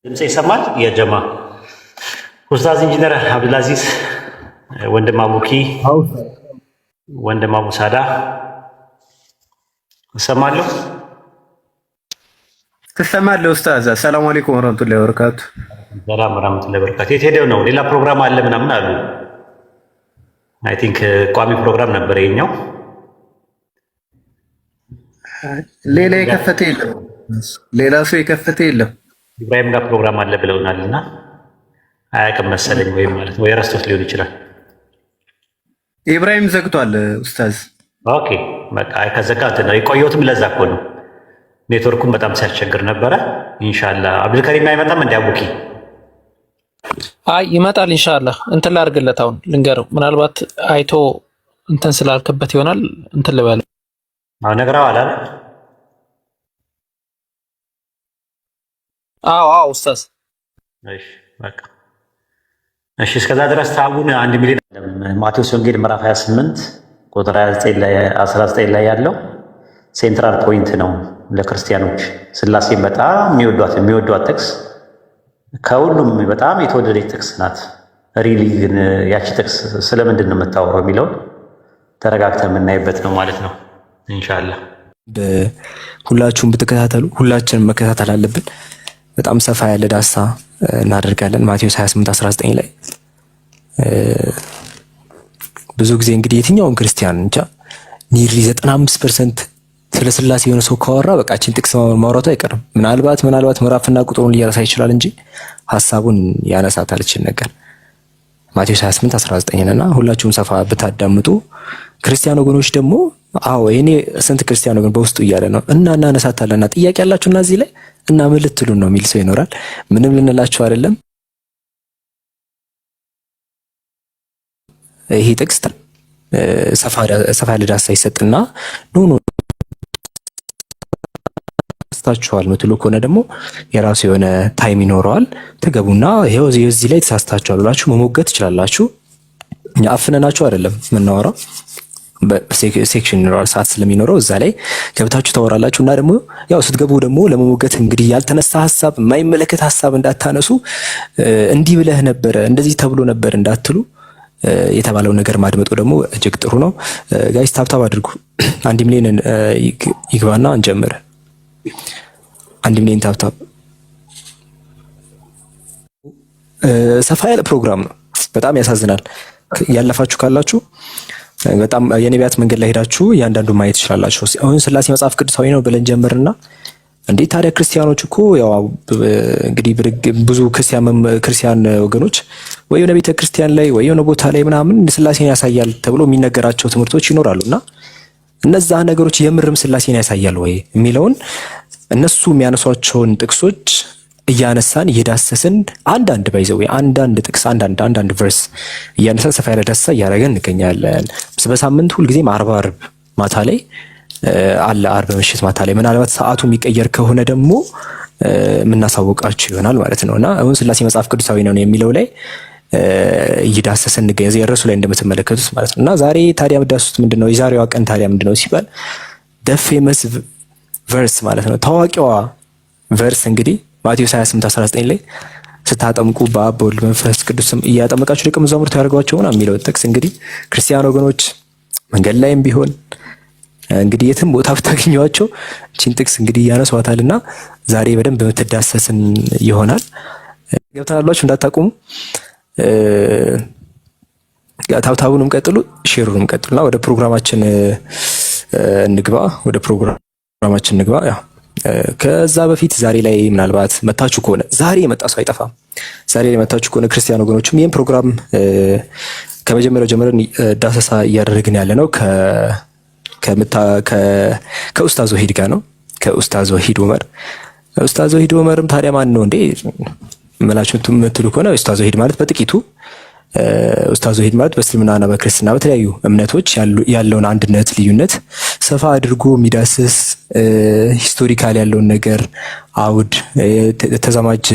ድምጽ ይሰማል? የጀማ ኡስታዝ ኢንጂነር አብዱልአዚዝ ወንድም አቡኪ ወንድም አቡ ሳዳ እሰማለሁ። ትሰማለህ ኡስታዝ? ሰላም አለይኩም ወራህመቱላሂ ወበረካቱ። ሰላም ወራህመቱላሂ ወበረካቱ። የት ሄደው ነው? ሌላ ፕሮግራም አለ ምናምን አሉ። አይ ቲንክ ቋሚ ፕሮግራም ነበር የኛው። ሌላ የከፈተ የለም፣ ሌላ ሰው የከፈተ የለም። ኢብራሂም ጋር ፕሮግራም አለ ብለውናልና አያውቅም መሰለኝ፣ ወይም ማለት ወይ ረስቶት ሊሆን ይችላል። ኢብራሂም ዘግቷል ኡስታዝ። ኦኬ በቃ ከዘጋ ነው የቆየሁትም። ለዛ እኮ ነው ኔትወርኩም በጣም ሲያስቸግር ነበረ። ኢንሻአላህ አብዱልከሪም አይመጣም እንደ አቡኪ? አይ ይመጣል ኢንሻአላህ። እንትን ላድርግለት፣ አሁን ልንገረው። ምናልባት አይቶ እንትን ስላልክበት ይሆናል። እንትን ልበለው። አዎ ነግረዋል አይደል? አዎ ኡስታዝ። እሺ በቃ እሺ። እስከዛ ድረስ ታቡን 1 ሚሊዮን ማቴዎስ ወንጌል ምዕራፍ 28 ቁጥር 29 ላይ 19 ላይ ያለው ሴንትራል ፖይንት ነው ለክርስቲያኖች። ስላሴን በጣም የሚወዷት ጥቅስ፣ ከሁሉም በጣም የተወደደች ጥቅስ ናት። ሪሊ ግን ያቺ ጥቅስ ስለምንድን ነው የምታወራው የሚለውን ተረጋግተን የምናይበት ነው ማለት ነው ኢንሻአላህ። ሁላችሁም ብትከታተሉ፣ ሁላችንም መከታተል አለብን። በጣም ሰፋ ያለ ዳሳ እናደርጋለን። ማቴዎስ 28:19 ላይ ብዙ ጊዜ እንግዲህ የትኛውም ክርስቲያን እንጃ ኒርሊ 95% ስለ ስላሴ የሆነ ሰው ካወራ በቃችን ጥቅስ ማውራቱ አይቀርም። ምናልባት ምዕራፍና ቁጥሩን ሊያነሳ ይችላል እንጂ ሐሳቡን ያነሳታል እቺን ነገር ማቴዎስ 28:19 እና ሁላችሁም ሰፋ ብታዳምጡ ክርስቲያን ወገኖች ደግሞ አዎ እኔ ስንት ክርስቲያን ወገን በውስጡ እያለ ነው እና እናነሳታለና ጥያቄ ያላችሁና እዚህ ላይ እና ምን ልትሉን ነው የሚል ሰው ይኖራል። ምንም ልንላችሁ አይደለም። ይሄ ጥቅስ ሰፋ ያለ ዳሳ ይሰጥና ኖ ተሳስታችኋል ምትሉ ከሆነ ደግሞ የራሱ የሆነ ታይም ይኖረዋል። ተገቡና ይሄው እዚህ ላይ ተሳስታችኋል ብላችሁ መሞገት ትችላላችሁ። እኛ አፍነናችሁ አይደለም የምናወራው፣ በሴክሽን ይኖራል ሰዓት ስለሚኖረው እዛ ላይ ገብታችሁ ታወራላችሁ። እና ደግሞ ያው ስትገቡ ደግሞ ለመሞገት እንግዲህ ያልተነሳ ሐሳብ የማይመለከት ሐሳብ እንዳታነሱ፣ እንዲህ ብለህ ነበር እንደዚህ ተብሎ ነበር እንዳትሉ የተባለው ነገር ማድመጡ ደግሞ እጅግ ጥሩ ነው። ጋይስ ታብታብ አድርጉ። 1 ሚሊዮን ይግባና እንጀምር። 1 ሚሊዮን ታብታብ። ሰፋ ያለ ፕሮግራም ነው። በጣም ያሳዝናል። ያለፋችሁ ካላችሁ በጣም የነቢያት መንገድ ላይ ሄዳችሁ እያንዳንዱ ማየት ትችላላችሁ። አሁን ስላሴ መጽሐፍ ቅዱሳዊ ነው ብለን ጀምርና እንዴት ታዲያ ክርስቲያኖች እኮ ያው እንግዲህ ብዙ ክርስቲያን ወገኖች ወይ የሆነ ቤተ ክርስቲያን ላይ ወይ የሆነ ቦታ ላይ ምናምን ስላሴን ያሳያል ተብሎ የሚነገራቸው ትምህርቶች ይኖራሉና እነዛ ነገሮች የምርም ስላሴን ያሳያል ወይ የሚለውን እነሱ የሚያነሷቸውን ጥቅሶች እያነሳን እየዳሰስን አንዳንድ ባይዘው አንዳንድ ጥቅስ አንዳንድ ቨርስ እያነሳን ሰፋ ያለ ዳሰሳ እያደረገን እንገኛለን። በሳምንት ሁልጊዜም ዓርብ ማታ ላይ አለ። ዓርብ ምሽት ማታ ላይ ምናልባት ሰዓቱ የሚቀየር ከሆነ ደግሞ የምናሳውቃችሁ ይሆናል ማለት ነውና አሁን ስላሴ መጽሐፍ ቅዱሳዊ ነው የሚለው ላይ እየዳሰስን እንገኛለን። እዚህ ርዕሱ ላይ እንደምትመለከቱት ማለት ነውና ዛሬ ታዲያ የምዳስሱት ምንድነው? የዛሬዋ ቀን ታዲያ ምንድነው ሲባል the famous verse ማለት ነው። ታዋቂዋ ቨርስ እንግዲህ ማቴዎስ 28:19 ላይ ስታጠምቁ በአብ በወልድ በመንፈስ ቅዱስ ስም እያጠመቃችሁ ደቀ መዛሙርት ያደርጓቸው ነው የሚለው ጥቅስ እንግዲህ ክርስቲያን ወገኖች መንገድ ላይም ቢሆን እንግዲህ የትም ቦታ ብታገኟቸው እቺን ጥቅስ እንግዲህ ያነሷታልና ዛሬ በደንብ የምትዳሰስን ይሆናል። ገብታላችሁ እንዳታቆሙ። ታብታቡንም ቀጥሉ፣ ሼሩንም ቀጥሉና ወደ ፕሮግራማችን እንግባ። ያው ከዛ በፊት ዛሬ ላይ ምናልባት መታችሁ ከሆነ ዛሬ የመጣ ሰው አይጠፋም። ዛሬ ላይ መታችሁ ከሆነ ክርስቲያን ወገኖችም ይሄን ፕሮግራም ከመጀመሪያው ጀምረን ዳሰሳ እያደረግን ያለ ነው ከኡስታዝ ወሂድ ጋር ነው። ከኡስታዝ ወሂድ ዑመር። ኡስታዝ ወሂድ ዑመርም ታዲያ ማን ነው እንዴ መላችሁ የምትሉ ከሆነ ኡስታዝ ወሂድ ማለት በጥቂቱ ኡስታዝ ወሂድ ማለት በእስልምናና በክርስትና በተለያዩ እምነቶች ያለውን አንድነት ልዩነት ሰፋ አድርጎ የሚዳስስ ሂስቶሪካል ያለውን ነገር አውድ ተዛማጅ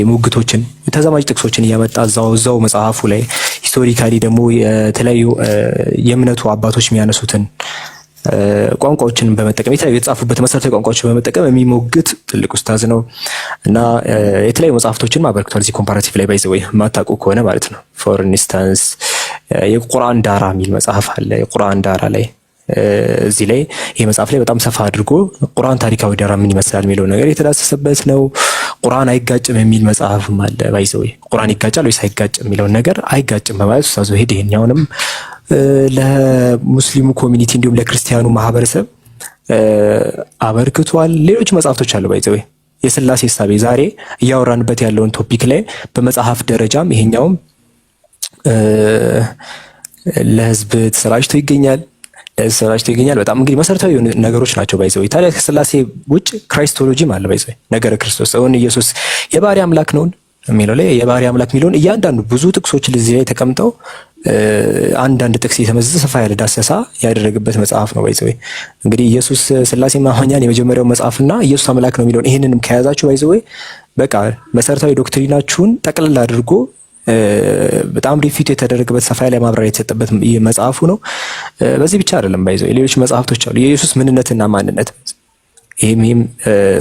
ሙግቶችን ተዛማጅ ጥቅሶችን እያመጣ እዛው መጽሐፉ ላይ ሂስቶሪካሊ ደግሞ የተለያዩ የእምነቱ አባቶች የሚያነሱትን ቋንቋዎችን በመጠቀም የተለያዩ የተጻፉበት መሰረታዊ ቋንቋዎችን በመጠቀም የሚሞግት ትልቅ ኡስታዝ ነው እና የተለያዩ መጽሐፍቶችን አበርክቷል። እዚህ ኮምፓራቲቭ ላይ ባይዘው የማታውቁ ከሆነ ማለት ነው። ፎር ኢንስታንስ የቁርአን ዳራ የሚል መጽሐፍ አለ። የቁርአን ዳራ ላይ እዚህ ላይ ይሄ መጽሐፍ ላይ በጣም ሰፋ አድርጎ ቁርአን ታሪካዊ ዳራ ምን ይመስላል የሚለው ነገር የተዳሰሰበት ነው። ቁርአን አይጋጭም የሚል መጽሐፍም አለ። ባይዘው ቁርአን ይጋጫል ወይስ አይጋጭም የሚለው ነገር አይጋጭም በማለት ኡስታዝ ወሂድ ይሄኛውንም ለሙስሊሙ ኮሚኒቲ እንዲሁም ለክርስቲያኑ ማህበረሰብ አበርክቷል። ሌሎች መጽሐፍቶች አሉ። ባይዘው የሥላሴ እሳቤ ዛሬ እያወራንበት ያለውን ቶፒክ ላይ በመጽሐፍ ደረጃም ይሄኛውም ለህዝብ ተሰራጭቶ ይገኛል። በጣም እንግዲህ መሰረታዊ ነገሮች ናቸው። ባይዘው ታዲያ ከሥላሴ ውጭ ክራይስቶሎጂም አለ። ባይዘው ነገረ ክርስቶስ አሁን ኢየሱስ የባህሪ አምላክ ነው የሚለው ላይ የባህሪ አምላክ የሚለውን እያንዳንዱ ብዙ ጥቅሶች እዚህ ላይ ተቀምጠው አንዳንድ ጥቅስ የተመዘዘ ሰፋ ያለ ዳሰሳ ያደረገበት መጽሐፍ ነው። ባይዘው እንግዲህ ኢየሱስ ሥላሴ ማመኛን የመጀመሪያው መጽሐፍና ኢየሱስ አምላክ ነው የሚለውን ይሄንንም ከያዛችሁ ባይዘው በቃ መሰረታዊ ዶክትሪናችሁን ጠቅልል አድርጎ በጣም ሪፊት የተደረገበት ሰፋ ያለ ማብራሪያ የተሰጠበት መጽሐፉ ነው። በዚህ ብቻ አይደለም ባይዘው ሌሎች መጽሐፍቶች አሉ። የኢየሱስ ምንነትና ማንነት ይሄም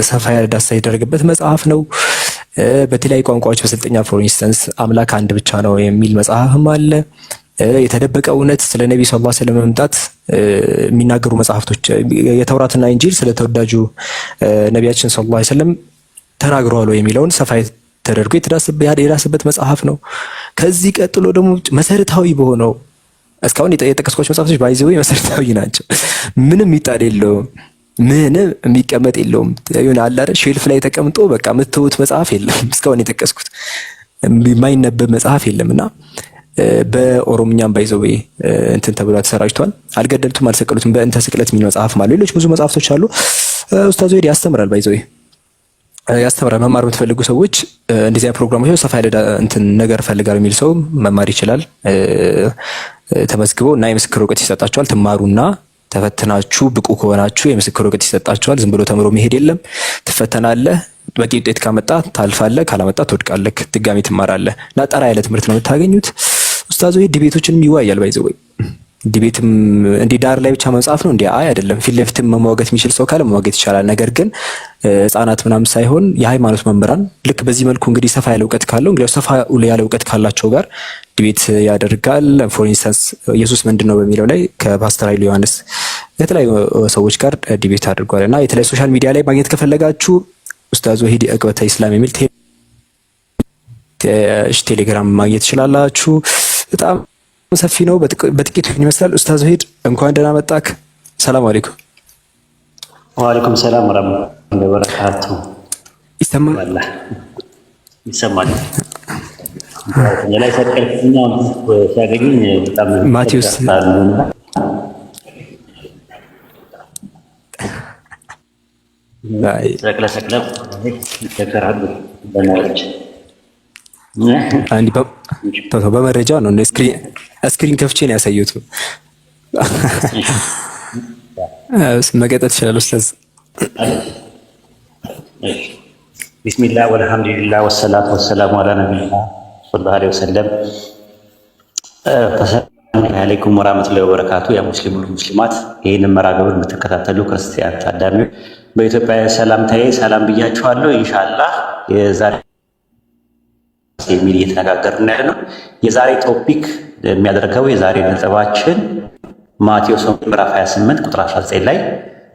ሰፋ ያለ ዳሰሳ የተደረገበት መጽሐፍ ነው። በተለያዩ ቋንቋዎች በስልጠኛ ፎር ኢንስታንስ አምላክ አንድ ብቻ ነው የሚል መጽሐፍም አለ። የተደበቀ እውነት ስለ ነብዩ ሰለላሁ ዐለይሂ ወሰለም መምጣት የሚናገሩ መጽሐፍቶች የተውራትና ኢንጂል ስለ ተወዳጁ ነቢያችን ሰለላሁ ዐለይሂ ወሰለም ተናግረዋል የሚለውን ሰፋ ተደርጎ የዳሰበት መጽሐፍ ነው። ከዚህ ቀጥሎ ደግሞ መሰረታዊ በሆነው እስካሁን የጠቀስኳቸው መጽሐፍቶች ባይዘው መሰረታዊ ናቸው። ምንም ይጣል የለውም። ምንም የሚቀመጥ የለውም። የሆነ አለ አይደል ሼልፍ ላይ ተቀምጦ በቃ የምትተውት መጽሐፍ የለም። እስካሁን የጠቀስኩት የማይነበብ መጽሐፍ የለምና በኦሮምኛም ባይዘው እንትን ተብሎ ተሰራጭቷል። አልገደልቱም አልሰቀሉትም በእንተ ስቅለት የሚል መጽሐፍ ማለት ሌሎች ብዙ መጽሐፍቶች አሉ። ኡስታዝ ወሂድ ያስተምራል። ባይዘው ያስተምራል። መማር የምትፈልጉ ሰዎች እንደዚህ አይነት ፕሮግራሞች ሰፋ ያለ እንትን ነገር ፈልጋለሁ የሚል ሰው መማር ይችላል። ተመዝግበው እና የምስክር ወረቀት ይሰጣቸዋል። ትማሩና ተፈትናችሁ ብቁ ከሆናችሁ የምስክር ወረቀት ይሰጣችኋል። ዝም ብሎ ተምሮ መሄድ የለም። ትፈተናለህ። በቂ ውጤት ካመጣ ታልፋለህ፣ ካላመጣ ትወድቃለህ፣ ድጋሚ ትማራለህ እና ጠራ ያለ ትምህርት ነው የምታገኙት። ኡስታዝ ወሂድ ዲቤቶችንም ይወያያል። ባይዘው ዲቤትም እንዲህ ዳር ላይ ብቻ መጽሐፍ ነው እንዴ? አይ አይደለም። ፊት ለፊትም መሟገት የሚችል ሰው ካለ መሟገት ይቻላል። ነገር ግን ህፃናት ምናምን ሳይሆን የሃይማኖት መምህራን ልክ በዚህ መልኩ እንግዲህ ሰፋ ያለ እውቀት ካለው እንግዲህ ሰፋ ያለ እውቀት ካላቸው ጋር ዲቤት ያደርጋል። ፎር ኢንስታንስ ኢየሱስ ምንድነው በሚለው ላይ ከፓስተር ኃይሉ ዮሐንስ የተለያዩ ሰዎች ጋር ዲቤት አድርጓል እና የተለያዩ ሶሻል ሚዲያ ላይ ማግኘት ከፈለጋችሁ ኡስታዝ ወሂድ ዕቅበተ ኢስላም የሚል ቴሌግራም ማግኘት ትችላላችሁ። በጣም ሰፊ ነው። በጥቂቱ ይመስላል። ኡስታዝ ወሂድ እንኳን ደህና መጣክ። ሰላም አለይኩም። ወአለይኩም ሰላም ወራህመቱላሂ ወበረካቱ። ይሰማል? ይሰማል። የላይ ተቀልኩኛው ሲያገኙኝ በጣም ማቴዎስ ሰቅለ ይተከራሉ በማለት አንዲ በመረጃ ነው ስክሪን ከፍቼ ነው ያሳየሁት። መቀጠል ትችላለህ ኡስታዝ። ቢስሚላህ ወልሐምዱሊላህ ወሰላቱ ወሰላሙ ዐላ ነቢይና ሰለላሁ ዐለይሂ ወሰለም። ሰላም አለይኩም ወራህመቱላሂ ወበረካቱ። ያ ሙስሊሙን ሙስሊማት ይህንን መርሃ ግብር የምትከታተሉ ክርስቲያን ታዳሚዎች በኢትዮጵያ ሰላምታዬ ሰላም ብያችኋለሁ። ኢንሻአላህ የዛሬ የሚል እየተነጋገርን ያለ ነው። የዛሬ ቶፒክ የሚያደርገው የዛሬ ነጥባችን ማቴዎስ ምዕራፍ 28 ቁጥር 19 ላይ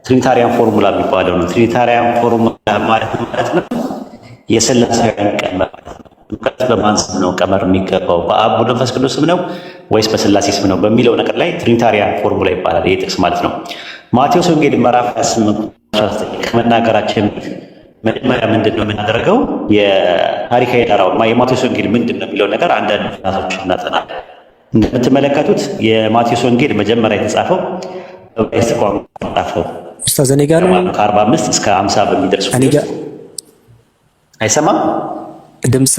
ትሪኒታሪያን ፎርሙላ የሚባለው ነው። ትሪኒታሪያን ፎርሙላ ማለት ነው የሥላሴያን ቀመር እውቀት በማን ስም ነው ቀመር የሚገባው በአብ ወልድ መንፈስ ቅዱስ ስም ነው ወይስ በሥላሴ ስም ነው በሚለው ነገር ላይ ትሪኒታሪያን ፎርሙላ ይባላል። ይህ ጥቅስ ማለት ነው። ማቴዎስ ወንጌል ምዕራፍ 28 ከመናገራችን መጀመሪያ ምንድን ነው የምናደርገው? የታሪካዊ ዳራው የማቴዎስ ወንጌል ምንድን ነው የሚለው ነገር አንዳንድ ምክንያቶች እናጠናለን። እንደምትመለከቱት የማቴዎስ ወንጌል መጀመሪያ የተጻፈው በዕብራይስጥ ቋንቋ ተጻፈው። ኡስታዝ እኔ ጋር ነው ከ45 እስከ 50 በሚደርሱ አይሰማም? ድምጽ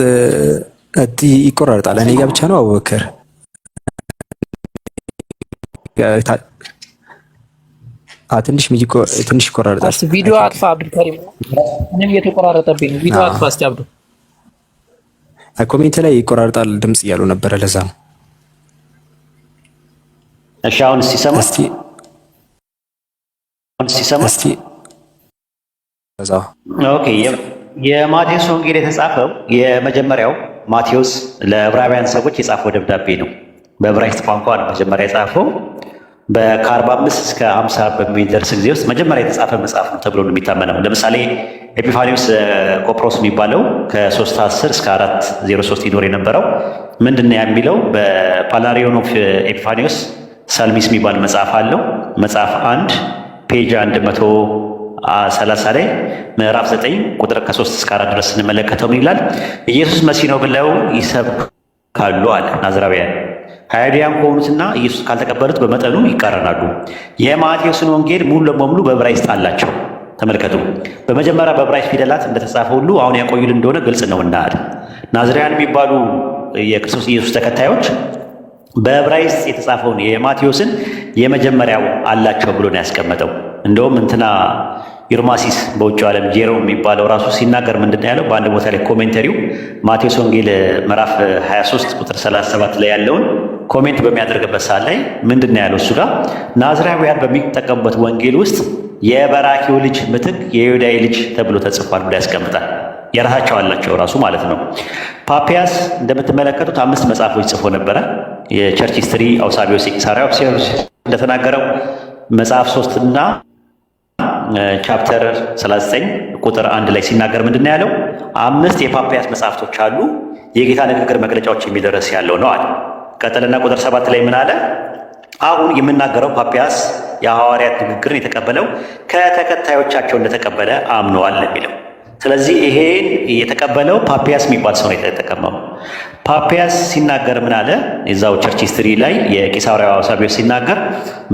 ይቆራረጣል። እኔ ጋር ብቻ ነው አቡበከር? ትንሽ ይቆራረጣል። ቪዲዮ አጥፋ አብዱልከሪም። እኔም እየተቆራረጠብኝ ነው። ቪዲዮ አጥፋ እስቲ አብዱ። ኮሜንት ላይ ይቆራረጣል ድምጽ እያሉ ነበረ። ለዛ ነው። እሺ አሁን እስቲ ሰማ። አሁን ሲሰማ እስቲ ከዛ ኦኬ። የማቴዎስ ወንጌል የተጻፈው የመጀመሪያው ማቴዎስ ለዕብራውያን ሰዎች የጻፈው ደብዳቤ ነው። በዕብራይስጥ ቋንቋ ነው መጀመሪያ የጻፈው። ከ45 እስከ 50 በሚደርስ ጊዜ ውስጥ መጀመሪያ የተጻፈ መጽሐፍ ነው ተብሎ ነው የሚታመነው። ለምሳሌ ኤጲፋኒዎስ ቆጵሮስ የሚባለው ከ310 እስከ 403 ይኖር የነበረው ምንድን ነው የሚለው በፓላሪዮን ኦፍ ኤጲፋኒዎስ ሳልሚስ የሚባል መጽሐፍ አለው። መጽሐፍ 1 ፔጅ 130 ላይ ምዕራፍ 9 ቁጥር ከ3 እስከ 4 ድረስ ስንመለከተው ምን ይላል? ኢየሱስ መሲህ ነው ብለው ይሰብካሉ አለ ናዝራውያን አይሁዳውያን ከሆኑትና ኢየሱስ ካልተቀበሉት በመጠኑ ይቃረናሉ። የማቴዎስን ወንጌል ሙሉ ለሙሉ በዕብራይስጥ አላቸው። ተመልከቱ፣ በመጀመሪያ በዕብራይስጥ ፊደላት እንደተጻፈ ሁሉ አሁን ያቆዩልን እንደሆነ ግልጽ ነውና ናዝራውያን የሚባሉ የክርስቶስ ኢየሱስ ተከታዮች በዕብራይስጥ የተጻፈውን የማቴዎስን የመጀመሪያው አላቸው ብሎ ነው ያስቀመጠው። እንደውም እንትና ዩርማሲስ በውጭ ዓለም ጄሮ የሚባለው ራሱ ሲናገር ምንድን ነው ያለው? በአንድ ቦታ ላይ ኮሜንተሪው ማቴዎስ ወንጌል ምዕራፍ 23 ቁጥር 37 ላይ ያለውን ኮሜንት በሚያደርግበት ሰዓት ላይ ምንድን ነው ያለው? እሱ ጋር ናዝራውያን በሚጠቀሙበት ወንጌል ውስጥ የበራኪው ልጅ ምትክ የዮዳይ ልጅ ተብሎ ተጽፏል ብሎ ያስቀምጣል። የራሳቸው አላቸው ራሱ ማለት ነው። ፓፒያስ እንደምትመለከቱት 5 መጽሐፎች ጽፎ ነበረ። የቸርች ሂስትሪ አውሳቢዮስ የቂሳርያው እንደተናገረው መጽሐፍ 3 እና ቻፕተር 39 ቁጥር 1 ላይ ሲናገር ምንድን ነው ያለው? 5 የፓፒያስ መጽሐፍቶች አሉ፣ የጌታ ንግግር መግለጫዎች የሚደረስ ያለው ነው አለ። ቀጠልና ቁጥር 7 ላይ ምን አለ? አሁን የምናገረው ፓፒያስ የሐዋርያት ንግግርን የተቀበለው ከተከታዮቻቸው እንደተቀበለ አምነዋል የሚለው። ስለዚህ ይሄን የተቀበለው ፓፒያስ የሚባል ሰው ነው የተጠቀመው። ፓፒያስ ሲናገር ምን አለ? የዛው ቸርች ሂስትሪ ላይ የቂሳርያው አውሳቢዮስ ሲናገር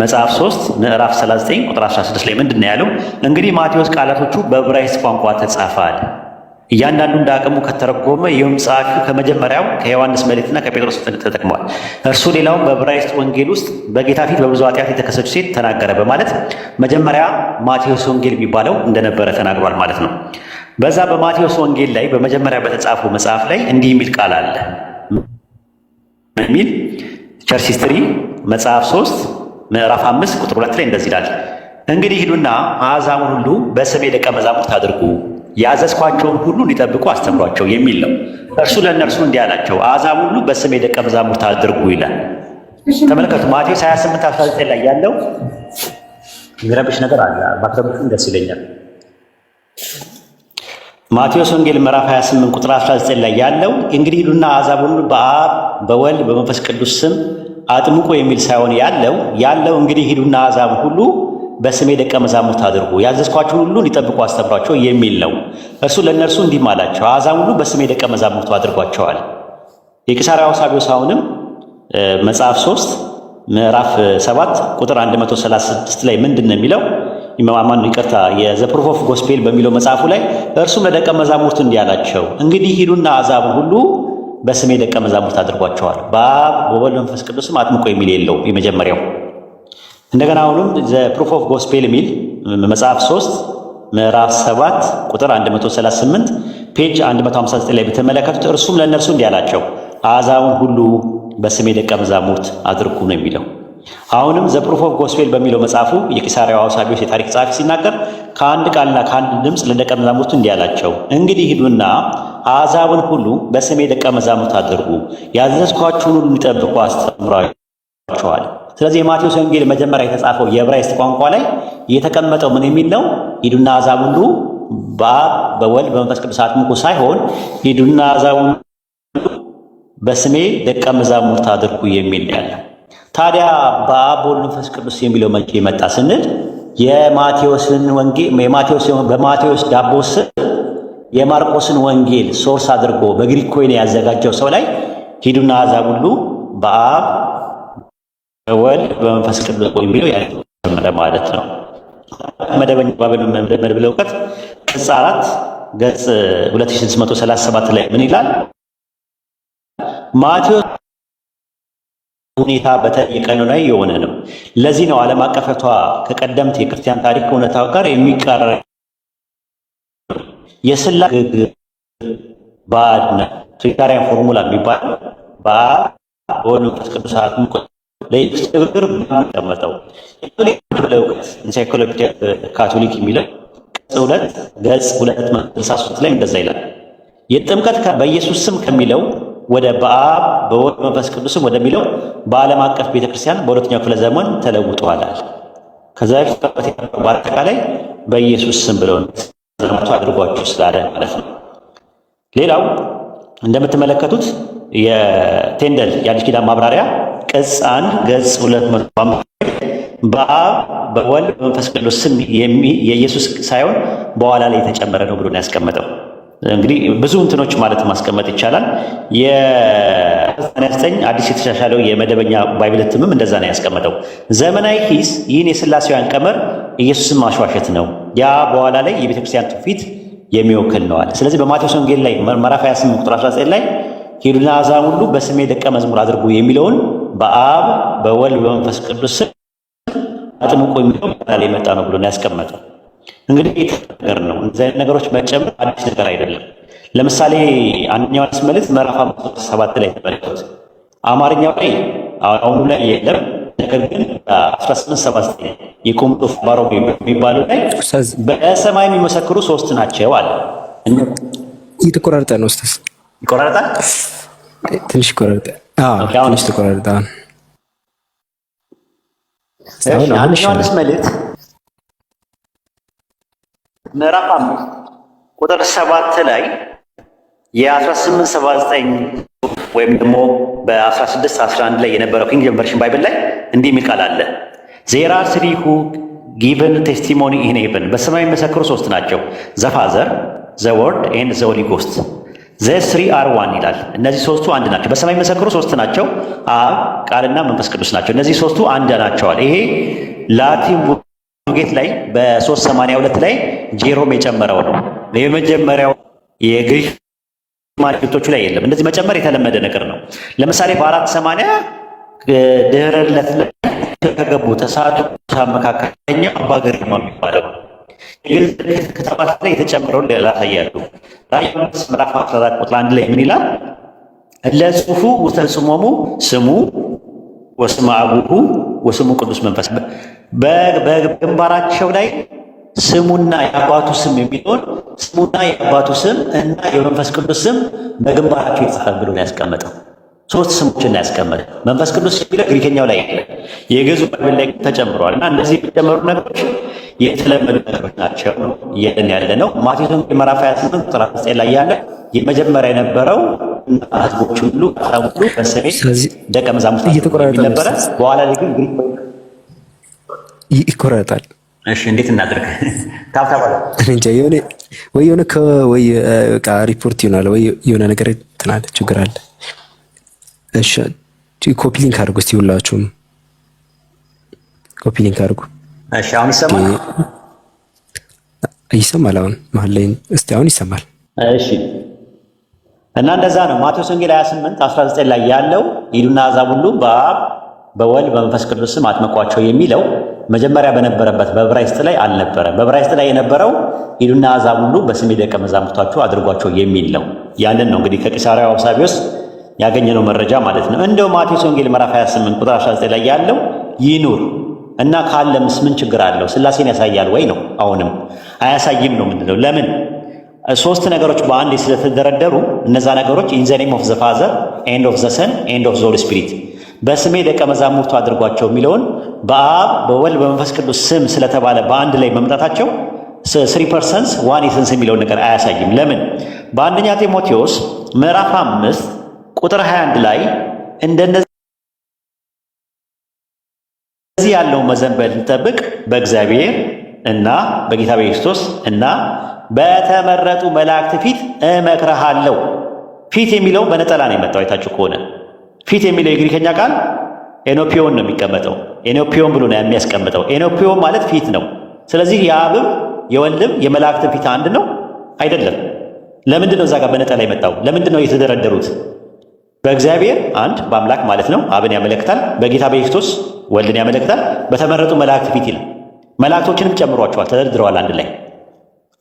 መጽሐፍ 3 ምዕራፍ 39 ቁጥር 16 ላይ ምንድን ነው ያለው? እንግዲህ ማቴዎስ ቃላቶቹ በዕብራይስጥ ቋንቋ ተጻፈ አለ። እያንዳንዱ እንደ አቅሙ ከተረጎመ ይህም ጸሐፊው ከመጀመሪያው ከዮሐንስ መልእክትና ከጴጥሮስ ተጠቅሟል። እርሱ ሌላውም በዕብራይስጥ ወንጌል ውስጥ በጌታ ፊት በብዙ ኃጢአት የተከሰች ሴት ተናገረ በማለት መጀመሪያ ማቴዎስ ወንጌል የሚባለው እንደነበረ ተናግሯል ማለት ነው። በዛ በማቴዎስ ወንጌል ላይ በመጀመሪያ በተጻፈው መጽሐፍ ላይ እንዲህ የሚል ቃል አለ። የሚል ቸርች ሂስትሪ መጽሐፍ 3 ምዕራፍ 5 ቁጥር 2 ላይ እንደዚህ ይላል። እንግዲህ ሂዱና አሕዛብን ሁሉ በስሜ ደቀ መዛሙርት አድርጉ፣ ያዘዝኳቸውን ሁሉ እንዲጠብቁ አስተምሯቸው የሚል ነው። እርሱ ለእነርሱ እንዲህ አላቸው፣ አሕዛብን ሁሉ በስሜ ደቀ መዛሙርት አድርጉ ይላል። ተመልከቱ፣ ማቴዎስ 28:19 ላይ ያለው የሚረብሽ ነገር አለ። ባትረብሹም ደስ ይለኛል። ማቴዎስ ወንጌል ምዕራፍ 28 ቁጥር 19 ላይ ያለው እንግዲህ ሂዱና አሕዛብን ሁሉ በአብ በወልድ በመንፈስ ቅዱስ ስም አጥምቁ የሚል ሳይሆን ያለው እንግዲህ ሂዱና አሕዛብን ሁሉ በስሜ ደቀ መዛሙርት አድርጉ፣ ያዘዝኳችሁን ሁሉ እንዲጠብቁ አስተምሯቸው የሚል ነው። እርሱ ለእነርሱ እንዲህ አላቸው፣ አሕዛብን ሁሉ በስሜ ደቀ መዛሙርቱ አድርጓቸዋል። የቂሳርያው አውሳቢዮስ አሁንም መጽሐፍ 3 ምዕራፍ 7 ቁጥር 136 ላይ ምንድን ነው የሚለው? ይቅርታ የዘ ፕሩፍ ኦፍ ጎስፔል በሚለው መጽሐፉ ላይ እርሱም ለደቀ መዛሙርቱ እንዲህ አላቸው፣ እንግዲህ ሂዱና አሕዛብን ሁሉ በስሜ ደቀ መዛሙርት አድርጓቸዋል። በአብ በወልድ መንፈስ ቅዱስም አጥምቆ የሚል የለው የመጀመሪያው። እንደገና አሁንም ዘ ፕሩፍ ኦፍ ጎስፔል የሚል መጽሐፍ 3 ምዕራፍ 7 ቁጥር 138 ፔጅ 159 ላይ በተመለከቱት እርሱም ለእነርሱ እንዲህ አላቸው፣ አሕዛብን ሁሉ በስሜ ደቀ መዛሙርት አድርጉ ነው የሚለው። አሁንም ዘ ፕሩፍ ኦፍ ጎስፔል በሚለው መጽሐፉ የቂሳርያው አውሳቢዮስ የታሪክ ጸሐፊ ሲናገር ከአንድ ቃልና ከአንድ ድምፅ ለደቀ መዛሙርቱ እንዲህ አላቸው፣ እንግዲህ ሂዱና አሕዛብን ሁሉ በስሜ ደቀ መዛሙርት አድርጉ፣ ያዘዝኳችሁን ሁሉ እንዲጠብቁ አስተምሯቸዋል። ስለዚህ የማቴዎስ ወንጌል መጀመሪያ የተጻፈው የዕብራይስጥ ቋንቋ ላይ የተቀመጠው ምን የሚል ነው? ሂዱና አሕዛብን ሁሉ በአብ በወልድ በመንፈስ ቅዱስ አጥምቁ ሳይሆን ሂዱና አሕዛብን በስሜ ደቀ መዛሙርት አድርጉ የሚል ያለው። ታዲያ በአብ በወልድ መንፈስ ቅዱስ የሚለው መቼ መጣ ስንል የማቴዎስን ወንጌል በማቴዎስ ዳቦ ስር የማርቆስን ወንጌል ሶርስ አድርጎ በግሪክ ኮይን ያዘጋጀው ሰው ላይ ሂዱና አሕዛብ ሁሉ በአብ በወልድ በመንፈስ ቅዱስ የሚለው ያለ ማለት ነው። መደበኛ መድብለ እውቀት ገጽ 4 ገጽ 2637 ላይ ምን ይላል? ማቴዎስ ሁኔታ በቀኖናዊ የሆነ ነው። ለዚህ ነው ዓለም አቀፈቷ ከቀደምት የክርስቲያን ታሪክ እውነታው ጋር የሚቃረን የሥላሴ ባድ ነው። ትሪታሪያን ፎርሙላ የሚባለው በአብ በወልድ በመንፈስ ቅዱስ አጥምቆ ለኢየሱስ እግር ተቀመጠው ብለውቀት ኢንሳይክሎፒዲያ ካቶሊክ የሚለው ገጽ 263 ላይ እንደዛ ይላል። የጥምቀት በኢየሱስ ስም ከሚለው ወደ በአብ በወልድ መንፈስ ቅዱስም ወደሚለው በዓለም አቀፍ ቤተክርስቲያን በሁለተኛው ክፍለ ዘመን ተለውጧል። ከዛ በፊት በአጠቃላይ በኢየሱስ ስም ብለው አድርጓችሁ ስላለ ማለት ነው። ሌላው እንደምትመለከቱት የቴንደል የአዲስ ኪዳን ማብራሪያ ቅጽ 1 ገጽ 205 በአብ በወልድ በመንፈስ ቅዱስ ስም የኢየሱስ ሳይሆን በኋላ ላይ የተጨመረ ነው ብሎ ነው ያስቀመጠው። እንግዲህ ብዙ እንትኖች ማለት ማስቀመጥ ይቻላል። የ99 አዲስ የተሻሻለው የመደበኛ ባይብል እትምም እንደዛ ነው ያስቀመጠው። ዘመናዊ ሂስ ይህን የሥላሴያን ቀመር ኢየሱስን ማሽዋሸት ነው፣ ያ በኋላ ላይ የቤተክርስቲያን ትውፊት የሚወክል ነዋል። ስለዚህ በማቴዎስ ወንጌል ላይ ምዕራፍ 28 ቁጥር 19 ላይ ሂዱና አሕዛብን ሁሉ በስሜ ደቀ መዝሙር አድርጉ የሚለውን በአብ በወልድ በመንፈስ ቅዱስ ስም አጥምቁ የሚለው በኋላ ላይ የመጣ ነው ብሎ ነው ያስቀመጠው። እንግዲህ ነገር ነው። እንደዚህ አይነት ነገሮች መጨመር አዲስ ነገር አይደለም። ለምሳሌ አንደኛ ዮሐንስ መልእክት ምዕራፍ 7 ላይ ተመልከቱት። አማርኛው ላይ አሁኑ ላይ የለም፣ ነገር ግን 1879 የቆምጦፍ ባሮ የሚባለው ላይ በሰማይ የሚመሰክሩ 3 ናቸው አለ። እየተቆራረጠ ነው ኡስታዝ፣ ይቆራረጣል፣ ትንሽ ይቆራረጣል። ትንሽ ተቆራረጠ። አንደኛ ዮሐንስ መልእክት ምዕራፍ 5 ቁጥር 7 ላይ የ1879 ወይም ደግሞ በ1611 ላይ የነበረው ኪንግ ጄምስ ቨርዥን ባይብል ላይ እንዲህ የሚል ቃል አለ። ዜር አር ትሪ ሁ ጊቨን ቴስቲሞኒ ኢን ሄቨን፣ በሰማይ የሚመሰክሩ 3 ናቸው፣ ዘ ፋዘር ዘ ወርድ ኤንድ ዘ ሆሊ ጎስት ዘ ስሪ አር ዋን ይላል። እነዚህ 3ቱ አንድ ናቸው። በሰማይ የሚመሰክሩ 3 ናቸው፣ አብ ቃልና መንፈስ ቅዱስ ናቸው። እነዚህ 3ቱ አንድ ናቸዋል። ይሄ ላቲን ጌት ላይ በ382 ላይ ጄሮም የጨመረው ነው። የመጀመሪያው የግሪክ ማርኬቶቹ ላይ የለም። እንደዚህ መጨመር የተለመደ ነገር ነው። ለምሳሌ በ480 ድህረ ልደት ላይ ከገቡ ተሳቱ መካከለኛ አባ ገሪማ የሚባለው የግሪክ ከተማት ላይ የተጨመረውን ላሳያሉ። ራዕይ ምዕራፍ 14 ቁጥር 1 ላይ ምን ይላል? ለጽሑፉ ወተጽሞሙ ስሙ ወስመ አቡሁ ወስሙ ቅዱስ መንፈስ፣ በግንባራቸው ላይ ስሙና የአባቱ ስም የሚሆን ስሙና የአባቱ ስም እና የመንፈስ ቅዱስ ስም በግንባራቸው ይጻፋል ብሎ ነው ያስቀመጠው። 3 ስሞችን ያስቀመጠ። መንፈስ ቅዱስ የሚለው ግሪከኛው ላይ የለም፣ የግዕዙ ባይብል ላይ ተጨምሯል። እና እነዚህ የተጨመሩ ነገሮች የተለመዱ ነገሮች ናቸው እያለን ያለ ነው። ማቴዎስ ወንጌል ምዕራፍ 28 ቁጥር 9 ላይ ያለ የመጀመሪያ የነበረው ሕዝቦች ሁሉ በስሜ ደቀ መዛሙርት ነበረ። በኋላ ላይ ግን ግሪክ ይቆረጣል። እሺ እንዴት እናድርግ? ታብታባ እንጃ የሆነ ወይ ሪፖርት ይሆናል ወይ የሆነ ነገር ትናለ ችግር አለ። እሺ ኮፒ ሊንክ አድርጉ እስቲ፣ ሁላችሁም ኮፒ ሊንክ አድርጉ። እሺ አሁን ይሰማል? ይሰማል። አሁን መሀል ላይ እስቲ አሁን ይሰማል። እሺ እና እንደዛ ነው። ማቴዎስ ወንጌል 28 19 ላይ ያለው ሂዱና አሕዛብ ሁሉ በአብ በወልድ በመንፈስ ቅዱስ ስም አጥምቋቸው የሚለው መጀመሪያ በነበረበት በዕብራይስጥ ላይ አልነበረም። በዕብራይስጥ ላይ የነበረው ሂዱና አሕዛብ ሁሉ በስሜ ደቀ መዛሙርታችሁ አድርጓቸው የሚል ነው። ያንን ነው እንግዲህ ከቂሳርያው አውሳቢዮስ ያገኘነው መረጃ ማለት ነው። እንደው ማቴዎስ ወንጌል ምዕራፍ 28 ቁጥር 19 ላይ ያለው ይኑር እና ካለምስ ምን ችግር አለው? ሥላሴን ያሳያል ወይ ነው? አሁንም አያሳይም ነው። ምንድነው? ለምን 3 ነገሮች በአንድ ስለተደረደሩ እነዛ ነገሮች ኢን ዘ ኔም ኦፍ ዘ ፋዘር ኤንድ ኦፍ ዘ ሰን ኤንድ ኦፍ ዘ ሆሊ ስፒሪት በስሜ ደቀ መዛሙርቱ አድርጓቸው የሚለውን በአብ በወልድ በመንፈስ ቅዱስ ስም ስለተባለ በአንድ ላይ መምጣታቸው 3 ፐርሰንስ ዋን ኤሰንስ የሚለውን ነገር አያሳይም። ለምን? በአንደኛ ጢሞቴዎስ ምዕራፍ 5 ቁጥር 21 ላይ እንደነዚህ ያለውን መዘንበል እንጠብቅ በእግዚአብሔር እና በጌታ በክርስቶስ እና በተመረጡ መላእክት ፊት እመክርሃለሁ። ፊት የሚለው በነጠላ ነው የመጣው። አይታችሁ ከሆነ ፊት የሚለው የግሪከኛ ቃል ኤኖፒዮን ነው የሚቀመጠው። ኤኖፒዮን ብሎ ነው የሚያስቀምጠው። ኤኖፒዮን ማለት ፊት ነው። ስለዚህ የአብም የወልድም የመላእክት ፊት አንድ ነው አይደለም። ለምንድን ነው እዛ ጋር በነጠላ የመጣው? ለምንድን ነው የተደረደሩት? በእግዚአብሔር አንድ በአምላክ ማለት ነው አብን ያመለክታል። በጌታ በክርስቶስ ወልድን ያመለክታል። በተመረጡ መላእክት ፊት ይላል። መላእክቶችንም ጨምሯቸዋል፣ ተደርድረዋል አንድ ላይ።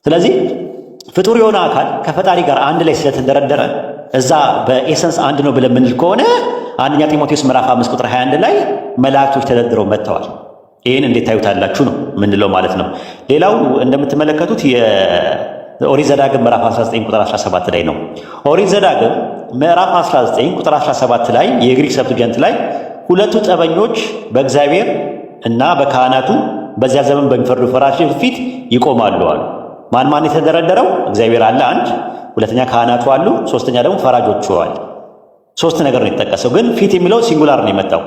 ስለዚህ ፍጡር የሆነ አካል ከፈጣሪ ጋር አንድ ላይ ስለተደረደረ እዛ በኤሰንስ አንድ ነው ብለን የምንል ከሆነ አንደኛ ጢሞቴዎስ ምዕራፍ 5 ቁጥር 21 ላይ መላእክቶች ተደርድረው መጥተዋል። ይህን እንዴት ታዩታላችሁ ነው ምንለው ማለት ነው። ሌላው እንደምትመለከቱት ኦሪት ዘዳግም ምዕራፍ 19 ቁጥር 17 ላይ ነው። ኦሪት ዘዳግም ምዕራፍ 19 ቁጥር 17 ላይ የግሪክ ሰብትጀንት ላይ ሁለቱ ጠበኞች በእግዚአብሔር እና በካህናቱ በዚያ ዘመን በሚፈርዱ ፈራጆች ፊት ይቆማሉ አሉ። ማን ማን የተደረደረው? እግዚአብሔር አለ አንድ፣ ሁለተኛ ካህናቱ አሉ፣ ሶስተኛ ደግሞ ፈራጆቹ አሉ። ሶስት ነገር ነው የተጠቀሰው፣ ግን ፊት የሚለው ሲንጉላር ነው የመጣው።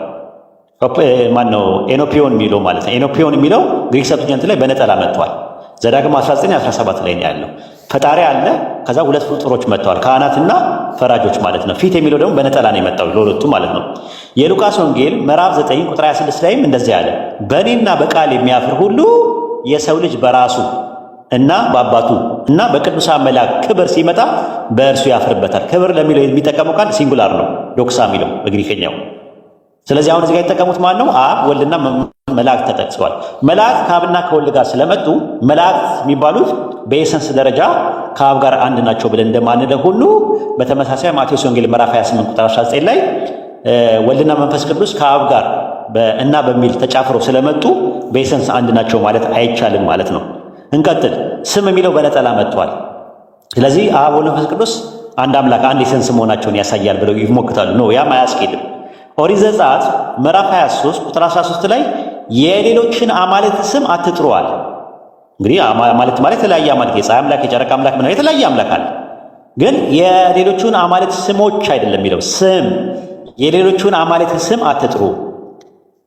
ማን ነው? ኤኖፒዮን የሚለው ማለት ነው። ኤኖፒዮን የሚለው ግሪክ ሰብትጀንት ላይ በነጠላ መጥቷል። ዘዳግም 19:17 ላይ ነው ያለው። ፈጣሪ አለ፣ ከዛ ሁለት ፍጡሮች መጥተዋል፣ ካህናትና ፈራጆች ማለት ነው። ፊት የሚለው ደግሞ በነጠላ ነው የመጣው ለሁለቱ ማለት ነው። የሉቃስ ወንጌል ምዕራፍ 9 ቁጥር 26 ላይም እንደዚህ አለ፣ በእኔና በቃል የሚያፍር ሁሉ የሰው ልጅ በራሱ እና በአባቱ እና በቅዱሳን መላእክት ክብር ሲመጣ በእርሱ ያፍርበታል። ክብር ለሚለው የሚጠቀመው ቃል ሲንጉላር ነው፣ ዶክሳ የሚለው በግሪከኛው። ስለዚህ አሁን እዚህ ጋር የተጠቀሙት ማን ነው? አብ ወልድና መላእክት ተጠቅሰዋል። መላእክት ከአብና ከወልድ ጋር ስለመጡ መላእክት የሚባሉት በኤሰንስ ደረጃ ከአብ ጋር አንድ ናቸው ብለን እንደማንለው ሁሉ በተመሳሳይ ማቴዎስ ወንጌል ምዕራፍ 28 ቁጥር 19 ላይ ወልድና መንፈስ ቅዱስ ከአብ ጋር እና በሚል ተጫፍረው ስለመጡ በኤሰንስ አንድ ናቸው ማለት አይቻልም ማለት ነው። እንቀጥል። ስም የሚለው በነጠላ መጥቷል። ስለዚህ አብ ወልድ መንፈስ ቅዱስ አንድ አምላክ አንድ ኤሰንስ መሆናቸውን ያሳያል ብለው ይሞክታሉ። ነው ያም አያስኬድም። ኦሪት ዘጸአት ምዕራፍ 23 ቁጥር 13 ላይ የሌሎችን አማልክት ስም አትጥሩዋል። እንግዲህ አማልክት ማለት የተለያየ አማልክት፣ የፀሐይ አምላክ፣ የጨረቃ አምላክ ምናምን የተለያየ አምላክ አለ። ግን የሌሎቹን አማልክት ስሞች አይደለም የሚለው ስም፣ የሌሎቹን አማልክት ስም አትጥሩ።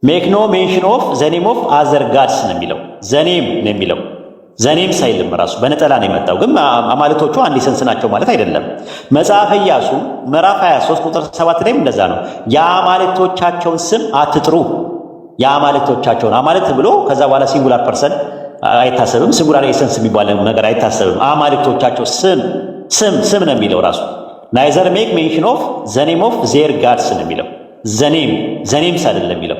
ሜክ ኖ ሜንሽን ኦፍ ዘኔም ኦፍ አዘር ጋድስ ነው የሚለው። ዘኔም ነው የሚለው። ዘኔም ሳይልም ራሱ በነጠላ ነው የመጣው። ግን አማልክቶቹ አንድ ኤሰንስ ናቸው ማለት አይደለም። መጽሐፈ ኢያሱ ምዕራፍ 23 ቁጥር 7 ላይም እንደዛ ነው። የአማልክቶቻቸውን ስም አትጥሩ። የአማልክቶቻቸውን አማልክት ብሎ ከዛ በኋላ ሲንጉላር ፐርሰን አይታሰብም። ሲንጉላር ኤሰንስ የሚባል ነገር አይታሰብም። አማልክቶቻቸው ስም ነው የሚለው ራሱ። ናይዘር ሜክ ሜንሽን ኦፍ ዘኔም ኦፍ ዜር ጋድስ ነው የሚለው። ዘኔምስ አይደለም የሚለው።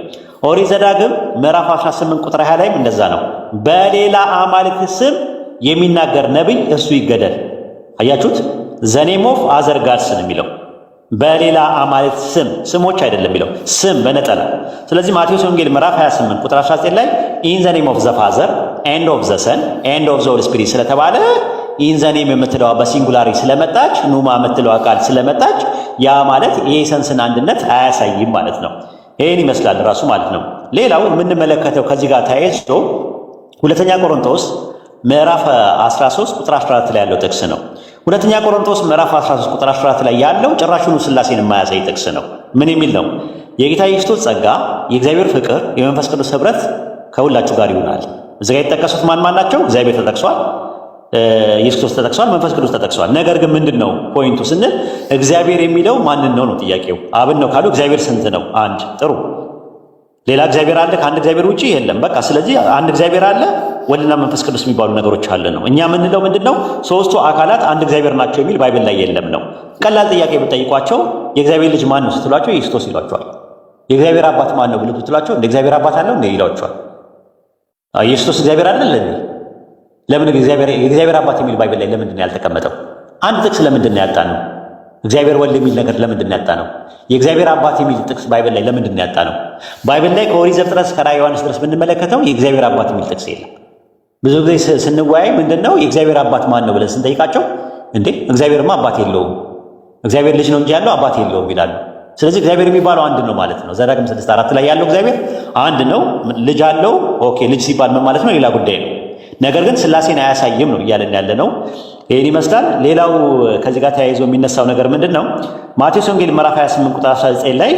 ኦሪት ዘዳግም ምዕራፍ 18 ቁጥር 20 ላይም እንደዛ ነው። በሌላ አማልክት ስም የሚናገር ነቢይ እርሱ ይገደል። አያችሁት? ዘኔም ኦፍ አዘር ጋድስ ነው የሚለው። በሌላ አማልክት ስሞች አይደለም የሚለው፣ ስም በነጠላ። ስለዚህ ማቴዎስ ወንጌል ምዕራፍ 28 ቁጥር 19 ላይ ኢን ዘ ኔም ኦፍ ዘ ፋዘር ኤንድ ኦፍ ዘ ሰን ኤንድ ኦፍ ዘ ሆሊ ስፒሪት ስለተባለ ኢን ዘ ኔም የምትለዋ በሲንጉላሪ ስለመጣች፣ ኑማ የምትለዋ ቃል ስለመጣች ያ ማለት የኤሰንስን አንድነት አያሳይም ማለት ነው። ይህን ይመስላል ራሱ ማለት ነው። ሌላው የምንመለከተው ከዚህ ጋር ተያይዞ ሁለተኛ ቆሮንቶስ ምዕራፍ 13 ቁጥር 14 ላይ ያለው ጥቅስ ነው። ሁለተኛ ቆሮንቶስ ምዕራፍ 13 ቁጥር 14 ላይ ያለው ጭራሹኑ ሥላሴን የማያሳይ ጥቅስ ነው። ምን የሚል ነው? የጌታ ኢየሱስ ጸጋ፣ የእግዚአብሔር ፍቅር፣ የመንፈስ ቅዱስ ኅብረት ከሁላችሁ ጋር ይሆናል። እዚህ ጋር የተጠቀሱት ማን ናቸው? እግዚአብሔር ተጠቅሷል፣ ኢየሱስ ክርስቶስ ተጠቅሷል፣ መንፈስ ቅዱስ ተጠቅሷል። ነገር ግን ምንድን ነው ፖይንቱ ስንል እግዚአብሔር የሚለው ማንን ነው ጥያቄው። አብን ነው ካሉ እግዚአብሔር ስንት ነው? አንድ። ጥሩ። ሌላ እግዚአብሔር አለ? ከአንድ እግዚአብሔር ውጪ የለም። በቃ ስለዚህ አንድ እግዚአብሔር አለ፣ ወልድና መንፈስ ቅዱስ የሚባሉ ነገሮች አለ ነው። እኛ የምንለው ምንድን ነው? ሶስቱ አካላት አንድ እግዚአብሔር ናቸው የሚል ባይብል ላይ የለም ነው። ቀላል ጥያቄ ብትጠይቋቸው የእግዚአብሔር ልጅ ማን ነው ስትሏቸው ኢየሱስ ይሏቸዋል። የእግዚአብሔር አባት ማን ነው ብሎ ብትሏቸው እንደ እግዚአብሔር አባት አለው እንደ ይሏቸዋል። ኢየሱስ እግዚአብሔር አይደል እንዴ? ለምን የእግዚአብሔር አባት የሚል ባይብል ላይ ለምንድን ነው ያልተቀመጠው? አንድ ጥቅስ ለምንድን ነው ያጣነው? እግዚአብሔር ወልድ የሚል ነገር ለምንድን ነው ያጣነው? የእግዚአብሔር አባት የሚል ጥቅስ ባይብል ላይ ለምንድን ነው ያጣነው? ባይብል ላይ ከኦሪት ዘፍጥረት እስከ ራዕየ ዮሐንስ ድረስ ብንመለከተው የእግዚአብሔር አባት የሚል ጥቅስ የለም። ብዙ ጊዜ ስንወያይ ምንድነው የእግዚአብሔር አባት ማን ነው ብለን ስንጠይቃቸው እንዴ እግዚአብሔርማ አባት የለውም፣ እግዚአብሔር ልጅ ነው እንጂ ያለው አባት የለውም ይላሉ። ስለዚህ እግዚአብሔር የሚባለው አንድ ነው ማለት ነው። ዘዳግም 6:4 ላይ ያለው እግዚአብሔር አንድ ነው። ልጅ አለው። ኦኬ ልጅ ሲባል ምን ማለት ነው? ሌላ ጉዳይ ነው። ነገር ግን ሥላሴን አያሳይም ነው እያለን ያለ ነው። ይህን ይመስላል። ሌላው ከዚህ ጋር ተያይዞ የሚነሳው ነገር ምንድን ነው? ማቴዎስ ወንጌል ምዕራፍ 28 ቁጥር 19 ላይ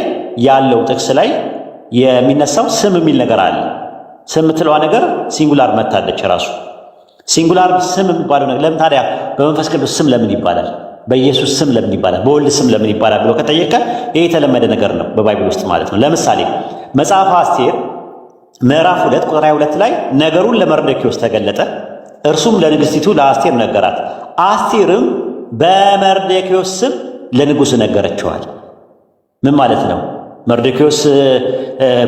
ያለው ጥቅስ ላይ የሚነሳው ስም የሚል ነገር አለ። ስም የምትለዋ ነገር ሲንጉላር መታለች። ራሱ ሲንጉላር ስም የሚባለው ነገር ለምን ታዲያ በመንፈስ ቅዱስ ስም ለምን ይባላል? በኢየሱስ ስም ለምን ይባላል? በወልድ ስም ለምን ይባላል ብሎ ከጠየቀ ይህ የተለመደ ነገር ነው በባይብል ውስጥ ማለት ነው። ለምሳሌ መጽሐፈ አስቴር ምዕራፍ 2 ቁጥር 22 ላይ ነገሩን ለመርዶክዮስ ተገለጠ፣ እርሱም ለንግሥቲቱ ለአስቴር ነገራት፣ አስቴርም በመርዶክዮስ ስም ለንጉሥ ነገረችዋል። ምን ማለት ነው? መርዶክዮስ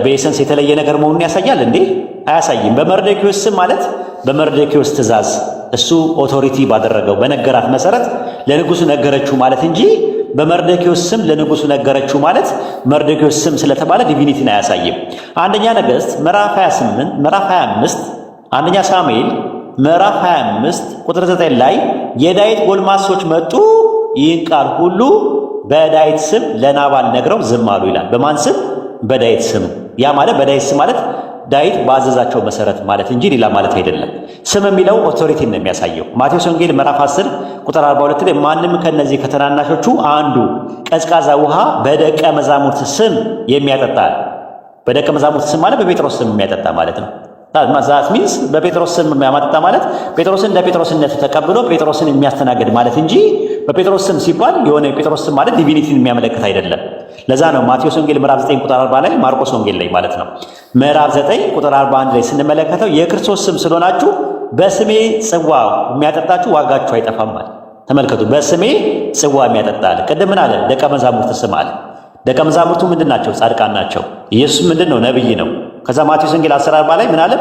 በኤሰንስ የተለየ ነገር መሆኑን ያሳያል እንዴ? አያሳይም። በመርዶክዮስ ስም ማለት በመርዶክዮስ ትእዛዝ እሱ ኦቶሪቲ ባደረገው በነገራት መሰረት ለንጉሱ ነገረችው ማለት እንጂ በመርዶክዮስ ስም ለንጉሱ ነገረችው ማለት መርዶክዮስ ስም ስለተባለ ዲቪኒቲን አያሳይም። አንደኛ ነገሥት ምዕራፍ 25 አንደኛ ሳሙኤል ምዕራፍ 25 ቁጥር 9 ላይ የዳዊት ጎልማሶች መጡ፣ ይህን ቃል ሁሉ በዳዊት ስም ለናባል ነግረው ዝም አሉ ይላል። በማን ስም? በዳዊት ስም። ያ ማለት በዳዊት ስም ማለት ዳዊት ባዘዛቸው መሰረት ማለት እንጂ ሌላ ማለት አይደለም። ስም የሚለው ኦቶሪቲን ነው የሚያሳየው። ማቴዎስ ወንጌል ምዕራፍ 10 ቁጥር 42 ላይ ማንም ከነዚህ ከተናናሾቹ አንዱ ቀዝቃዛ ውሃ በደቀ መዛሙርት ስም የሚያጠጣ፣ በደቀ መዛሙርት ስም ማለት በጴጥሮስ ስም የሚያጠጣ ማለት ነው። ዛት ሚንስ በጴጥሮስ ስም የሚያማጠጣ ማለት ጴጥሮስን እንደ ጴጥሮስነቱ ተቀብሎ ጴጥሮስን የሚያስተናግድ ማለት እንጂ በጴጥሮስ ስም ሲባል የሆነ የጴጥሮስ ስም ማለት ዲቪኒቲን የሚያመለክት አይደለም። ለዛ ነው ማቴዎስ ወንጌል ምዕራፍ 9 ቁጥር 40 ላይ ማርቆስ ወንጌል ላይ ማለት ነው ምዕራፍ 9 ቁጥር 41 ላይ ስንመለከተው የክርስቶስ ስም ስለሆናችሁ በስሜ ጽዋ የሚያጠጣችሁ ዋጋችሁ አይጠፋም ማለት። ተመልከቱ፣ በስሜ ጽዋ የሚያጠጣ አለ። ቅድም ምን አለ? ደቀ መዛሙርት ስም አለ። ደቀ መዛሙርቱ ምንድን ናቸው? ጻድቃን ናቸው። ኢየሱስ ምንድን ነው? ነብይ ነው። ከዛ ማቴዎስ ወንጌል 10:40 ላይ ምን አለ?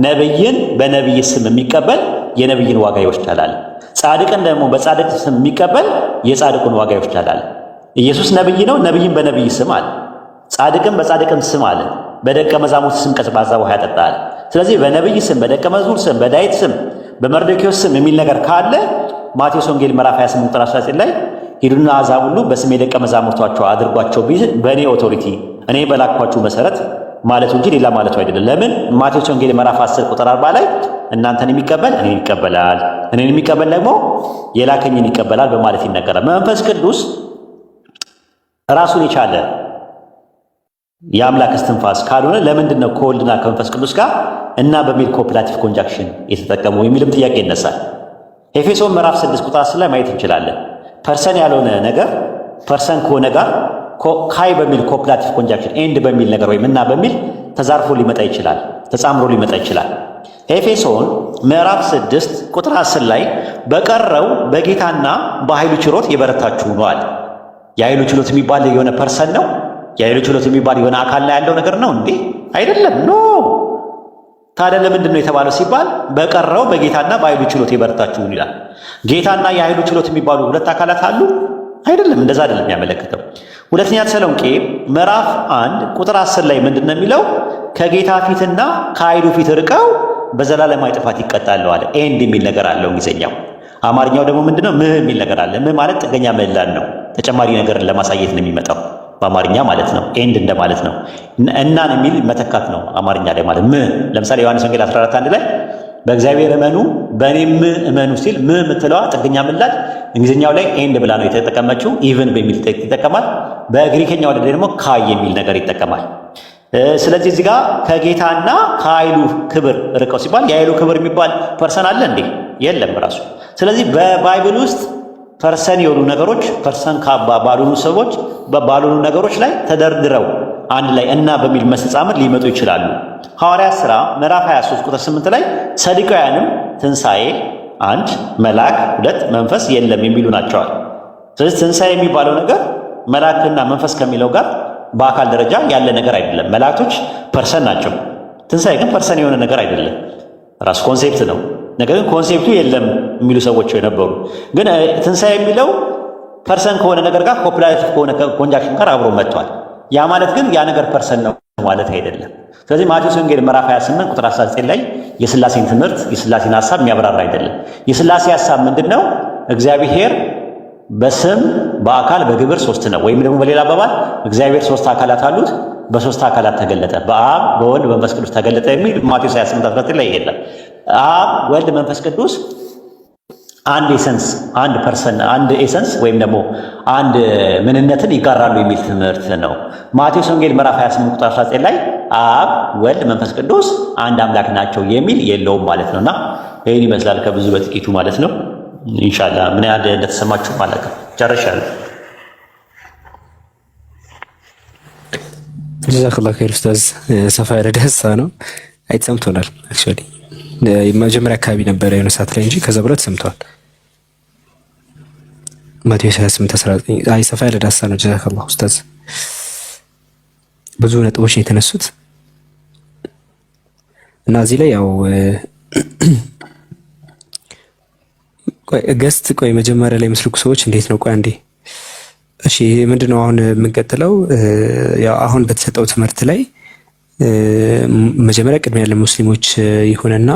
ነብይን በነብይ ስም የሚቀበል የነብይን ዋጋ ይወስዳል አለ። ጻድቅን ደግሞ በጻድቅ ስም የሚቀበል የጻድቁን ዋጋ ይወስዳል አለ። ኢየሱስ ነብይ ነው፣ ነብይን በነብይ ስም አለ። ጻድቅን በጻድቅም ስም አለ። በደቀ መዛሙርት ስም ቀዝቃዛ ውሃ ያጠጣል። ስለዚህ በነብይ ስም፣ በደቀ መዝሙር ስም፣ በዳዊት ስም፣ በመርዶክዮስ ስም የሚል ነገር ካለ ማቴዎስ ወንጌል ምዕራፍ 28 ቁጥር 19 ላይ ሂዱና አሕዛብ ሁሉ በስሜ ደቀ መዛሙርቷቸው አድርጓቸው ቢል በእኔ ኦቶሪቲ እኔ በላኳችሁ መሰረት ማለቱ እንጂ ሌላ ማለቱ አይደለም። ለምን? ማቴዎስ ወንጌል ምዕራፍ 10 ቁጥር 40 ላይ እናንተን የሚቀበል እኔን ይቀበላል፣ እኔን የሚቀበል ደግሞ የላከኝን ይቀበላል በማለት ይነገራል። መንፈስ ቅዱስ ራሱን የቻለ የአምላክ እስትንፋስ ካልሆነ ለምንድን ነው ከወልድና ከመንፈስ ቅዱስ ጋር እና በሚል ኮፕላቲቭ ኮንጃክሽን የተጠቀሙ የሚልም ጥያቄ ይነሳል። ኤፌሶን ምዕራፍ 6 ቁጥር 10 ላይ ማየት እንችላለን። ፐርሰን ያልሆነ ነገር ፐርሰን ከሆነ ጋር ካይ በሚል ኮፕላቲቭ ኮንጃክሽን ኤንድ በሚል ነገር ወይም እና በሚል ተዛርፎ ሊመጣ ይችላል፣ ተጻምሮ ሊመጣ ይችላል። ኤፌሶን ምዕራፍ 6 ቁጥር 10 ላይ በቀረው በጌታና በኃይሉ ችሎት የበረታችሁ ነው አለ። የኃይሉ ችሎት የሚባል የሆነ ፐርሰን ነው? የኃይሉ ችሎት የሚባል የሆነ አካል ላይ ያለው ነገር ነው እንዴ? አይደለም። ኖ። ታዲያ ለምንድን ነው የተባለው ሲባል በቀረው በጌታና በኃይሉ ችሎት የበረታችሁ ይላል። ጌታና የኃይሉ ችሎት የሚባሉ ሁለት አካላት አሉ? አይደለም። እንደዛ አይደለም የሚያመለክተው። ሁለተኛ ተሰሎንቄ ምዕራፍ 1 ቁጥር 10 ላይ ምንድን ነው የሚለው? ከጌታ ፊትና ከኃይሉ ፊት ርቀው በዘላለማዊ ጥፋት ይቀጣሉ አለ። ኤንድ የሚል ነገር አለው እንግሊዝኛው። አማርኛው ደግሞ ምንድነው? ምህ የሚል ነገር አለ። ምህ ማለት ጥገኛ ምህላን ነው። ተጨማሪ ነገርን ለማሳየት ነው የሚመጣው በአማርኛ ማለት ነው። ኤንድ እንደማለት ነው። እናን የሚል መተካት ነው አማርኛ ላይ ማለት ምህ። ለምሳሌ ዮሐንስ ወንጌል 14:1 ላይ በእግዚአብሔር እመኑ በእኔም እመኑ ሲል ምህ የምትለዋ ጥገኛ ምላሽ እንግሊዝኛው ላይ ኤንድ ብላ ነው የተጠቀመችው። ኢቭን በሚል ይጠቀማል። በግሪከኛው ላይ ደግሞ ካይ የሚል ነገር ይጠቀማል። ስለዚህ እዚህ ጋር ከጌታና ከኃይሉ ክብር ርቀው ሲባል የኃይሉ ክብር የሚባል ፐርሰን አለ እንዴ? የለም ራሱ። ስለዚህ በባይብል ውስጥ ፐርሰን የሆኑ ነገሮች ፐርሰን ባልሆኑ ሰዎች ባልሆኑ ነገሮች ላይ ተደርድረው አንድ ላይ እና በሚል መስተጻምር ሊመጡ ይችላሉ። ሐዋርያት ሥራ ምዕራፍ 23 ቁጥር 8 ላይ ሰዱቃውያንም ትንሣኤ 1 መልአክ 2 መንፈስ የለም የሚሉ ናቸዋል። ስለዚህ ትንሣኤ የሚባለው ነገር መልአክና መንፈስ ከሚለው ጋር በአካል ደረጃ ያለ ነገር አይደለም። መላእክቶች ፐርሰን ናቸው። ትንሣኤ ግን ፐርሰን የሆነ ነገር አይደለም፣ ራሱ ኮንሴፕት ነው። ነገር ግን ኮንሴፕቱ የለም የሚሉ ሰዎች የነበሩ ግን ትንሣኤ የሚለው ፐርሰን ከሆነ ነገር ጋር ኮፕላቲቭ ከሆነ ኮንጃክሽን ጋር አብሮ መጥቷል። ያ ማለት ግን ያ ነገር ፐርሰን ነው ማለት አይደለም። ስለዚህ ማቴዎስ ወንጌል ምዕራፍ 28 ቁጥር 19 ላይ የሥላሴን ትምህርት የሥላሴን ሐሳብ የሚያብራራ አይደለም። የሥላሴ ሐሳብ ምንድን ነው? እግዚአብሔር በስም በአካል በግብር ሶስት ነው። ወይም ደግሞ በሌላ አባባል እግዚአብሔር ሶስት አካላት አሉት፣ በሶስት አካላት ተገለጠ፣ በአብ በወልድ በመንፈስ ቅዱስ ተገለጠ የሚል ማቴዎስ 28:19 ላይ የለም። አብ ወልድ መንፈስ ቅዱስ አንድ ኤሰንስ አንድ ፐርሰን አንድ ኤሰንስ ወይም ደግሞ አንድ ምንነትን ይጋራሉ የሚል ትምህርት ነው። ማቴዎስ ወንጌል ምዕራፍ 28 ቁጥር 19 ላይ አብ ወልድ መንፈስ ቅዱስ አንድ አምላክ ናቸው የሚል የለውም ማለት ነውና ይህን ይመስላል ከብዙ በጥቂቱ ማለት ነው። ኢንሻአላህ ምን ያህል እንደተሰማችሁ ማለት ነው። ጨርሻለሁ። ጀዛከላሁ ኸይር ኡስታዝ። ሰፋ ያለ ደስታ ነው። አይተሰምቶናል። አክቹአሊ መጀመሪያ አካባቢ ነበረ የሆነ ሰዓት ላይ እንጂ ከዛ በኋላ ተሰምቷል። ማቴዎስ 28:19 አይ ሰፋ ያለ ደስታ ነው። ጀዛከላሁ ኡስታዝ። ብዙ ነጥቦች ነው የተነሱት እና እዚህ ላይ ያው ቆይ መጀመሪያ ላይ ምስልኩ ሰዎች እንዴት ነው? ቆይ አንዴ እሺ፣ ምንድነው አሁን የምንቀጥለው? ያው አሁን በተሰጠው ትምህርት ላይ መጀመሪያ ቅድሚያ ለሙስሊሞች ይሁንና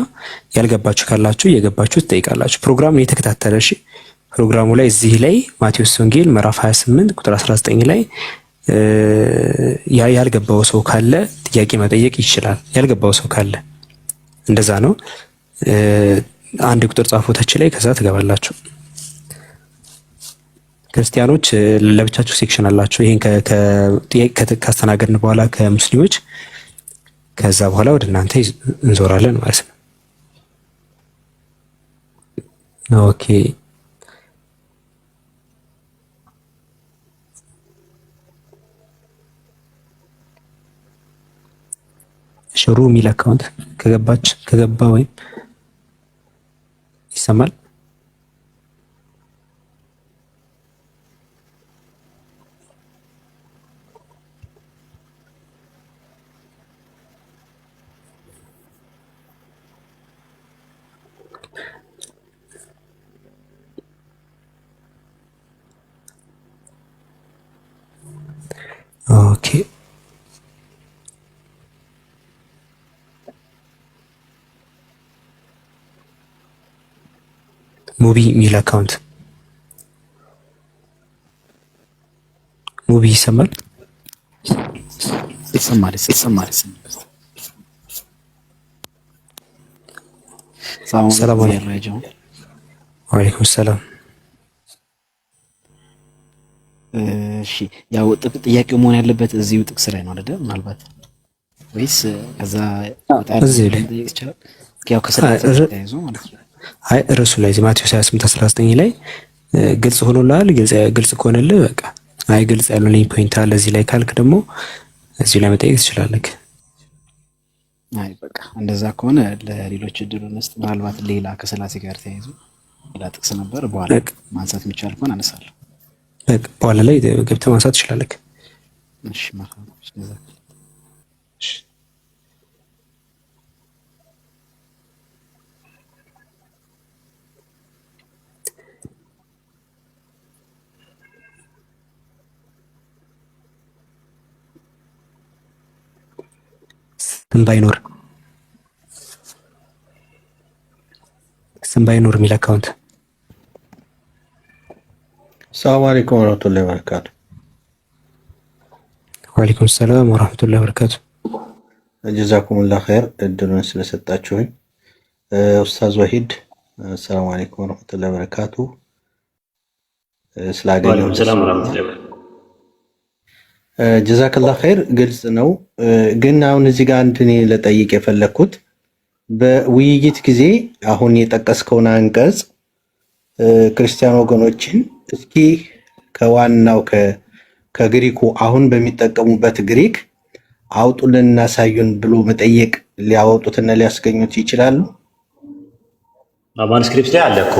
ያልገባችሁ ካላችሁ እየገባችሁ ትጠይቃላችሁ። ፕሮግራሙን የተከታተለ እሺ፣ ፕሮግራሙ ላይ እዚህ ላይ ማቴዎስ ወንጌል ምዕራፍ 28 ቁጥር 19 ላይ ያልገባው ሰው ካለ ጥያቄ መጠየቅ ይችላል። ያልገባው ሰው ካለ እንደዛ ነው። አንድ ቁጥር ጻፎታች ላይ ከዛ ትገባላችሁ። ክርስቲያኖች ለብቻችሁ ሴክሽን አላችሁ። ይሄን ከጥያቄ ካስተናገድን በኋላ ከሙስሊሞች ከዛ በኋላ ወደ እናንተ እንዞራለን ማለት ነው። ኦኬ ሽሩ ሚል አካውንት ከገባ ወይም ይሰማል። ኦኬ ሙቢ ሚል አካውንት ሙቢ ይሰማል። ሰላም አለይኩም። ወአለይኩም ሰላም። እሺ ያው ጥያቄው መሆን ያለበት እዚሁ ጥቅስ ላይ ነው አይደል? ምናልባት ወይስ ከዛ እዚህ ላይ ይችላል? ያው ከሰላም ተያይዞ ማለት ነው። አይ እርሱ ላይ ማቴዎስ 28:19 ላይ ግልጽ ሆኖልሃል። ግልጽ ከሆነልህ በቃ አይ ግልጽ ያልሆነኝ ፖይንት አለ እዚህ ላይ ካልክ ደግሞ እዚህ ላይ መጠየቅ ትችላለህ። አይ በቃ እንደዛ ከሆነ ለሌሎች እድሉን መስጥ። ምናልባት ሌላ ከስላሴ ጋር ተያይዞ ሌላ ጥቅስ ነበር በኋላ ማንሳት የሚቻል ከሆነ አነሳለሁ። በቃ በኋላ ላይ ገብተህ ማንሳት ትችላለህ። እሺ ማለት ነው። ስም ባይኖር የሚል አካውንት። ሰላም አለይኩም ወራህመቱላሂ ወበረካቱ። ወአለይኩም ሰላም ወራህመቱላሂ ወበረካቱ። ጀዛኩሙላህ ኸይር እድሉን ስለሰጣችሁኝ። ኡስታዝ ወሂድ ሰላም አለይኩም ወራህመቱላሂ ወበረካቱ። ስላገኘሁ ሰላም ወራህመቱላሂ ወበረካቱ። ጀዛከላህ ኸይር ግልጽ ነው። ግን አሁን እዚህ ጋር አንድ እኔ ለጠይቅ የፈለኩት በውይይት ጊዜ አሁን የጠቀስከውን አንቀጽ ክርስቲያን ወገኖችን እስኪ ከዋናው ከግሪኩ አሁን በሚጠቀሙበት ግሪክ አውጡልን እናሳዩን ብሎ መጠየቅ ሊያወጡትና ሊያስገኙት ይችላሉ? ማኑስክሪፕት ላይ አለ እኮ።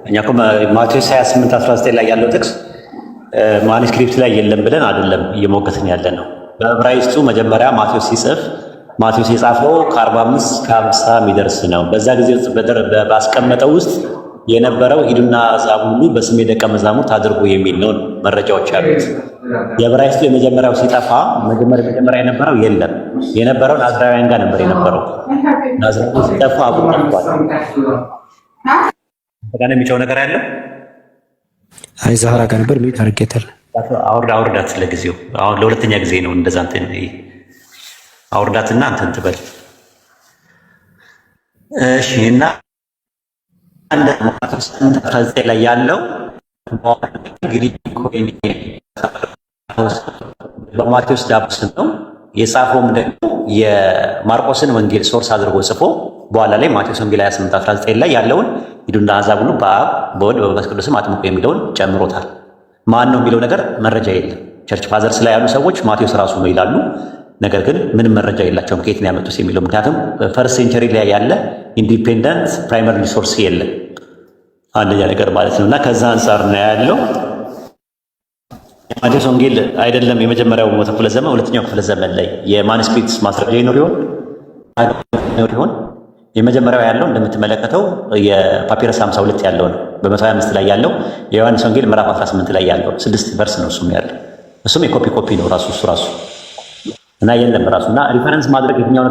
እኛ እኮ ማቴዎስ 28:19 ላይ ያለው ጥቅስ ማኑስክሪፕት ላይ የለም ብለን አይደለም እየሞገትን ያለ ነው። በዕብራይስጡ መጀመሪያ ማቴዎስ ሲጽፍ ማቴዎስ የጻፈው ከ45 እስከ 50 የሚደርስ ነው። በዛ ጊዜ ውስጥ ባስቀመጠው ውስጥ የነበረው ሂዱና አሕዛብ ሁሉ በስሜ ደቀ መዛሙርት አድርጉ የሚል ነው መረጃዎች ያሉት። የዕብራይስጡ የመጀመሪያው ሲጠፋ መጀመሪያ የነበረው የለም። የነበረው ናዝራውያን ጋር ነበር የነበረው። ናዝራውያን ሲጠፋ አቡነ ጠፍቷል። ተጋነ የሚጨው ነገር ያለው አይ ዛህራ ጋር ነበር ምን ታርጌታል? አውርዳት ለጊዜው አሁን ለሁለተኛ ጊዜ ነው እንደዛ እንትን አውርዳትና እንትን ትበል። እሺ እና አንድ ማቴዎስ 19 ላይ ያለው እንግዲህ ኮይን በማቴዎስ ዳብስ ነው የጻፈውም ደግሞ የማርቆስን ወንጌል ሶርስ አድርጎ ጽፎ በኋላ ላይ ማቴዎስ ወንጌል 28:19 ላይ ያለውን ሂዱና አሕዛብ ሁሉ በአብ በወልድ በመንፈስ ቅዱስም አጥምቁ የሚለውን ጨምሮታል። ማን ነው የሚለው ነገር መረጃ የለም። ቸርች ፋዘርስ ላይ ያሉ ሰዎች ማቴዎስ ራሱ ነው ይላሉ። ነገር ግን ምንም መረጃ የላቸውም ከየት ነው ያመጡት የሚለው። ምክንያቱም ፈርስት ሴንቸሪ ላይ ያለ ኢንዲፔንደንት ፕራይመሪ ሪሶርስ የለም። አንደኛ ነገር ማለት ነው። እና ከዛ አንጻር ነው ያለው። ማቴዎስ ወንጌል አይደለም የመጀመሪያው መቶ ክፍለ ዘመን ሁለተኛው ክፍለ ዘመን ላይ የማኑስክሪፕት ማስረጃ ይኖር ይሆን? የመጀመሪያው ያለው እንደምትመለከተው የፓፒረስ 52 ያለው ነው። በ125 ላይ ያለው የዮሐንስ ወንጌል ምዕራፍ 18 ላይ ያለው 6 ቨርስ ነው እሱም ያለው። እሱም የኮፒ ነው ራሱ እና የለም ራሱ እና ሪፈረንስ ማድረግ የትኛውን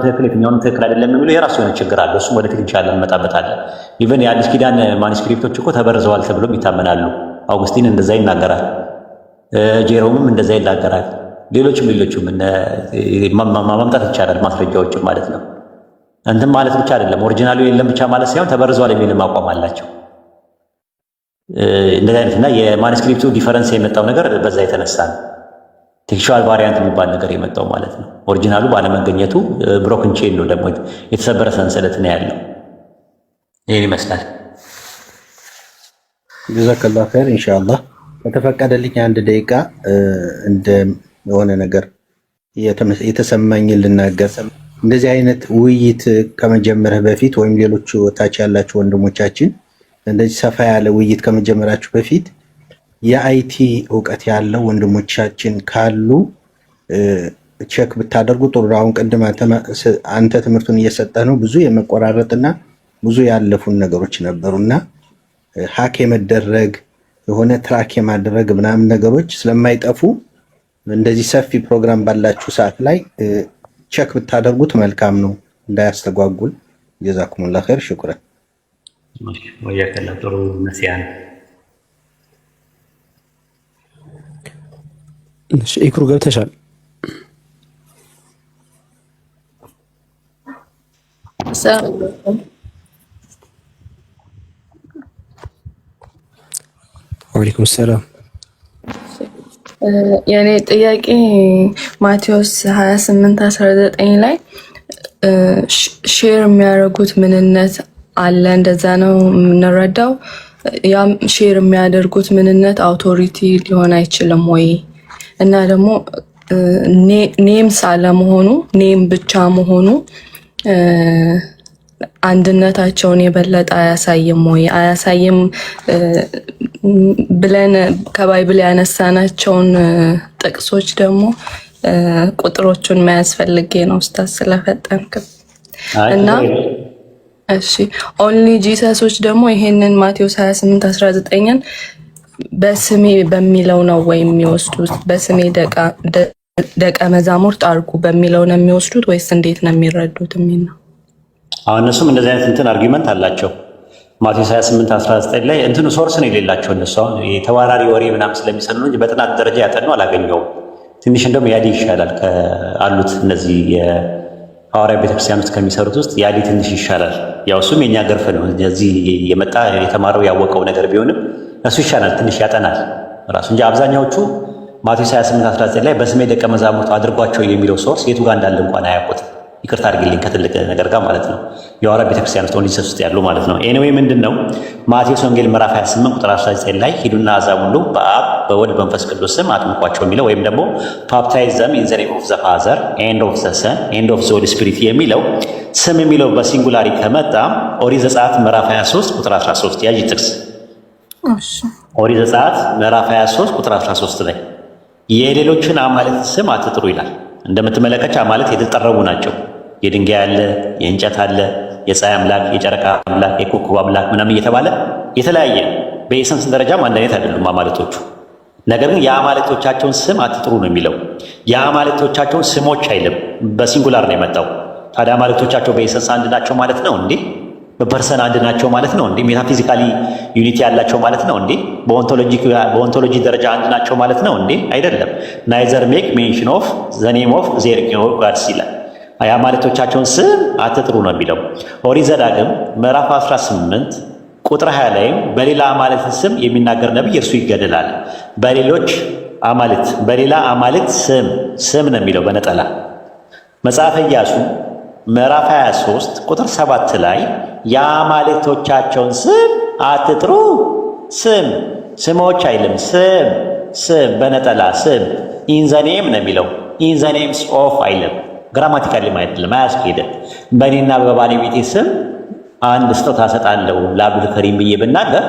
ትክክል አይደለም የሚለው የራሱ የሆነ ችግር አለ። እሱም ወደፊት ኢንሻአላህ እንመጣበታለን። ኢቨን የአዲስ ኪዳን ማኑስክሪፕቶች እኮ ተበርዘዋል ተብሎም ይታመናሉ። አውግስቲን እንደዛ ይናገራል፣ ጄሮምም እንደዛ ይናገራል። ሌሎችም ማምጣት ይቻላል ማስረጃዎችም ማለት ነው። እንትን ማለት ብቻ አይደለም ኦሪጂናሉ የለም ብቻ ማለት ሳይሆን ተበርዘዋል የሚልም አቋም አላቸው። እንደዚህ አይነትና የማኑስክሪፕቱ ዲፈረንስ የመጣው ነገር በዛ የተነሳ ነው። ቴክስቹዋል ቫሪያንት የሚባል ነገር የመጣው ማለት ነው። ኦሪጂናሉ ባለመገኘቱ ብሮክን ቼን ነው ደግሞ የተሰበረ ሰንሰለት ነው ያለው። ይሄን ይመስላል። ጀዛከላሁ ኸይር። ኢንሻአላህ ከተፈቀደልኝ 1 ደቂቃ እንደ የሆነ ነገር የተሰማኝን ልናገር። እንደዚህ አይነት ውይይት ከመጀመርህ በፊት ወይም ሌሎቹ ታች ያላችሁ ወንድሞቻችን እንደዚህ ሰፋ ያለ ውይይት ከመጀመራችሁ በፊት የአይቲ እውቀት ያለው ወንድሞቻችን ካሉ ቼክ ብታደርጉ ጥሩ። አሁን ቅድም አንተ ትምህርቱን እየሰጠህ ነው። ብዙ የመቆራረጥና ብዙ ያለፉን ነገሮች ነበሩና ሀክ የመደረግ የሆነ ትራክ የማድረግ ምናምን ነገሮች ስለማይጠፉ እንደዚህ ሰፊ ፕሮግራም ባላችሁ ሰዓት ላይ ቼክ ብታደርጉት መልካም ነው፣ እንዳያስተጓጉል። ጀዛኩሙላህ ኸይር። ሽኩራን ወያከላ ጥሩ ነሲያን ኢክሩ ገብተሻል? ወአለይኩም ሰላም። የኔ ጥያቄ ማቴዎስ 28:19 ላይ ሼር የሚያደርጉት ምንነት አለ፣ እንደዛ ነው የምንረዳው። ያም ሼር የሚያደርጉት ምንነት አውቶሪቲ ሊሆን አይችልም ወይ? እና ደግሞ ኔምስ አለመሆኑ ኔም ብቻ መሆኑ አንድነታቸውን የበለጠ አያሳይም ወይ? አያሳይም ብለን ከባይብል ያነሳናቸውን ጥቅሶች ደግሞ ቁጥሮቹን መያዝ ፈልጌ ነው ኡስታዝ ስለፈጠንክ እና እሺ ኦንሊ ጂሰሶች ደግሞ ይሄንን ማቴዎስ 28:19ን በስሜ በሚለው ነው ወይ የሚወስዱት? በስሜ ደቀ መዛሙርት አድርጉ በሚለው ነው የሚወስዱት ወይስ እንዴት ነው የሚረዱት የሚል ነው። አሁን እነሱም እንደዚህ አይነት እንትን አርጊመንት አላቸው። ማቴዎስ 28:19 ላይ እንትኑ ሶርስ ነው የሌላቸው እነሱ አሁን የተዋራሪ ወሬ ምናምን ስለሚሰኑ እንጂ በጥናት ደረጃ ያጠኑ አላገኘውም። ትንሽ እንደውም ያዲ ይሻላል ካሉት እነዚህ የሐዋርያ ቤተክርስቲያን ውስጥ ከሚሰሩት ውስጥ ያዲ ትንሽ ይሻላል። ያው እሱም የኛ ገርፍ ነው እዚህ የመጣ የተማረው ያወቀው ነገር ቢሆንም እሱ ይሻላል፣ ትንሽ ያጠናል ራሱ እንጂ አብዛኛዎቹ ማቴዎስ 28:19 ላይ በስሜ ደቀ መዛሙርት አድርጓቸው የሚለው ሶርስ የቱ ጋር እንዳለ እንኳን አያውቁትም። ይቅርታ አድርግልኝ ከትልቅ ነገር ጋር ማለት ነው። የሐዋርያ ቤተክርስቲያን ውስጥ ኦንሊሰስ ውስጥ ያሉ ማለት ነው። ኤኒዌይ ምንድነው ማቴዎስ ወንጌል ምዕራፍ 28 ቁጥር 19 ላይ ሂዱና አሕዛብ ሁሉ በአብ በወልድ በመንፈስ ቅዱስ ስም አጥምቋቸው የሚለው ወይም ደግሞ ባፕታይዝ ዘም ኢን ዘ ኔም ኦፍ ዘ ፋዘር ኤንድ ኦፍ ዘ ሰን ኤንድ ኦፍ ዘ ሆሊ ስፒሪት የሚለው ስም የሚለው በሲንጉላሪ ከመጣ ኦሪት ዘጸአት ምዕራፍ 23 ቁጥር 13 ያጂ ጥቅስ ኦሪት ዘጸአት ምዕራፍ 23 ቁጥር 13 ላይ የሌሎችን አማልክት ስም አትጥሩ ይላል። እንደምትመለከች አማልክት የተጠረቡ ናቸው። የድንጋይ አለ፣ የእንጨት አለ፣ የፀሐይ አምላክ፣ የጨረቃ አምላክ፣ የኮከብ አምላክ ምናምን እየተባለ የተለያየ በኤሰንስ ደረጃም አንድ አይነት አይደሉም አማልክቶቹ። ነገር ግን የአማልክቶቻቸውን ስም አትጥሩ ነው የሚለው። የአማልክቶቻቸውን ስሞች አይልም፣ በሲንጉላር ነው የመጣው። ታዲያ አማልክቶቻቸው በኤሰንስ አንድ ናቸው ማለት ነው እንዴ? በፐርሰን አንድ ናቸው ማለት ነው እንዴ? ሜታፊዚካሊ ዩኒቲ ያላቸው ማለት ነው እንዴ? በኦንቶሎጂ ደረጃ አንድ ናቸው ማለት ነው እንዴ? አይደለም። ናይዘር ሜክ ሜንሽን ኦፍ ዘ ኔም ኦፍ ዜር ጋድስ ይላል። የአማልክቶቻቸውን ስም አትጥሩ ነው የሚለው። ኦሪት ዘዳግም ምዕራፍ 18 ቁጥር 20 ላይም በሌላ አማልክት ስም የሚናገር ነቢይ እርሱ ይገደላል። በሌላ አማልክት ስም ነው የሚለው በነጠላ። መጽሐፈ ኢያሱ ምዕራፍ 23 ቁጥር 7 ላይ የአማልክቶቻቸውን ስም አትጥሩ፣ ስሞች አይልም፣ ስም በነጠላ ስም ኢን ዘ ኔም ነው የሚለው። ኢን ዘ ኔምስ ኦፍ አይልም። ግራማቲካሊ አይደለም፣ አያስኬድም። በእኔና በባለቤቴ ስም አንድ ስጦታ እሰጣለሁ ለአብዱል ከሪም ብዬ ብናገር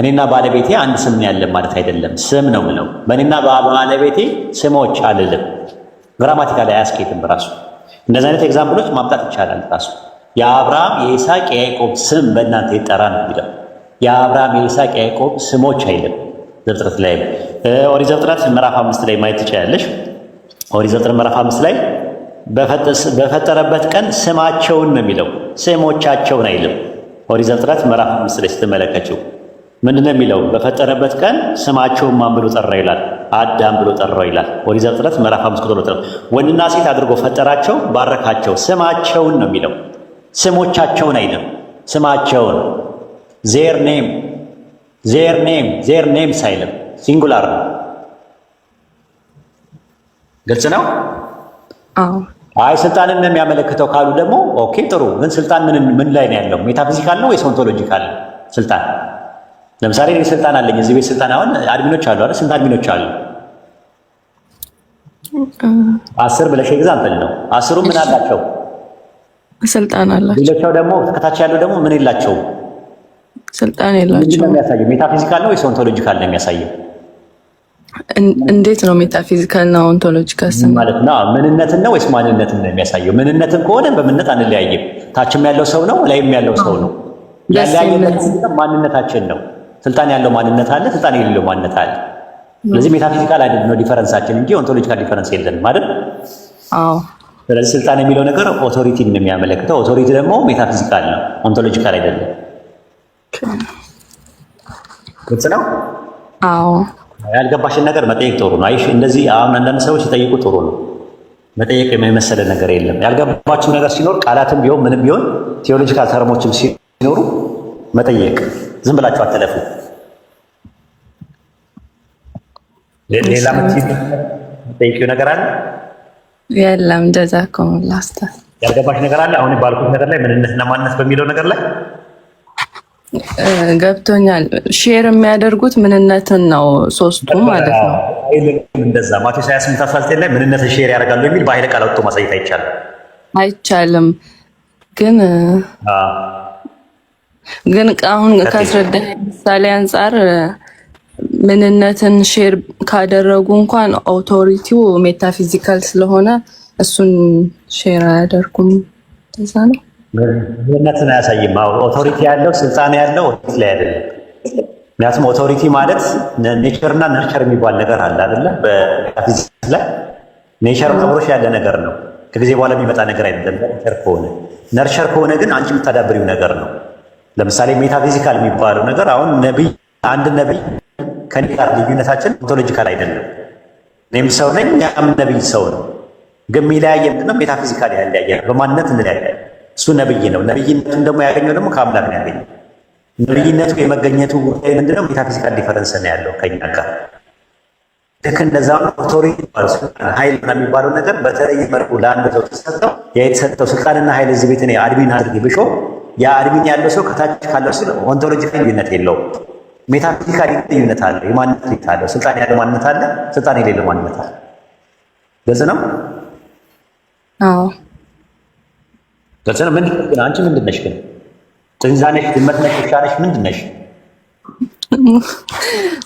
እኔና ባለቤቴ አንድ ስም ያለን ማለት አይደለም። ስም ነው ምለው። በእኔና ባለቤቴ ስሞች አልልም። ግራማቲካሊ አያስኬድም ራሱ። እንደዚህ አይነት ኤግዛምፕሎች ማምጣት ይቻላል ራሱ። የአብርሃም የይስሐቅ የያዕቆብ ስም በእናንተ ይጠራ ነው የሚለው። የአብርሃም የይስሐቅ የያዕቆብ ስሞች አይልም። ዘፍጥረት ላይ ኦሪት ዘፍጥረት ምዕራፍ 5 ላይ ማየት ትችላለሽ። ኦሪት ዘፍጥረት ምዕራፍ 5 ላይ በፈጠረበት ቀን ስማቸውን ነው የሚለው፣ ስሞቻቸውን አይልም። ኦሪት ዘፍጥረት ምዕራፍ 5 ላይ ስትመለከችው ምንድነው የሚለው? በፈጠረበት ቀን ስማቸውን ማን ብሎ ጠራ ይላል? አዳም ብሎ ጠራው ይላል። ኦሪት ዘፍጥረት ምዕራፍ 5 ቁጥር 2 ወንድና ሴት አድርጎ ፈጠራቸው፣ ባረካቸው። ስማቸውን ነው የሚለው፣ ስሞቻቸውን አይልም። ስማቸውን ዜር ኔም ሳይልም ሲንጉላር ነው። ግልጽ ነው። አይ ስልጣንን ነው የሚያመለክተው ካሉ ደግሞ ኦኬ ጥሩ። ግን ስልጣን ምን ላይ ነው ያለው? ሜታፊዚካል ነው ወይስ ኦንቶሎጂካል ስልጣን? ለምሳሌ እኔ ስልጣን አለኝ እዚህ ቤት ስልጣን። አሁን አድሚኖች አሉ አይደል? ስንት አድሚኖች አሉ? 10 ብለሽ ኤግዛምፕል ነው። 10ሩ ምን አላቸው? ስልጣን አላቸው። ሌሎቻው ደግሞ ከታች ያለው ደግሞ ምን የላቸውም? ስልጣን የላቸው። ምንድን ነው የሚያሳየው? ሜታፊዚካል ነው ወይስ ኦንቶሎጂካል ነው የሚያሳየው? እንዴት ነው ሜታፊዚካል እና ኦንቶሎጂካል ማለት ነው? ምንነትን ነው ወይስ ማንነትን ነው የሚያሳየው? ምንነትን ከሆነ በምንነት አንለያይም። ታችም ያለው ሰው ነው፣ ላይም ያለው ሰው ነው። ያለያየበት ማንነታችን ነው። ስልጣን ያለው ማንነት አለ፣ ስልጣን የሌለው ማንነት አለ። ስለዚህ ሜታፊዚካል አይደለም ነው ዲፈረንሳችን እንጂ ኦንቶሎጂካል ዲፈረንስ የለንም አይደል? አዎ። ስለዚህ ስልጣን የሚለው ነገር ኦቶሪቲን ነው የሚያመለክተው። ኦቶሪቲ ደግሞ ሜታፊዚካል ነው፣ ኦንቶሎጂካል አይደለም። ግልጽ ነው? አዎ። ያልገባሽን ነገር መጠየቅ ጥሩ ነው። አይሽ እንደዚህ አሁን አንዳንድ ሰዎች ሲጠይቁ ጥሩ ነው። መጠየቅ የመሰለ ነገር የለም። ያልገባችሁ ነገር ሲኖር ቃላትም ቢሆን ምንም ቢሆን ቴዎሎጂካል ተርሞችም ሲኖሩ መጠየቅ፣ ዝም ብላችሁ አትለፉ። ሌላ የምትጠይቂው ነገር አለ? የለም። ጀዛኩም ላስታ ያልገባሽ ነገር አለ? አሁን ባልኩት ነገር ላይ ምንነትና ማንነት በሚለው ነገር ላይ ገብቶኛል። ሼር የሚያደርጉት ምንነትን ነው ሶስቱ ማለት ነው። እንደዛ ማቴዎስ 28:19 ላይ ምንነትን ሼር ያደርጋሉ የሚል በኃይለ ቃል አውጥቶ ማሳየት አይቻልም። ግን አሁን ካስረዳኝ ምሳሌ አንጻር ምንነትን ሼር ካደረጉ እንኳን ኦቶሪቲው ሜታፊዚካል ስለሆነ እሱን ሼር አያደርጉም። እንደዛ ነው። ምንነትን አያሳይም። ኦቶሪቲ ያለው ስልጣን ያለው ኦቶሪቲ ላይ አይደለም። ምክንያቱም ኦቶሪቲ ማለት ኔቸር እና ነርቸር የሚባል ነገር አለ አይደለ? በሜታፊዚክስ ላይ ኔቸር አብሮሽ ያለ ነገር ነው። ከጊዜ በኋላ የሚመጣ ነገር አይደለም። ነርቸር ከሆነ ግን አንቺ የምታዳብሪው ነገር ነው። ለምሳሌ ሜታፊዚካል የሚባለው ነገር አሁን አንድ ነቢይ ከኔ ጋር ልዩነታችን ኦንቶሎጂካል አይደለም። እኔም ሰው ነኝ፣ ያም ነቢይ ሰው ነው። ግን የሚለያየን ምንድነው? ሜታፊዚካል ያለያየን፣ በማንነት እንለያያለን። እሱ ነብይ ነው። ነብይነቱን ደግሞ ያገኘው ደግሞ ከአምላክ ነው ያገኘው። ነብይነቱ የመገኘቱ ጉዳይ ምንድነው? ሜታፊዚካል ዲፈረንስ ነው ያለው ከኛ ጋር። ልክ እንደዛ ኦቶሪቲ ኃይል የሚባለው ነገር በተለየ መልኩ ለአንድ ሰው ተሰጠው። ያ የተሰጠው ስልጣንና ኃይል እዚህ ቤት ነው አድሚን አድርጌ ብሾ ያ አድሚን ያለው ሰው ከታች ካለው ሰው ኦንቶሎጂካል ልዩነት የለውም። ሜታፊዚካል ልዩነት አለ። የማንነት ልዩነት አለ። ስልጣን ያለው ማንነት አለ፣ ስልጣን የሌለው ማንነት አለ። ግልጽ ነው? አዎ ግልጽ ነው። ምንድን ነው አንቺ ምንድን ነሽ ግን? ጥንዛ ነሽ? ድመት ነሽ? ውሻ ነሽ? ምንድን ነሽ?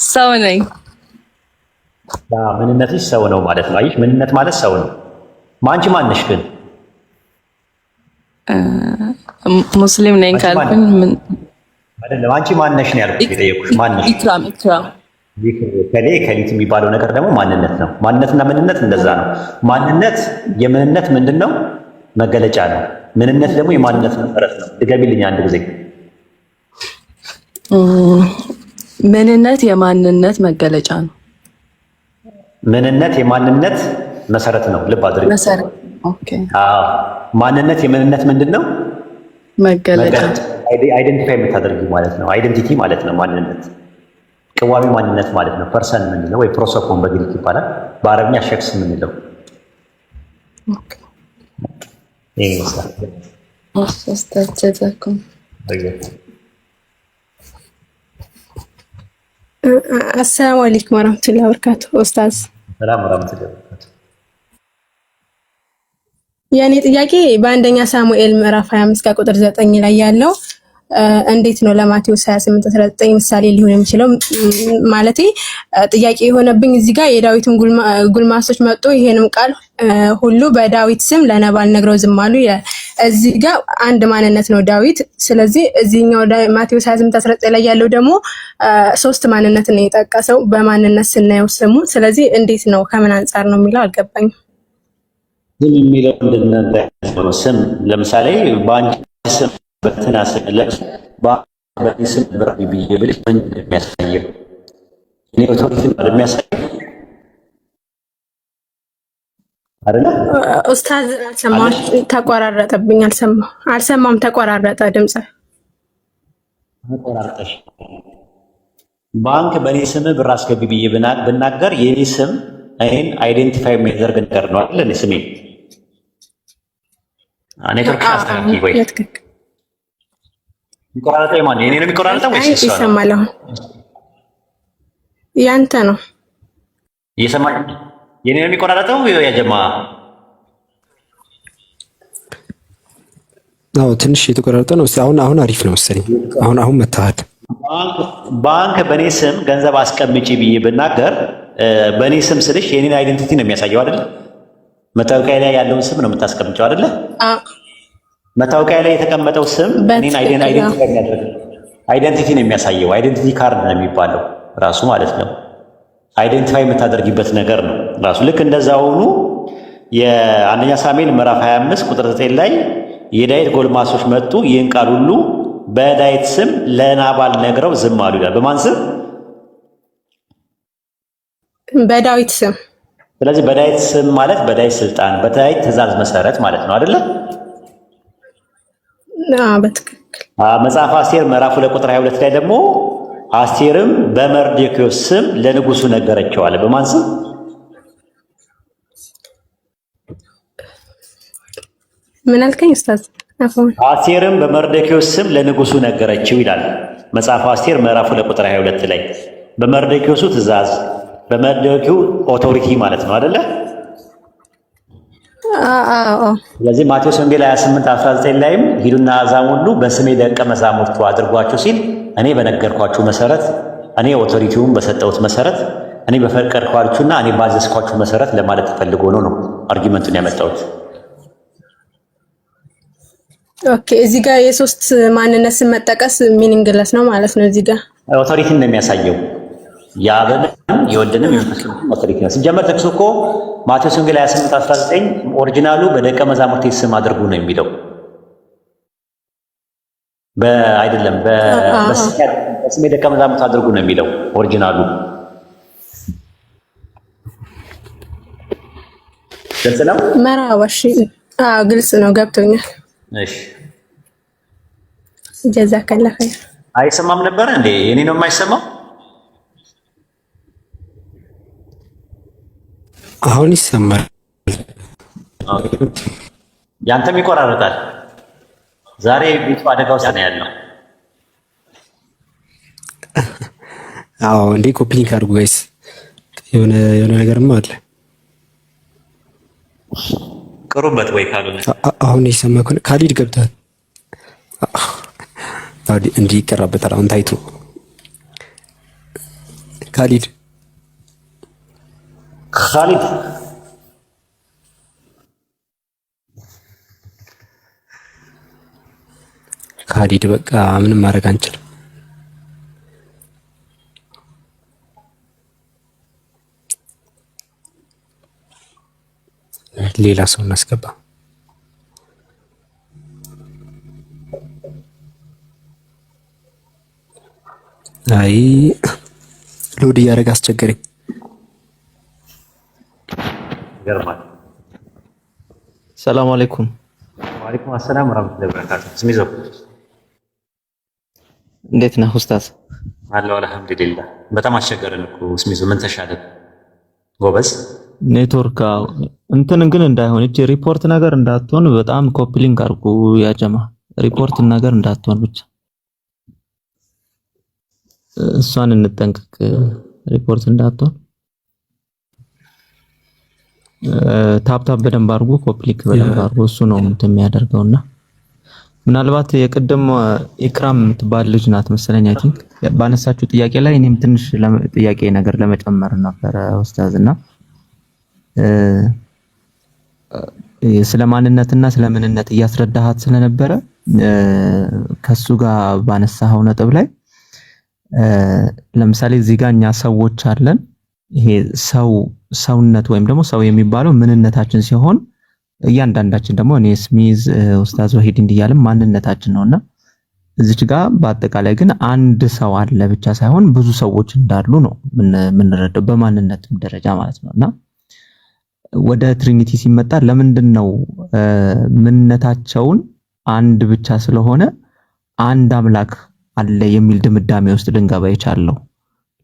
ሰው ነኝ። ምንነትሽ ሰው ነው ማለት ነው። አየሽ፣ ምንነት ማለት ሰው ነው። አንቺ ማን ነሽ ግን? ሙስሊም ነኝ ካልኩኝ ምን አይደለም። አንቺ ማን ነሽ ነው ያልኩት። የጠየኩሽ ማን ነሽ? ኢክራም ከሊት የሚባለው ነገር ደግሞ ማንነት ነው። ማንነትና ምንነት እንደዛ ነው። ማንነት የምንነት ምንድን ነው? መገለጫ ነው። ምንነት ደግሞ የማንነት መሰረት ነው። ድገሚልኝ አንድ ጊዜ። ምንነት የማንነት መገለጫ ነው። ምንነት የማንነት መሰረት ነው። ልብ አድርግ። መሰረት። ኦኬ። አዎ። ማንነት የምንነት ምንድን ነው? መገለጫ። አይደንቲፋይ የምታደርጊው ማለት ነው። አይደንቲቲ ማለት ነው ማንነት። ቅዋሚ ማንነት ማለት ነው። ፐርሰን የምንለው ወይ ፕሮሶፎን በግሪክ ይባላል። በአረብኛ ሸክስ የምንለው ኦኬ። አሰላሙ አለይኩም ወራህመቱላሂ ወበረካቱ። ኡስታዝ ሰላም ወራህመቱላሂ ወበረካቱ። የኔ ጥያቄ በአንደኛ ሳሙኤል ምዕራፍ 25 ከቁጥር 9 ላይ ያለው እንዴት ነው ለማቴዎስ 28:19 ምሳሌ ሊሆን የሚችለው? ማለቴ ጥያቄ የሆነብኝ እዚህ ጋር የዳዊትን ጉልማሶች መጡ ይሄንም ቃል ሁሉ በዳዊት ስም ለናባል ነግረው ዝም አሉ ይላል። እዚህ ጋር አንድ ማንነት ነው ዳዊት። ስለዚህ እዚህኛው ማቴዎስ 28:19 ላይ ያለው ደግሞ ሶስት ማንነት ነው የጠቀሰው በማንነት ስናየው ስሙ። ስለዚህ እንዴት ነው ከምን አንጻር ነው የሚለው አልገባኝም። ስም የሚለው ምንድነው? ስም ለምሳሌ በአንቺ ስም በትናስ ለቅሶ በአንቺ ስም ብር ብዬ ብልሽ ምን እንደሚያሳየው እኔ ኦቶሪቲ እንደሚያሳየው አይደለ? ኡስታዝ አልሰማሁም፣ ተቆራረጠብኝ። አልሰማም፣ ተቆራረጠ ድምጽ። ተቆራረጠሽ። ባንክ በእኔ ስም ብር አስገቢ ብዬ ብናገር የኔ ስም እኔን አይዴንቲፋይ የሚያደርግ ነገር ነው አይደል? እኔ ስሜ ኔትወርክ አስተካክል ወይ የሚቆራረጠው የማን ነው? የኔ ነው የሚቆራረጠው ወይስ እሱ ነው? ይሰማል። አሁን ያንተ ነው እየሰማኝ። የኔ ነው የሚቆራረጠው ያ ጀማ? አዎ ትንሽ የተቆራረጠ ነው። አሁን አሪፍ ነው መሰለኝ። አሁን መታሃድ ባንክ በእኔ ስም ገንዘብ አስቀምጪ ብዬ ብናገር በእኔ ስም ስልሽ የኔን አይደንቲቲ ነው የሚያሳየው አይደለ? መታወቂያ ላይ ያለውን ስም ነው የምታስቀምጨው አይደለ? መታወቂያ ላይ የተቀመጠው ስም እኔን አይደንቲቲ ነው የሚያሳየው። አይደንቲቲ ካርድ ነው የሚባለው ራሱ ማለት ነው። አይደንቲፋይ የምታደርጊበት ነገር ነው ራሱ። ልክ እንደዛ ሆኑ የአንደኛ ሳሙኤል ምዕራፍ 25 ቁጥር 9 ላይ የዳዊት ጎልማሶች መጡ ይህን ቃል ሁሉ በዳዊት ስም ለናባል ነግረው ዝም አሉ ይላል። በማን ስም? በዳዊት ስም። ስለዚህ በዳዊት ስም ማለት በዳዊት ስልጣን፣ በዳዊት ትእዛዝ መሰረት ማለት ነው አይደለ? በትክክል። መጽሐፍ አስቴር ምዕራፍ 2 ቁጥር 22 ላይ ደግሞ አስቴርም በመርዶክዮስ ስም ለንጉሱ ነገረችው አለ። በማን ስም? ምን አልከኝ ኡስታዝ? አስቴርም በመርዶክዮስ ስም ለንጉሱ ነገረችው ይላል መጽሐፍ አስቴር ምዕራፍ 2 ቁጥር 22 ላይ። በመርዶክዮሱ ትእዛዝ፣ በመርዶክዩ ኦቶሪቲ ማለት ነው አይደለ? ስለዚህ ማቴዎስ ወንጌል 28:19 ላይም ሂዱና አሕዛብ ሁሉ በስሜ ደቀ መዛሙርቱ አድርጓቸው ሲል እኔ በነገርኳችሁ መሰረት፣ እኔ ኦቶሪቲውን በሰጠሁት መሰረት፣ እኔ በፈቀድኳችሁና እኔ ባዘዝኳችሁ መሰረት ለማለት ተፈልጎ ነው አርጊመንቱን ያመጣሁት። ኦኬ፣ እዚህ ጋር የሶስት ማንነት ስም መጠቀስ ሚኒንግለስ ነው ማለት ነው። እዚህ ጋር ኦቶሪቲን ነው የሚያሳየው። የአብንም የወልድንም የመንፈስ ኦቶሪቲ ነው። ሲጀመር ጥቅሱ እኮ ማቴዎስ ወንጌል 28:19 ኦሪጂናሉ በደቀ መዛሙርቴ ስም አድርጉ ነው የሚለው። አይደለም በስሜ ደቀ መዛሙርት አድርጉ ነው የሚለው ኦሪጂናሉ። ግልጽ ነው። መራዋሽ ግልጽ ነው፣ ገብቶኛል። እሺ ጀዛከላ ኸይር። አይሰማም ነበር እንዴ? የኔ ነው የማይሰማው? አሁን ይሰማል። ያንተም ይቆራረጣል። ዛሬ ቤቱ አደጋ ውስጥ ነው ያለው። አዎ እንዴ ኮፒሊንግ አድርጉ ጋይስ። የሆነ ነገርማ አለ። ቅሩበት ወይ ካልሆነ አሁን ይሰማል። ካሊድ ገብቷል። እንዲህ ይቀራበታል። አሁን ታይቶ ካሊድ በቃ ምንም ማድረግ አንችልም። ሌላ ሰው እናስገባ። አይ ሎድ እያደረገ አስቸገረኝ። ሰላም አለይኩም። ወአለይኩም አሰላም ወራህመቱላሂ ወበረካቱ። ስሚዞ እንዴት ነህ ኡስታዝ? አለሁ አልሐምዱሊላህ። በጣም አስቸገረን እኮ ስሚዞ። ምን ተሻለ? ጎበዝ ኔትወርክ እንትን ግን እንዳይሆን እቺ ሪፖርት ነገር እንዳትሆን በጣም ኮፕሊንግ አድርጉ ያጀማ። ሪፖርት ነገር እንዳትሆን ብቻ እሷን እንጠንቀቅ። ሪፖርት እንዳትሆን ታፕታፕ በደንብ አድርጉ፣ ኮፕሊክ በደንብ አድርጉ። እሱ ነው እንትን የሚያደርገውና ምናልባት የቅድም ኢክራም የምትባል ልጅ ናት መሰለኝ አይ ቲንክ ባነሳችሁ ጥያቄ ላይ እኔም ትንሽ ጥያቄ ነገር ለመጨመር ነበረ ኡስታዝ እና ስለ ማንነትና ስለ ምንነት እያስረዳሃት ስለነበረ ከሱ ጋር ባነሳው ነጥብ ላይ ለምሳሌ እዚህ ጋር እኛ ሰዎች አለን። ይሄ ሰውነት ወይም ደግሞ ሰው የሚባለው ምንነታችን ሲሆን እያንዳንዳችን ደግሞ እኔ ስሚዝ ኡስታዝ ወሂድ እንዲያለም ማንነታችን ነውና እዚች ጋር በአጠቃላይ ግን አንድ ሰው አለ ብቻ ሳይሆን ብዙ ሰዎች እንዳሉ ነው የምንረዳው በማንነት ደረጃ ማለት ነውና ወደ ትሪኒቲ ሲመጣ ለምንድን ነው ምንነታቸውን አንድ ብቻ ስለሆነ አንድ አምላክ አለ የሚል ድምዳሜ ውስጥ ልንገባ የቻለው?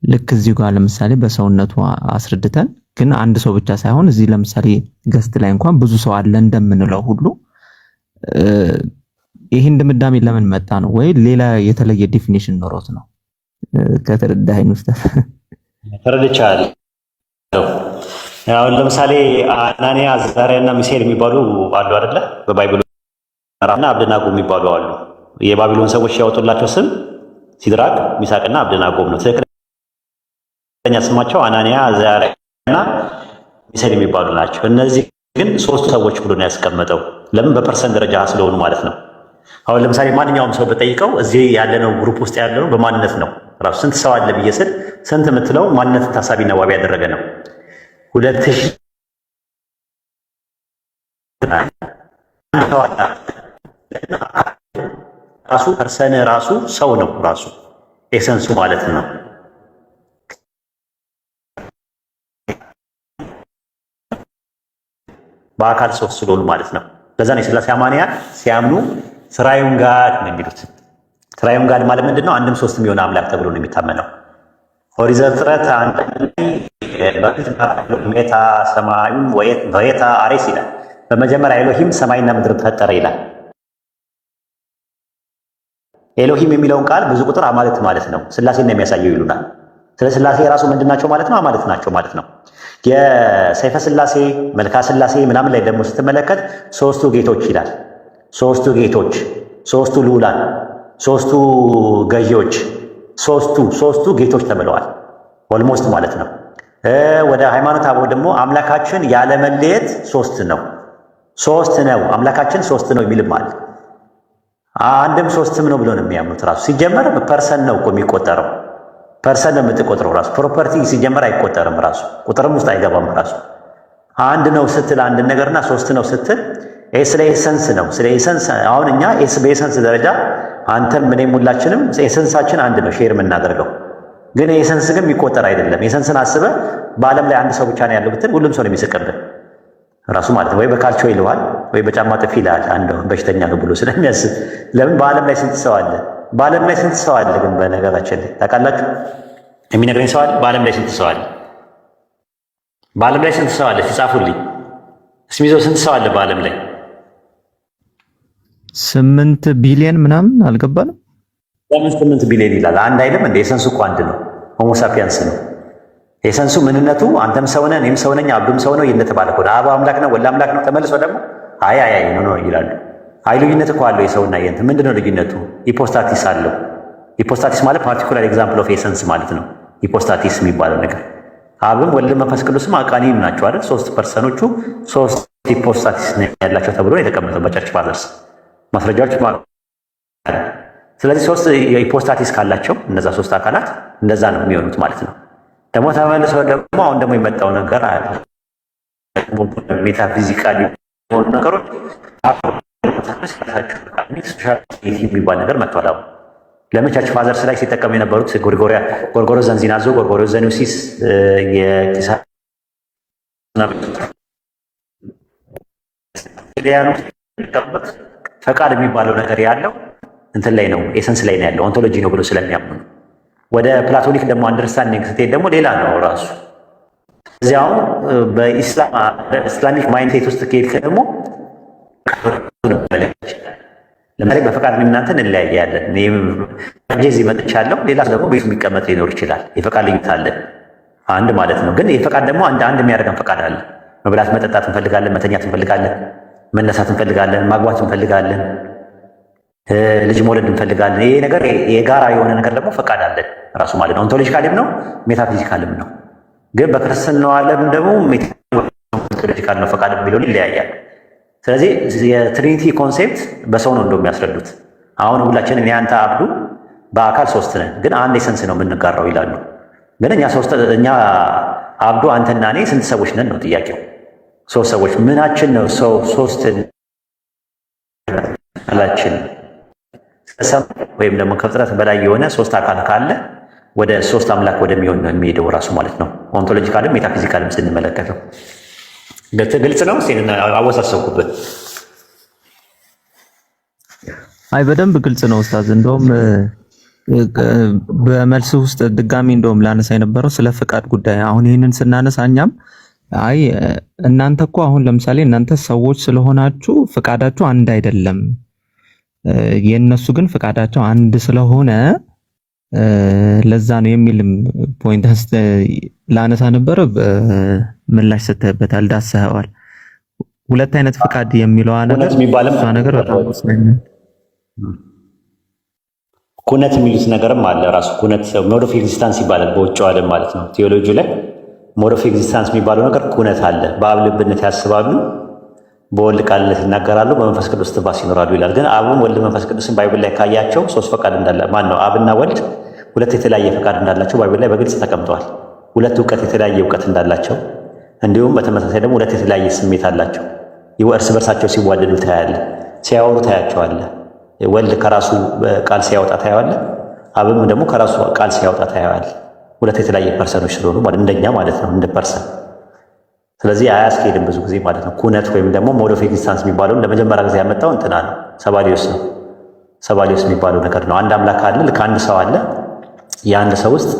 ልክ እዚሁ ጋር ለምሳሌ በሰውነቱ አስረድተን ግን አንድ ሰው ብቻ ሳይሆን እዚህ ለምሳሌ ገስት ላይ እንኳን ብዙ ሰው አለ እንደምንለው ሁሉ ይሄን ድምዳሜ ለምን መጣ ነው ወይ ሌላ የተለየ ዲፊኒሽን ኖሮት ነው? ከተረዳኸኝ ኡስታዝ። ተረድቻለሁ። አሁን ለምሳሌ አናንያ፣ አዛርያና ሚሳኤል የሚባሉ አሉ አይደለ? በባይብሉ እና አብደናጎ የሚባሉ አሉ። የባቢሎን ሰዎች ያወጡላቸው ስም ሲድራቅ፣ ሚሳቅና አብደናጎ ነው። ትክክለኛ ስማቸው አናንያ፣ አዛርያና ሚሳኤል የሚባሉ ናቸው። እነዚህ ግን ሶስት ሰዎች ብሎ ነው ያስቀመጠው። ለምን? በፐርሰንት ደረጃ ስለሆኑ ማለት ነው። አሁን ለምሳሌ ማንኛውም ሰው በጠይቀው እዚህ ያለነው ግሩፕ ውስጥ ያለነው በማንነት ነው። ራሱ ስንት ሰው አለ ብዬ ስል ስንት የምትለው ማንነትን ታሳቢና ዋቢ ያደረገ ነው። 2000 ራሱ ፐርሰን ራሱ ሰው ነው። ራሱ ኤሰንሱ ማለት ነው። በአካል ሰው ስለሆኑ ማለት ነው። ለዛ ነው የሥላሴ አማንያን ሲያምኑ ትራዩን ጋድ ነው የሚሉት። ትራዩን ጋድ ማለት ምንድነው? አንድም ሶስትም የሆነ አምላክ ተብሎ ነው የሚታመነው። ኦሪት ዘፍጥረት ሜታ ሰማዩን ወየታ አሬስ ይላል። በመጀመሪያ ኤሎሂም ሰማይና ምድርን ፈጠረ ይላል። ኤሎሂም የሚለውን ቃል ብዙ ቁጥር አማልክት ማለት ነው። ሥላሴን ነው የሚያሳየው ይሉናል። ስለ ሥላሴ የራሱ ምንድናቸው ማለት ነው? አማልክት ናቸው ማለት ነው። የሰይፈ ሥላሴ መልካ ሥላሴ ምናምን ላይ ደግሞ ስትመለከት ሶስቱ ጌቶች ይላል። ሶስቱ ጌቶች፣ ሶስቱ ልዑላን፣ ሶስቱ ገዢዎች፣ ሶስቱ ጌቶች ተብለዋል። ኦልሞስት ማለት ነው። ወደ ሃይማኖት አበው ደግሞ አምላካችን ያለመለየት ሶስት ነው አምላካችን ሶስት ነው የሚልም አለ። አንድም ሶስትም ነው ብሎ ነው የሚያምኑት። ራሱ ሲጀመር ፐርሰን ነው እኮ የሚቆጠረው። ፐርሰን ነው የምትቆጥረው። ራሱ ፕሮፐርቲ ሲጀመር አይቆጠርም። ራሱ ቁጥርም ውስጥ አይገባም። ራሱ አንድ ነው ስትል አንድ ነገርና ሶስት ነው ስትል ስለ ኤሰንስ ነው። ስለ ኤሰንስ አሁን እኛ በኤሰንስ ደረጃ አንተም እኔም ሁላችንም ኤሰንሳችን አንድ ነው ሼር የምናደርገው። ግን ኤሰንስ ግን የሚቆጠር አይደለም። ኤሰንስን አስበ በዓለም ላይ አንድ ሰው ብቻ ነው ያለው ብትል ሁሉም ሰው ነው የሚስቅብን ራሱ ማለት ነው። ወይ በካልቾ ይለዋል ወይ በጫማ ጥፊ ይላል። አንድ በሽተኛ ነው ብሎ ስለሚያስብ። ለምን በዓለም ላይ ስንት ሰው አለ? በዓለም ላይ ስንት ሰው አለ? ግን በነገራችን ላይ ታውቃላችሁ? የሚነግረኝ ሰው አለ? በዓለም ላይ ስንት ሰው አለ? በዓለም ላይ ስንት ሰው አለ? ሲጻፉልኝ እስሚዞ ስንት ሰው አለ በዓለም ላይ? 8 ቢሊዮን ምናምን አልገባንም። ለምን 8 ቢሊዮን ይላል? አንድ አይደለም እንደ ኤሰንሱ እኮ አንድ ነው። ሆሞ ሳፒያንስ ነው ኤሰንሱ፣ ምንነቱ። አንተም ሰው ነህ፣ እኔም ሰው ነኝ፣ አብዱም ሰው ነው እየተባለ እኮ አብ አምላክ ነው፣ ወልድ አምላክ ነው። ተመልሶ ደግሞ አይ ነው ይላሉ። አይ ልዩነት እኮ አለው የሰውና የእንትን። ምንድነው ልዩነቱ? ሂፖስታቲስ አለው። ሂፖስታቲስ ማለት ፓርቲኩላር ኤግዛምፕል ኦፍ ኤሰንስ ማለት ነው። ሂፖስታቲስ የሚባለው ነገር አብም ወልድ መንፈስ ቅዱስም አቃኒም ናቸው አይደል? ሶስት ፐርሰኖቹ ሶስት ሂፖስታቲስ ያላቸው ተብሎ የተቀመጠው በቸርች ፋዘርስ ማስረጃዎች ማለት። ስለዚህ ሶስት የሂፖስታቲስ ካላቸው እነዛ ሶስት አካላት እንደዛ ነው የሚሆኑት ማለት ነው። ደግሞ ተመልሰው ደግሞ አሁን ደግሞ የመጣው ነገር አለ ሜታፊዚካሊ የሆኑ ነገሮች የሚባል ነገር መጥቷል። አሁን ለምን ቸርች ፋዘርስ ላይ ሲጠቀሙ የነበሩት ጎርጎሮስ ዘንዚናዞ፣ ጎርጎሮስ ዘኒውሲስ ፈቃድ የሚባለው ነገር ያለው እንትን ላይ ነው፣ ኤሰንስ ላይ ነው ያለው፣ ኦንቶሎጂ ነው ብሎ ስለሚያምኑ ነው። ወደ ፕላቶኒክ ደግሞ አንደርስታንዲንግ ስትሄድ ደግሞ ሌላ ነው ራሱ። እዚያው በኢስላሚክ ማይንድሴት ውስጥ ከሄድክ ደግሞ ለምሳሌ በፈቃድ እናንተን እንለያያለን። እዚህ መጥቻለሁ፣ ሌላ ደግሞ ቤቱ የሚቀመጥ ሊኖር ይችላል። የፈቃድ ልዩነት አለ አንድ ማለት ነው። ግን የፈቃድ ደግሞ አንድ የሚያደርገን ፈቃድ አለ። መብላት መጠጣት እንፈልጋለን፣ መተኛት እንፈልጋለን፣ መነሳት እንፈልጋለን፣ ማግባት እንፈልጋለን። ልጅ መውለድ እንፈልጋለን። ይሄ ነገር የጋራ የሆነ ነገር ደግሞ ፈቃድ አለን ራሱ ማለት ነው። ኦንቶሎጂካልም ነው ሜታፊዚካልም ነው። ግን በክርስትናው ዓለም ደግሞ ሜታፊዚካል ነው ፈቃድ የሚለው ይለያያል። ስለዚህ የትሪኒቲ ኮንሴፕት በሰው ነው እንደው የሚያስረዱት። አሁን ሁላችን እኔ አንተ አብዱ በአካል ሶስት ነን፣ ግን አንድ ኤሰንስ ነው የምንጋራው ይላሉ። ግን እኛ አብዱ አንተና እኔ ስንት ሰዎች ነን ነው ጥያቄው። ሶስት ሰዎች ምናችን ነው ሰው ሶስት አላችን ወይም ደግሞ ከፍጥረት በላይ የሆነ ሶስት አካል ካለ ወደ ሶስት አምላክ ወደሚሆን ነው የሚሄደው ራሱ ማለት ነው። ኦንቶሎጂካልም ሜታፊዚካልም ስንመለከተው ግልጽ ነው። አወሳሰብኩበት። አይ በደንብ ግልጽ ነው ኡስታዝ። እንደውም በመልስ ውስጥ ድጋሚ እንደውም ላነሳ የነበረው ስለ ፍቃድ ጉዳይ አሁን ይህንን ስናነሳ እኛም አይ እናንተ እኮ አሁን ለምሳሌ እናንተ ሰዎች ስለሆናችሁ ፍቃዳችሁ አንድ አይደለም፣ የነሱ ግን ፍቃዳቸው አንድ ስለሆነ ለዛ ነው የሚልም ፖይንት ላነሳ ነበር። ምላሽ ሰጥተህበታል፣ ዳሰኸዋል። ሁለት አይነት ፍቃድ የሚለው ነገር በጣም ኩነት የሚሉት ነገርም አለ። ራሱ ኩነት ሞድ ኦፍ ኤግዚስታንስ ይባላል በውጭው ዓለም ማለት ነው። ቴዎሎጂ ላይ ሞድ ኦፍ ኤግዚስታንስ የሚባለው ነገር ኩነት አለ። በአብ ልብነት ያስባሉ፣ በወልድ ቃልነት ይናገራሉ፣ በመንፈስ ቅዱስ ትንፋስ ይኖራሉ ይላል። ግን አብን ወልድ መንፈስ ቅዱስን ባይብል ላይ ካያቸው ሶስት ፈቃድ እንዳለ ማን ነው አብና ወልድ ሁለት የተለያየ ፈቃድ እንዳላቸው ባይብል ላይ በግልጽ ተቀምጠዋል። ሁለት እውቀት የተለያየ እውቀት እንዳላቸው እንዲሁም በተመሳሳይ ደግሞ ሁለት የተለያየ ስሜት አላቸው። እርስ በርሳቸው ሲዋደዱ ታያለ፣ ሲያወሩ ታያቸዋለ። ወልድ ከራሱ ቃል ሲያወጣ ታያዋለ፣ አብም ደግሞ ከራሱ ቃል ሲያወጣ ታያዋለ። ሁለት የተለያየ ፐርሰኖች ስለሆኑ ማለት እንደኛ ማለት ነው እንደ ፐርሰን። ስለዚህ አያስኬድም ብዙ ጊዜ ማለት ነው። ኩነት ወይም ደግሞ ሞድ ኦፍ ኤግዚስታንስ የሚባለውን ለመጀመሪያ ጊዜ ያመጣው እንትና ነው ሰባሊዮስ ነው። ሰባሊዮስ የሚባለው ነገር ነው። አንድ አምላክ አለ፣ ልክ አንድ ሰው አለ። የአንድ ሰው ውስጥ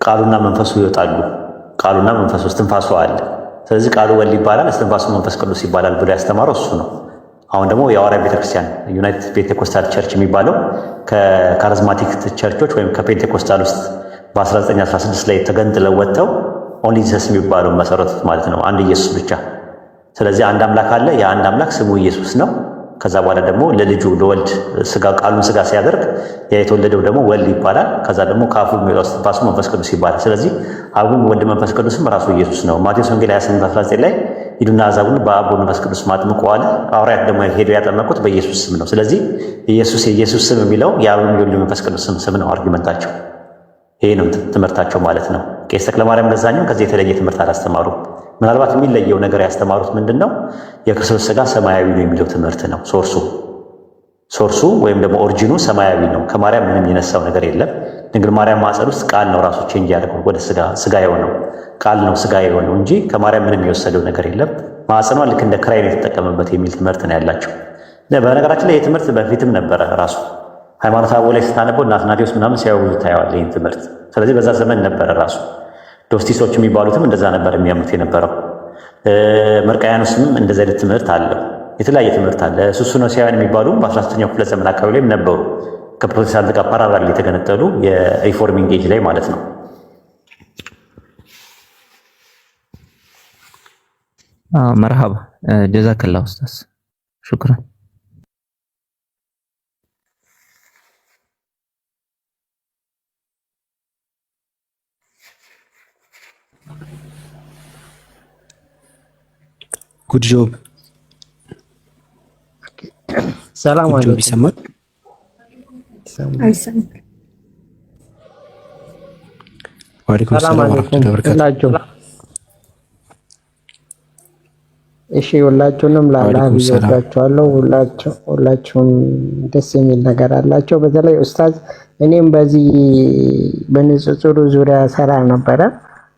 ቃሉና መንፈሱ ይወጣሉ። ቃሉና መንፈሱ እስትንፋሱ አለ። ስለዚህ ቃሉ ወልድ ይባላል፣ እስትንፋሱ መንፈስ ቅዱስ ይባላል ብሎ ያስተማረው እሱ ነው። አሁን ደግሞ የሐዋርያ ቤተክርስቲያን ዩናይትድ ፔንቴኮስታል ቸርች የሚባለው ከካሪዝማቲክ ቸርቾች ወይም ከፔንቴኮስታል ውስጥ በ1916 ላይ ተገንጥለው ወጥተው ኦንሊ ጂሰስ የሚባለው መሰረቱት ማለት ነው። አንድ ኢየሱስ ብቻ። ስለዚህ አንድ አምላክ አለ። የአንድ አምላክ ስሙ ኢየሱስ ነው። ከዛ በኋላ ደግሞ ለልጁ ለወልድ ቃሉን ስጋ ሲያደርግ የተወለደው ደግሞ ወልድ ይባላል። ከዛ ደግሞ ከአፉ የሚወጣው እስትንፋሱ መንፈስ ቅዱስ ይባላል። ስለዚህ አብም ወልድ መንፈስ ቅዱስም ራሱ ኢየሱስ ነው። ማቴዎስ ወንጌል 28:19 ላይ ሂዱና አሕዛብን በአብ ወልድ መንፈስ ቅዱስ አጥምቁ አለ። ሐዋርያት ደግሞ ሄደው ያጠመቁት በኢየሱስ ስም ነው። ስለዚህ የኢየሱስ ስም የሚለው የአብም የወልድ መንፈስ ቅዱስ ስም ነው አርጊመንታቸው። ይሄ ነው ትምህርታቸው ማለት ነው። ቄስ ተክለማርያም ለዛኛው ከዚህ የተለየ ትምህርት አላስተማሩም። ምናልባት የሚለየው ነገር ያስተማሩት ምንድን ነው? የክርስቶስ ሥጋ ሰማያዊ ነው የሚለው ትምህርት ነው። ሶርሱ ወይም ደግሞ ኦሪጂኑ ሰማያዊ ነው። ከማርያም ምንም የነሳው ነገር የለም። ድንግል ማርያም ማኅፀን ውስጥ ቃል ነው ራሱ ቼንጅ ያደርገው ወደ ሥጋ የሆነው ቃል ነው ሥጋ የሆነው እንጂ ከማርያም ምንም የወሰደው ነገር የለም። ማኅፀኗ ልክ እንደ ክራይ ነው የተጠቀመበት የሚል ትምህርት ነው ያላቸው። በነገራችን ላይ ይህ ትምህርት በፊትም ነበረ ራሱ ሃይማኖተ አበው ላይ ስታነበው እና አትናቴዎስ ምናምን ሲያወሩ ታየዋለህ ይህን ትምህርት። ስለዚህ በዛ ዘመን ነበረ ራሱ። ዶስቲሶች የሚባሉትም እንደዛ ነበር የሚያምኑት የነበረው። መርቃያኖስም እንደዚህ አይነት ትምህርት አለው። የተለያየ ትምህርት አለ። ሱስኖሲያውያን የሚባሉ በ19ኛው ክፍለ ዘመን አካባቢ ላይም ነበሩ። ከፕሮቴስታንት ጋር ፓራላል የተገነጠሉ የሪፎርሚንግ ኤጅ ላይ ማለት ነው። መርሃባ ጀዛከላ ኡስታዝ ሹክራን። ጉድ ጆብ። ሰላም አለይኩም። ይሰማል? አይሰማም። ወአለይኩም ሰላም ወራህመቱላሂ ወበረካቱ። እሺ ሁላችሁንም ለአላህ ብያችኋለሁ። ሁላችሁም ደስ የሚል ነገር አላቸው። በተለይ ኡስታዝ እኔም በዚህ በንጽጽሩ ዙሪያ ሰራ ነበረ።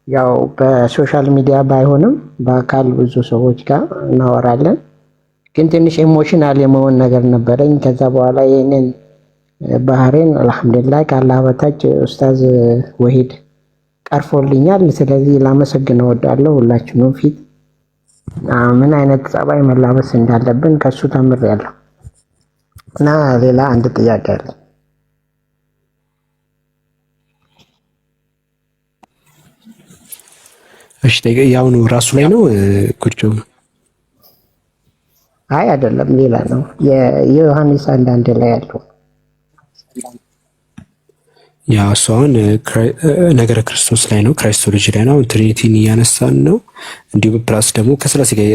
ያው በሶሻል ሚዲያ ባይሆንም በአካል ብዙ ሰዎች ጋር እናወራለን። ግን ትንሽ ኢሞሽናል የመሆን ነገር ነበረኝ። ከዛ በኋላ ይህንን ባህሬን አልሐምዱሊላህ ከአላህ በታች ኡስታዝ ወሂድ ቀርፎልኛል። ስለዚህ ላመሰግን እወዳለሁ። ሁላችሁንም ፊት ምን አይነት ጸባይ መላበስ እንዳለብን ከሱ ተምሬያለሁ። እና ሌላ አንድ ጥያቄ አለ። እሺ ያው ነው ራሱ ላይ ነው ጉድ ጆብ አይ አይደለም፣ ሌላ ነው። የዮሐንስ 1:1 ላይ ያለው ያ እሱ አሁን ነገረ ክርስቶስ ላይ ነው፣ ክራይስቶሎጂ ላይ ነው። ትሪኒቲን እያነሳን ነው። እንዲሁም ፕላስ ደግሞ ከስላሴ ጋር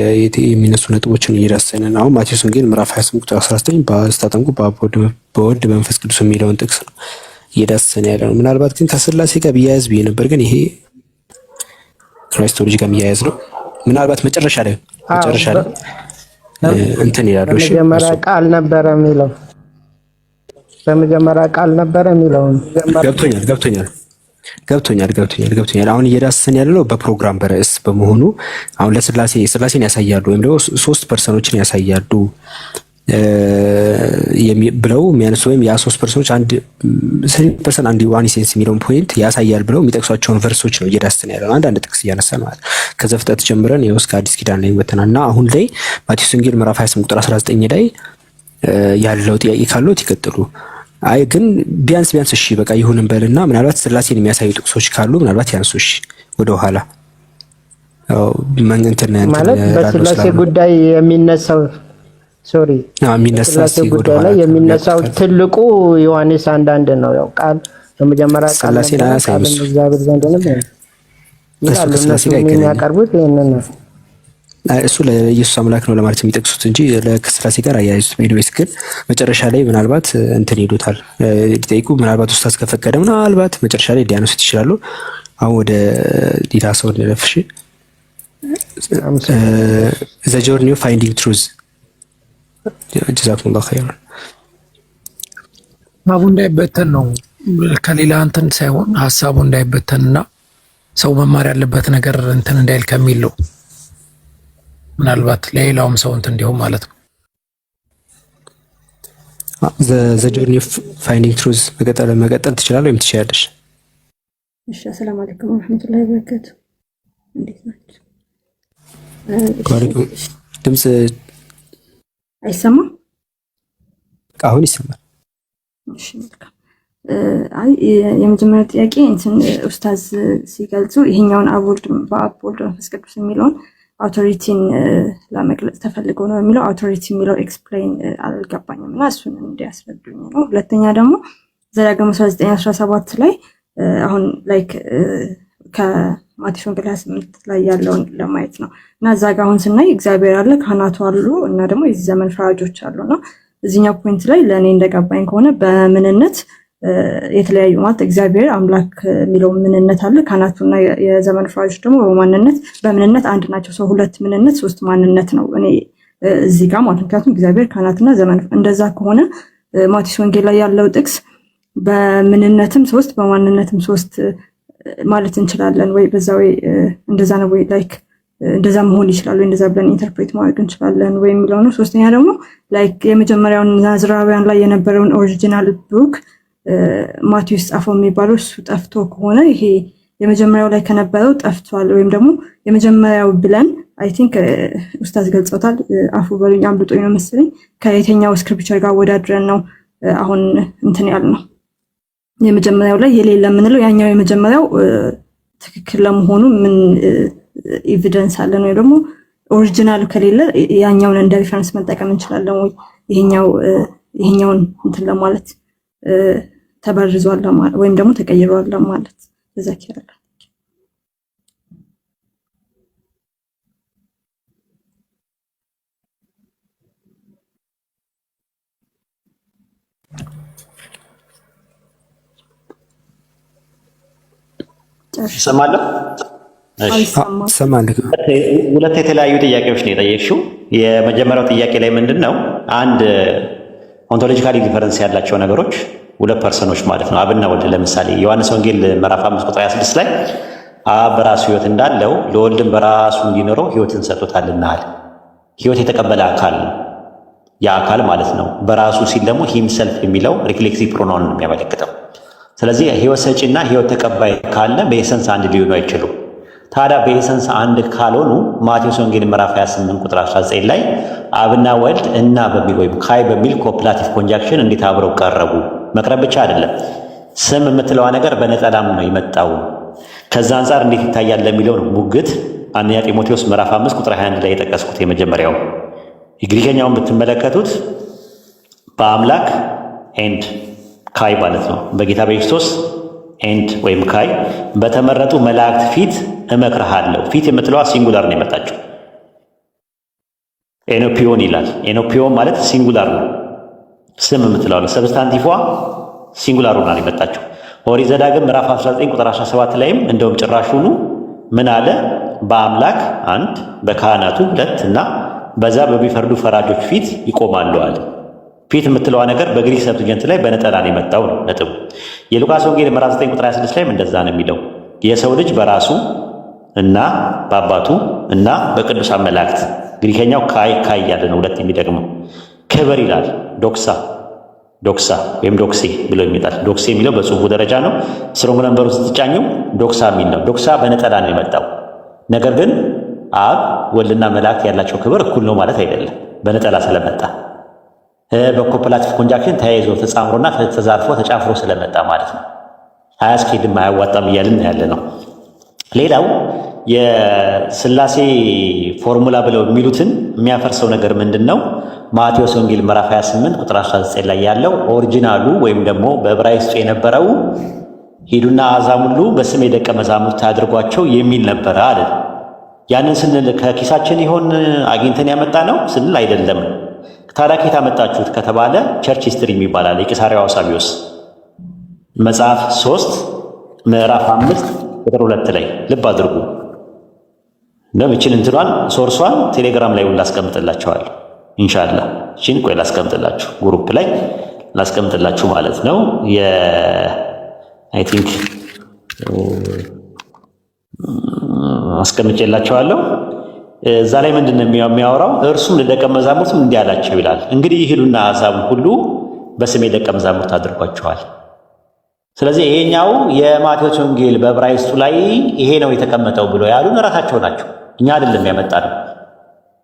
የሚነሱ ነጥቦችን እየዳሰንን ነው። አሁን ማቴዎስ ወንጌል ምዕራፍ 28 ቁጥር 19 በስታጠምቁ በወልድ በመንፈስ ቅዱስ የሚለውን ጥቅስ ነው እየዳሰን ያለ ነው። ምናልባት ግን ከስላሴ ጋር ቢያያዝ ብዬ ነበር፣ ግን ይሄ ክራይስቶሎጂ ጋር የሚያያዝ ነው። ምናልባት መጨረሻ ላይ እንትን ይላሉ። እሺ በመጀመሪያ ቃል ነበረ የሚለው በመጀመሪያ ቃል ነበረ የሚለው ገብቶኛል። አሁን እየዳሰን ያለው በፕሮግራም በርዕስ በመሆኑ አሁን ስላሴን ያሳያሉ ወይም ደግሞ 3 ፐርሰኖችን ያሳያሉ ብለው የሚያነሱ ወይም ያ 3 ፐርሰኖች አንድ 3% አንድ ዋን ሴንስ የሚለውን ፖይንት ያሳያል ብለው የሚጠቅሷቸውን ቨርሶች ነው እየዳሰን ያለው። አንዳንድ ጥቅስ እያነሳን ማለት ከዘፍጥረት ጀምረን ይኸው እስከ አዲስ ኪዳን ላይ ወተናልና አሁን ላይ ማቴዎስ ወንጌል ምዕራፍ 28 ቁጥር 19 ላይ ያለው ጥያቄ ካለው ይቀጥሉ። አይ ግን ቢያንስ እሺ በቃ ይሁን እንበልና ምናልባት ስላሴን የሚያሳዩ ጥቅሶች ካሉ ምናልባት ያንሱ። እሺ ወደ ኋላ ማለት በስላሴ ጉዳይ የሚነሳው በስላሴ ጉዳይ ላይ የሚነሳው ትልቁ ዮሐንስ 1:1 ነው። ያው ቃል በመጀመሪያ ቃል ነበረ፣ እግዚአብሔር ዘንድ ነበር ይላል። እነሱ የሚያቀርቡት ይሄንን ነው። እሱ ለኢየሱስ አምላክ ነው ለማለት የሚጠቅሱት እንጂ ለስላሴ ጋር አያይዙት። ሜዶስ ግን መጨረሻ ላይ ምናልባት እንትን ይሉታል ሊጠይቁ፣ ምናልባት ኡስታዝ ከፈቀደ ምናልባት መጨረሻ ላይ ሊያነሱት ይችላሉ። አሁን ወደ ሌላ ሰው እንለፍሽ። ዘ ጆርኒ ኦፍ ፋይንዲንግ ትሩዝ ጀዛኩሙላሁ ኸይራን። ሀሳቡ እንዳይበተን ነው ከሌላ እንትን ሳይሆን ሀሳቡ እንዳይበተንና ሰው መማር ያለበት ነገር እንትን እንዳይል ከሚል ነው። ምናልባት ለሌላውም ሰው እንትን እንዲሁም ማለት ነው። ዘ ጆርኒ ኦፍ ፋይንዲንግ ትሩዝ መቀጠል ትችላለህ ወይም ትችያለሽ? እሺ። አሰላሙ አለይኩም ወራህመቱላሂ ወበረካቱ። እንዴት ናችሁ? ወአለይኩም። ድምጽ አይሰማም? አሁን ይሰማል። እሺ መልካም። አይ የመጀመሪያው ጥያቄ እንትን ኡስታዝ ሲገልጹ ይሄኛውን በአብ ወልድ መንፈስ ቅዱስ የሚለውን አውቶሪቲን ለመግለጽ ተፈልጎ ነው የሚለው አውቶሪቲ የሚለው ኤክስፕሌን አልገባኝም እና እሱን እንዲያስረዱኝ ነው። ሁለተኛ ደግሞ ዘዳግም 19:17 ላይ አሁን ላይክ ከማቴዎስ ወንጌል 28 ላይ ያለውን ለማየት ነው እና እዛ ጋር አሁን ስናይ እግዚአብሔር አለ፣ ካህናቱ አሉ እና ደግሞ የዚህ ዘመን ፈራጆች አሉና እዚህኛው ፖይንት ላይ ለእኔ እንደገባኝ ከሆነ በምንነት የተለያዩ ማለት እግዚአብሔር አምላክ የሚለው ምንነት አለ፣ ካህናቱና የዘመን ፈራጆች ደግሞ በምንነት አንድ ናቸው። ሰው 2 ምንነት 3 ማንነት ነው እኔ እዚህ ጋር ማለት። ምክንያቱም እግዚአብሔር ካህናትና ዘመን እንደዛ ከሆነ ማቴዎስ ወንጌል ላይ ያለው ጥቅስ በምንነትም 3 በማንነትም 3 ማለት እንችላለን ወይ? በዛ ወይ እንደዛ ነው ወይ? ላይክ እንደዛ መሆን ይችላል ወይ? እንደዛ ብለን ኢንተርፕሬት ማድረግ እንችላለን ወይ የሚለው ነው። ሶስተኛ ደግሞ ላይክ የመጀመሪያውን ናዝራውያን ላይ የነበረውን ኦሪጂናል ቡክ ማቴዎስ ጻፈው የሚባለው እሱ ጠፍቶ ከሆነ ይሄ የመጀመሪያው ላይ ከነበረው ጠፍቷል ወይም ደግሞ የመጀመሪያው ብለን አይ ቲንክ ኡስታዝ ገልጸውታል። አፉ በሉኝ አምልጦኝ ነው መሰለኝ። ከየትኛው ስክሪፕቸር ጋር ወዳድረን ነው አሁን እንትን ያልነው? የመጀመሪያው ላይ የሌለ የምንለው ያኛው የመጀመሪያው ትክክል ለመሆኑ ምን ኤቪደንስ አለን? ወይ ደግሞ ኦሪጂናሉ ከሌለ ያኛውን እንደ ሪፈረንስ መጠቀም እንችላለን ወይ? ይሄኛውን እንትን ለማለት ተበርዟል ለማለት ወይም ደግሞ ተቀይሯል ለማለት ተዘክራለሁ። ሰማለሁ። ሁለት የተለያዩ ጥያቄዎች ነው የጠየቅሽው። የመጀመሪያው ጥያቄ ላይ ምንድነው አንድ ኦንቶሎጂካሊ ዲፈረንስ ያላቸው ነገሮች 2 ፐርሰኖች ማለት ነው አብና ወልድ። ለምሳሌ ዮሐንስ ወንጌል ምዕራፍ 5 ቁጥር 26 ላይ አብ በራሱ ሕይወት እንዳለው ለወልድም በራሱ እንዲኖረው ሕይወትን ሰጥቶታልና አለ። ሕይወት የተቀበለ አካል ነው ያ አካል ማለት ነው። በራሱ ሲል ደግሞ ሂምሰልፍ የሚለው ሪፍሌክሲቭ ፕሮናውን ነው የሚያመለክተው። ስለዚህ ሕይወት ሰጪና ሕይወት ተቀባይ ካለ በኤሰንስ አንድ ሊሆኑ አይችሉም። ታዲያ በኤሰንስ አንድ ካልሆኑ ማቴዎስ ወንጌል ምዕራፍ 28 ቁጥር 19 ላይ አብና ወልድ እና በሚል ወይም ካይ በሚል ኮፕላቲቭ ኮንጃክሽን እንዴት አብረው ቀረቡ? መቅረብ ብቻ አይደለም፣ ስም የምትለዋ ነገር በነጠላም ነው የመጣው። ከዛ አንጻር እንዴት ይታያል ለሚለው ነው ሙግት። አንደኛ ጢሞቴዎስ ምዕራፍ 5 ቁጥር 21 ላይ የጠቀስኩት የመጀመሪያው የግሪከኛውን ብትመለከቱት በአምላክ ኤንድ ካይ ማለት ነው። በጌታ በክርስቶስ ኤንድ ወይም ካይ በተመረጡ መላእክት ፊት እመክርሃለሁ። ፊት የምትለዋ ሲንጉላር ነው የመጣችው። ኤኖፒዮን ይላል። ኤኖፒዮን ማለት ሲንጉላር ነው። ስም የምትለዋ ሰብስታንቲፏ ሲንጉላር ሆና ነው የመጣችው። ኦሪት ዘዳግም ምዕራፍ 19 ቁጥር 17 ላይም እንደውም ጭራሹኑ ምን አለ? በአምላክ አንድ በካህናቱ ሁለት እና በዛ በሚፈርዱ ፈራጆች ፊት ይቆማሉ አለ። ፊት የምትለዋ ነገር በግሪክ ሰብትጀንት ላይ በነጠላ ነው የመጣው ነው ነጥቡ። የሉቃስ ወንጌል ምዕራፍ 9 ቁጥር 26 ላይም እንደዛ ነው የሚለው። የሰው ልጅ በራሱ እና በአባቱ እና በቅዱሳን መላእክት፣ ግሪከኛው ካይ ያለ ነው ሁለት የሚደግመው ክብር ይላል። ዶክሳ ወይም ዶክሴ ብሎ የሚጣል ዶክሴ የሚለው በጽሁፉ ደረጃ ነው። ስትሮንግ ነምበሩ ስትጫኘው ዶክሳ የሚል ነው። ዶክሳ በነጠላ ነው የመጣው። ነገር ግን አብ ወልድና መላእክት ያላቸው ክብር እኩል ነው ማለት አይደለም፣ በነጠላ ስለመጣ በኮፕላቲቭ ኮንጃክሽን ተያይዞ ተጻምሮና ተዛርፎ ተጫፍሮ ስለመጣ ማለት ነው። አያስኬድም አያዋጣም እያልን ያለ ነው። ሌላው የስላሴ ፎርሙላ ብለው የሚሉትን የሚያፈርሰው ነገር ምንድን ነው? ማቴዎስ ወንጌል ምዕራፍ 28 ቁጥር 19 ላይ ያለው ኦሪጂናሉ ወይም ደግሞ በዕብራይስጡ የነበረው ሂዱና አሕዛብ ሁሉ በስሜ ደቀ መዛሙርት አድርጓቸው የሚል ነበረ አለ። ያንን ስንል ከኪሳችን ይሆን አግኝተን ያመጣ ነው ስንል አይደለም። ታዲያ ከየት አመጣችሁት ከተባለ ቸርች ሂስትሪ የሚባላል የቂሳርያው አውሳቢዮስ መጽሐፍ 3 ምዕራፍ 5 ቁጥር 2 ላይ ልብ አድርጉ። ለምችን እንትኗን ሶርሷን ቴሌግራም ላይ ላስቀምጥላችኋለሁ ኢንሻአላህ። እቺን ቆይ ላስቀምጥላችሁ፣ ግሩፕ ላይ ላስቀምጥላችሁ ማለት ነው። አይ ቲንክ አስቀምጬላችኋለሁ። እዛ ላይ ምንድነው የሚያወራው? እርሱም ለደቀ መዛሙርቱ እንዲህ አላቸው ይላል፣ እንግዲህ ይሄዱና አሕዛብን ሁሉ በስሜ ደቀ መዛሙርት አድርጓቸዋል። ስለዚህ ይሄኛው የማቴዎስ ወንጌል በዕብራይስጡ ላይ ይሄ ነው የተቀመጠው ብሎ ያሉን ራሳቸው ናቸው፣ እኛ አይደለም ያመጣነው።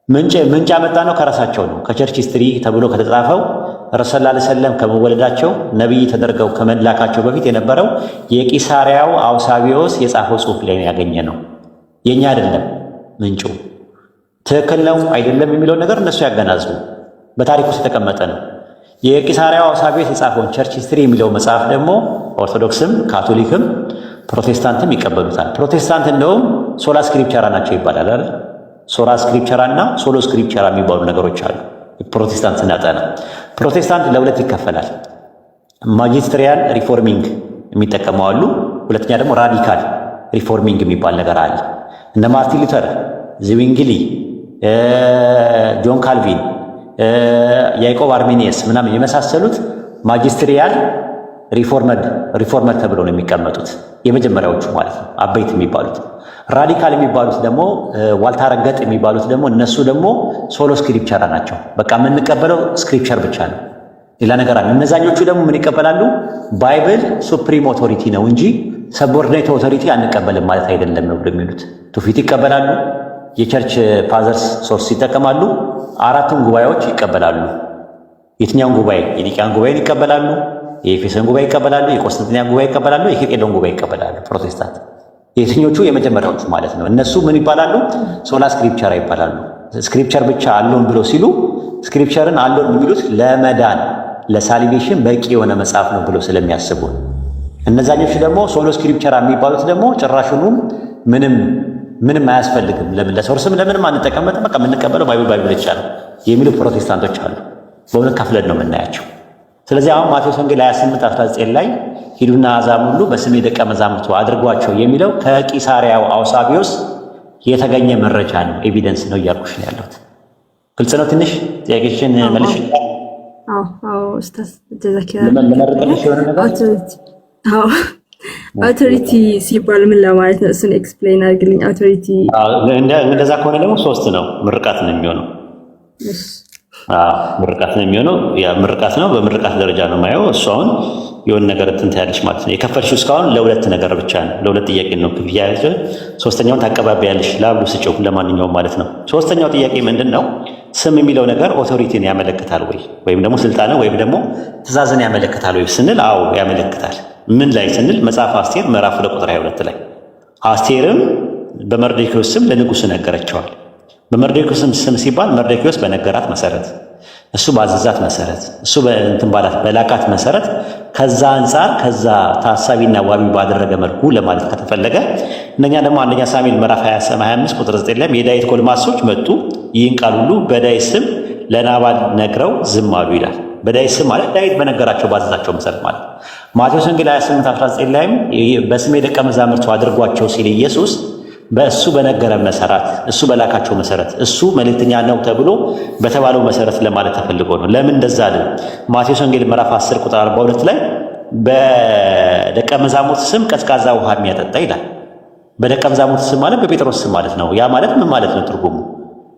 ምንጭ ያመጣ ነው ከራሳቸው ነው። ከቸርች ሂስትሪ ተብሎ ከተጻፈው ረሱል ሰለላሁ ዐለይሂ ወሰለም ከመወለዳቸው ነብይ ተደርገው ከመላካቸው በፊት የነበረው የቂሳርያው አውሳቢዮስ የጻፈው ጽሑፍ ላይ ያገኘ ነው፣ የኛ አይደለም ምንጩ። ትክክል ነው አይደለም የሚለውን ነገር እነሱ ያገናዝቡ። በታሪክ ውስጥ የተቀመጠ ነው። የቂሳርያው አውሳቢዮስ የጻፈውን ቸርች ሂስትሪ የሚለው መጽሐፍ ደግሞ ኦርቶዶክስም ካቶሊክም ፕሮቴስታንትም ይቀበሉታል። ፕሮቴስታንት እንደውም ሶላ ስክሪፕቸራ ናቸው ይባላል አይደል? ሶላ ስክሪፕቸራ እና ሶሎ ስክሪፕቸራ የሚባሉ ነገሮች አሉ። ፕሮቴስታንት ስናጠና ፕሮቴስታንት ለሁለት ይከፈላል። ማጂስትሪያል ሪፎርሚንግ የሚጠቀሙ አሉ። ሁለተኛ ደግሞ ራዲካል ሪፎርሚንግ የሚባል ነገር አለ። እነ ማርቲን ሉተር፣ ዝዊንግሊ፣ ጆን ካልቪን፣ ያዕቆብ አርሜኒየስ ምናምን የመሳሰሉት ማጂስትሪያል ሪፎርመር ተብለው ነው የሚቀመጡት፣ የመጀመሪያዎቹ ማለት ነው አበይት የሚባሉት። ራዲካል የሚባሉት ደግሞ ዋልታ ረገጥ የሚባሉት ደግሞ እነሱ ደግሞ ሶሎ ስክሪፕቸራ ናቸው። በቃ የምንቀበለው ስክሪፕቸር ብቻ ነው፣ ሌላ ነገር አለ። እነዛኞቹ ደግሞ ምን ይቀበላሉ? ባይብል ሱፕሪም ኦቶሪቲ ነው እንጂ ሰቦርዲኔት ኦቶሪቲ አንቀበልም ማለት አይደለም ነው የሚሉት። ትውፊት ይቀበላሉ፣ የቸርች ፋዘርስ ሶርስ ይጠቀማሉ፣ አራቱን ጉባኤዎች ይቀበላሉ። የትኛውን ጉባኤ? የኒቅያን ጉባኤን ይቀበላሉ፣ የኤፌሶን ጉባኤ ይቀበላሉ፣ የቆስጠንጢንያን ጉባኤ ይቀበላሉ፣ የኬልቄዶን ጉባኤ ይቀበላሉ። ፕሮቴስታንት የትኞቹ? የመጀመሪያዎቹ ማለት ነው። እነሱ ምን ይባላሉ? ሶላ ስክሪፕቸራ ይባላሉ። ስክሪፕቸር ብቻ አሎን ብሎ ሲሉ ስክሪፕቸርን አሎን የሚሉት ለመዳን ለሳሊቬሽን በቂ የሆነ መጽሐፍ ነው ብሎ ስለሚያስቡ፣ እነዛኞቹ ደግሞ ሶሎ ስክሪፕቸራ የሚባሉት ደግሞ ጭራሹኑ ምንም አያስፈልግም፣ ለምን ለሶርስም ለምንም አንጠቀምበትም፣ በቃ የምንቀበለው ባይብል ይቻላል የሚሉ ፕሮቴስታንቶች አሉ። በእውነት ከፍለን ነው የምናያቸው። ስለዚህ አሁን ማቴዎስ ወንጌል 28:19 ላይ ሂዱና አሕዛብ ሁሉ በስሜ ደቀ መዛሙርቱ አድርጓቸው የሚለው ከቂሳርያው አውሳቢዮስ የተገኘ መረጃ ነው፣ ኤቪደንስ ነው እያልኩሽ ነው ያለሁት። ግልጽ ነው? ትንሽ ጥያቄሽን መልሽ። አውቶሪቲ ሲባል ምን ለማለት ነው? እሱን ኤክስፕሌን አድርግልኝ። አውቶሪቲ እንደዛ ከሆነ ደግሞ 3 ነው፣ ምርቃት ነው የሚሆነው። ምርቃት ነው የሚሆነው። ያ ምርቃት ነው፣ በምርቃት ደረጃ ነው ማየው። እሱ አሁን የሆነ ነገር ትንታያለሽ ማለት ነው። የከፈልሽው እስካሁን ለሁለት ነገር ብቻ ነው፣ ለሁለት ጥያቄ ነው ክፍያ ያለሽ። ሶስተኛውን ታቀባቢያለሽ፣ ላብሉ ስጪው ለማንኛውም ማለት ነው። ሶስተኛው ጥያቄ ምንድን ነው? ስም የሚለው ነገር ኦቶሪቲን ያመለክታል ወይ ወይም ደግሞ ስልጣን ወይም ደግሞ ትእዛዝን ያመለክታል ወይ ስንል፣ አዎ ያመለክታል። ምን ላይ ስንል መጽሐፍ አስቴር ምዕራፍ 2 ቁጥር 22 ላይ አስቴርም በመርዶክዮስ ስም ለንጉሥ ነገረችዋል። በመርዶክዮስ ስም ሲባል መርዶክዮስ በነገራት መሰረት፣ እሱ ባዘዛት መሰረት፣ እሱ በእንትን ባላት በላካት መሰረት ከዛ አንጻር ከዛ ታሳቢና ዋቢ ባደረገ መልኩ ለማለት ከተፈለገ እነኛ ደግሞ አንደኛ ሳሙኤል ምዕራፍ 25 ቁጥር 9 ላይ የዳዊት ጎልማሶች መጡ፣ ይህን ቃል ሁሉ በዳዊት ስም ለናባል ነግረው ዝም አሉ ይላል። በዳዊት ስም ማለት ዳዊት በነገራቸው ባዘዛቸው መሰረት ማለት። ማቴዎስ ወንጌል 28:19 ላይም በስሜ ደቀ መዛሙርቱ አድርጓቸው ሲል ኢየሱስ በእሱ በነገረ መሰረት እሱ በላካቸው መሰረት እሱ መልእክተኛ ነው ተብሎ በተባለው መሰረት ለማለት ተፈልጎ ነው። ለምን እንደዛ አለ? ማቴዎስ ወንጌል ምዕራፍ 10 ቁጥር 42 ላይ በደቀ መዛሙርት ስም ቀዝቃዛ ውሃ የሚያጠጣ ይላል። በደቀ መዛሙርት ስም ማለት በጴጥሮስ ስም ማለት ነው። ያ ማለት ምን ማለት ነው? ትርጉሙ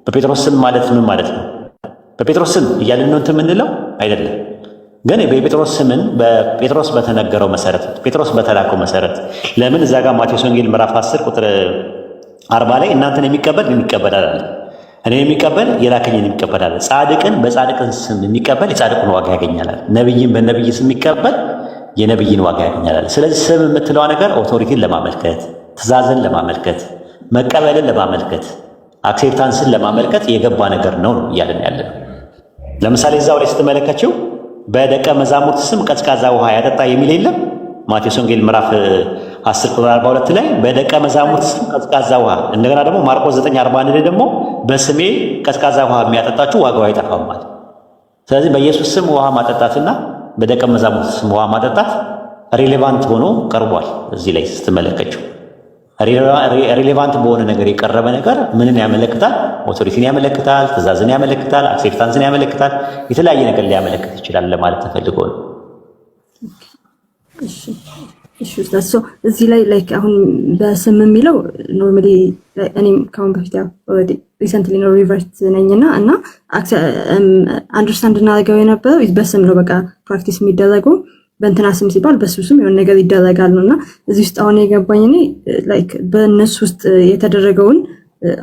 በጴጥሮስ ስም ማለት ምን ማለት ነው? በጴጥሮስ ስም እያልን ነው እንትን የምንለው አይደለም። ግን በጴጥሮስ ስምን በጴጥሮስ በተነገረው መሰረት ጴጥሮስ በተላከው መሰረት ለምን እዛ ጋር ማቴዎስ ወንጌል ምዕራፍ 10 ቁጥር 40 ላይ እናንተን የሚቀበል ይቀበላል አለ። እኔ የሚቀበል የላከኝን ይቀበላል። ጻድቅን በጻድቅን ስም የሚቀበል የጻድቁን ዋጋ ያገኛል። ነብይን በነብይ ስም የሚቀበል የነብይን ዋጋ ያገኛል። ስለዚህ ስም የምትለዋ ነገር ኦቶሪቲን ለማመልከት፣ ትእዛዝን ለማመልከት፣ መቀበልን ለማመልከት፣ አክሴፕታንስን ለማመልከት የገባ ነገር ነው እያለን ያለ ነው። ለምሳሌ እዛው ላይ ስትመለከችው በደቀ መዛሙርት ስም ቀዝቃዛ ውሃ ያጠጣ የሚል የለም። ማቴዎስ ወንጌል ምዕራፍ 10 ቁጥር 42 ላይ በደቀ መዛሙርት ስም ቀዝቃዛ ውሃ፣ እንደገና ደግሞ ማርቆስ 9:41 ላይ ደግሞ በስሜ ቀዝቃዛ ውሃ የሚያጠጣችሁ ዋጋው አይጠፋም ማለት። ስለዚህ በኢየሱስ ስም ውሃ ማጠጣትና በደቀ መዛሙርት ስም ውሃ ማጠጣት ሪሌቫንት ሆኖ ቀርቧል። እዚህ ላይ ስትመለከችው ሪሌቫንት በሆነ ነገር የቀረበ ነገር ምንን ያመለክታል? ኦቶሪቲን ያመለክታል፣ ትእዛዝን ያመለክታል፣ አክሴፕታንስን ያመለክታል፣ የተለያየ ነገር ሊያመለክት ይችላል ለማለት ተፈልጎ ነው። እሺ ኡስታዝ፣ እዚህ ላይ ላይክ አሁን በስም የሚለው ኖርማሊ እኔም ከአሁን በፊት ያው ኦልሬዲ ሪሰንትሊ ነው ሪቨርት ነኝና እና አንደርስታንድ እናደርገው የነበረው በስም ነው። በቃ ፕራክቲስ የሚደረገው በእንትና ስም ሲባል በሱ ስም የሆነ ነገር ይደረጋል ነውና እዚህ ውስጥ አሁን የገባኝ እኔ ላይክ በእነሱ ውስጥ የተደረገውን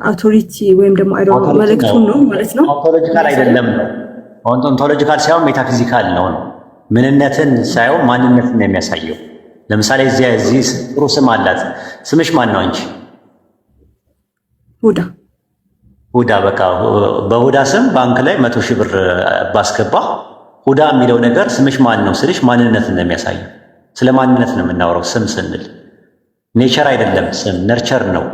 አውቶሪቲ ወይም ደግሞ አይዶል መልእክቱን ነው ማለት ነው። ኦንቶሎጂካል አይደለም፣ ኦንቶሎጂካል ሳይሆን ሜታፊዚካል ነው። ምንነትን ሳይሆን ማንነትን ነው የሚያሳየው። ለምሳሌ እዚህ ጥሩ ስም አላት። ስምሽ ማን ነው አንቺ? ሁዳ። ሁዳ በቃ በሁዳ ስም ባንክ ላይ 100,000 ብር ባስገባ ሁዳ የሚለው ነገር ስምሽ ማን ነው ስልሽ ማንነትን ነው የሚያሳየው። ስለ ማንነት ነው የምናወራው ስም ስንል። ኔቸር አይደለም ስም፣ ነርቸር ነው።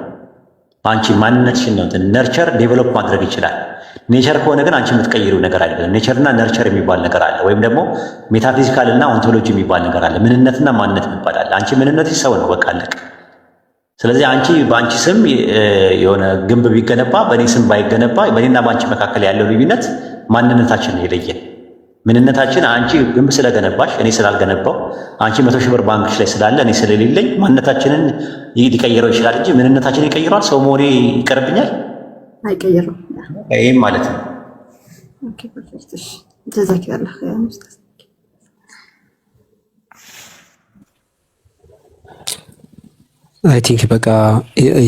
አንቺ ማንነትሽን ነው ነርቸር ዴቨሎፕ ማድረግ ይችላል። ኔቸር ከሆነ ግን አንቺ የምትቀይሪው ነገር አይደለም። ኔቸርና ነርቸር የሚባል ነገር አለ፣ ወይም ደግሞ ሜታፊዚካል እና ኦንቶሎጂ የሚባል ነገር አለ። ምንነትና ማንነት የሚባል አለ። አንቺ ምንነትሽ ሰው ነው በቃ አለቀ። ስለዚህ አንቺ በአንቺ ስም የሆነ ግንብ ቢገነባ በእኔ ስም ባይገነባ በእኔና በአንቺ መካከል ያለው ልዩነት ማንነታችን ነው የለየን። ምንነታችን አንቺ ግንብ ስለገነባሽ እኔ ስላልገነባው፣ አንቺ 100,000 ብር ባንክሽ ላይ ስላለ እኔ ስለሌለኝ ማንነታችንን ሊቀይረው ይችላል እንጂ ምንነታችንን ይቀይረዋል? ሰው መሆኔ ይቀርብኛል? አይቀይረው። ይሄም ማለት ነው። ኦኬ ፐርፌክት። እሺ ጀዛኪላህ ኸይር ኡስታዝ። አይ ቲንክ በቃ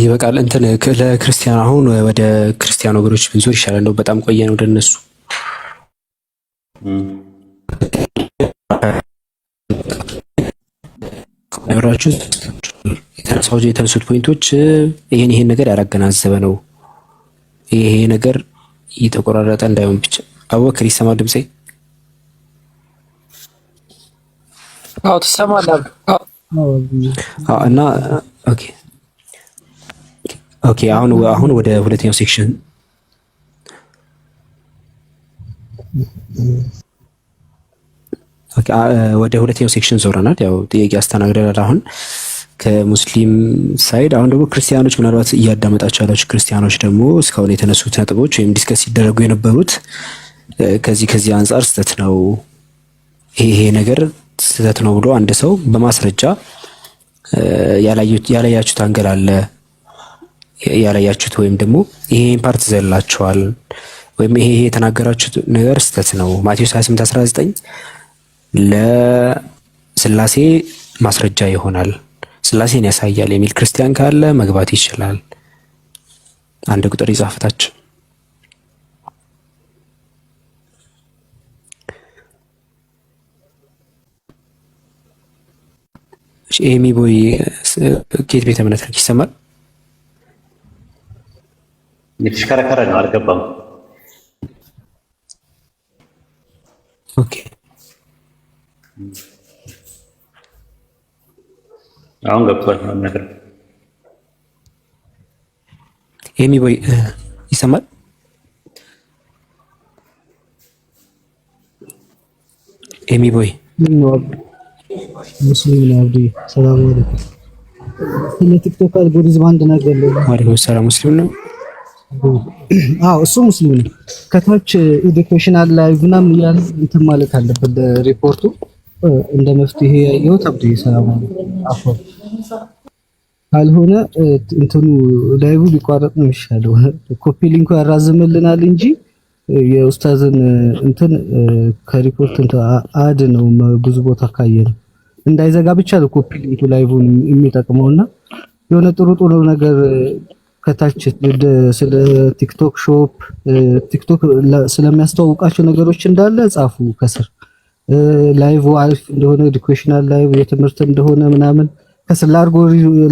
ይበቃል። እንትን ለክርስቲያን አሁን ወደ ክርስቲያን ወገኖች ብንዞር ይሻላል ነው። በጣም ቆየን ወደ እነሱ የተነሱት ፖይንቶች ይሄን ነገር ያላገናዘበ ነው። ይሄ ነገር እየተቆራረጠ እንዳይሆን ብቻ። አቡበክር ይሰማል ድምጼ? አዎ ትሰማለህ? እና ኦኬ አሁን ወደ ሁለተኛው ሴክሽን ወደ ሁለተኛው ሴክሽን ዞረናል። ያው ጥያቄ አስተናግደናል አሁን ከሙስሊም ሳይድ። አሁን ደግሞ ክርስቲያኖች፣ ምናልባት እያዳመጣችሁ ያላችሁ ክርስቲያኖች ደግሞ እስካሁን የተነሱት ነጥቦች ወይም ዲስከስ ሲደረጉ የነበሩት ከዚህ አንጻር ስህተት ነው፣ ይሄ ነገር ስህተት ነው ብሎ አንድ ሰው በማስረጃ ያላያችሁት አንገል አለ፣ ያላያችሁት ወይም ደግሞ ይሄን ፓርት ዘላችኋል ወይም ይሄ የተናገራችሁት ነገር ስህተት ነው፣ ማቴዎስ 28:19 ለስላሴ ማስረጃ ይሆናል፣ ስላሴን ያሳያል የሚል ክርስቲያን ካለ መግባት ይችላል። አንድ ቁጥር ይጻፍታች። ኤሚ ቦይ ኬት ቤተ እምነት ይሰማል? የተሽከረከረ ነው አልገባም። ኦኬ አሁን ገብቷል ነገር ኤሚ ቦይ ይሰማል? ኤሚ ቦይ ሙስሊም ነው አብዲ። ሰላም አለይኩም። ስለ ቲክቶክ አልጎሪዝም አንድ ነገር ነው። ወአለይኩም ሰላም። ሙስሊም ነው? አዎ እሱ ሙስሊም ነው። ከታች ኤዱኬሽናል ላይቭ ምናምን እያለ እንትን ማለት አለበት ሪፖርቱ እንደ መፍትሄ ያየሁት አብዲ። ሰላም አለይኩም። አፎን ካልሆነ እንትኑ ላይቭ ሊቋረጥ ነው የሚሻለው። ኮፒ ሊንኩ ያራዝምልናል እንጂ የኡስታዝን እንትን ከሪፖርት እንትን አድ ነው ብዙ ቦታ ካየን እንዳይዘጋ ብቻ ነው ኮፒ ሊንኩ ላይቭን የሚጠቅመውና የሆነ ጥሩ ጥሩ ነገር ከታች ስለ ቲክቶክ ሾፕ ቲክቶክ ስለሚያስተዋውቃቸው ነገሮች እንዳለ ጻፉ ከስር። ላይቭ አሪፍ እንደሆነ ኤዱኬሽናል ላይቭ የትምህርት እንደሆነ ምናምን ከስር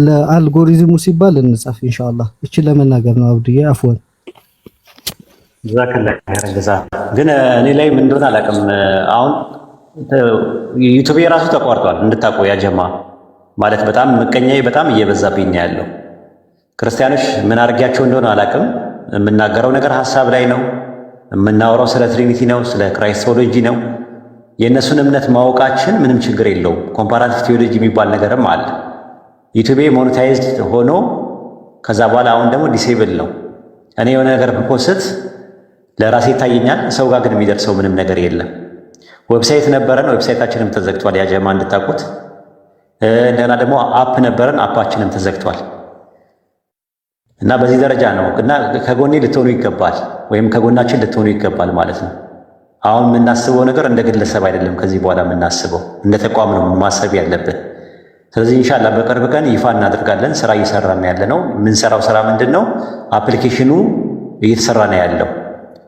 ለአልጎሪዝሙ ሲባል እንጻፍ ኢንሻአላህ። እቺ ለመናገር ነው አብዱዬ። አፍወን ዛከላ ያረጋዛ ግን እኔ ላይ ምን እንደሆነ አላውቅም። አሁን ዩቲዩብ የራሱ ተቋርጧል እንድታውቁ ያ ጀማ ማለት በጣም ምቀኛዬ በጣም እየበዛብኝ ነው ያለው። ክርስቲያኖች ምን አድርጊያቸው እንደሆነ አላውቅም። የምናገረው ነገር ሐሳብ ላይ ነው። የምናወራው ስለ ትሪኒቲ ነው፣ ስለ ክራይስቶሎጂ ነው። የእነሱን እምነት ማወቃችን ምንም ችግር የለውም። ኮምፓራቲቭ ቴዎሎጂ የሚባል ነገርም አለ። ዩቲዩብ ሞኔታይዝድ ሆኖ ከዛ በኋላ አሁን ደግሞ ዲሴብል ነው። እኔ የሆነ ነገር ፕፖስት ለራሴ ይታየኛል፣ ሰው ጋር ግን የሚደርሰው ምንም ነገር የለም። ዌብሳይት ነበረን፣ ዌብሳይታችንም ተዘግቷል። ያ ጀማ እንድታውቁት። እንደገና ደግሞ አፕ ነበረን፣ አፓችንም ተዘግቷል። እና በዚህ ደረጃ ነው እና ከጎኔ ልትሆኑ ይገባል፣ ወይም ከጎናችን ልትሆኑ ይገባል ማለት ነው። አሁን የምናስበው ነገር እንደ ግለሰብ አይደለም። ከዚህ በኋላ የምናስበው እንደ ተቋም ነው ማሰብ ያለብን። ስለዚህ ኢንሻአላህ በቅርብ ቀን ይፋ እናደርጋለን። ስራ እየሰራን ያለ ነው። የምንሰራው ስራ ምንድን ነው? አፕሊኬሽኑ እየተሰራ ነው ያለው፣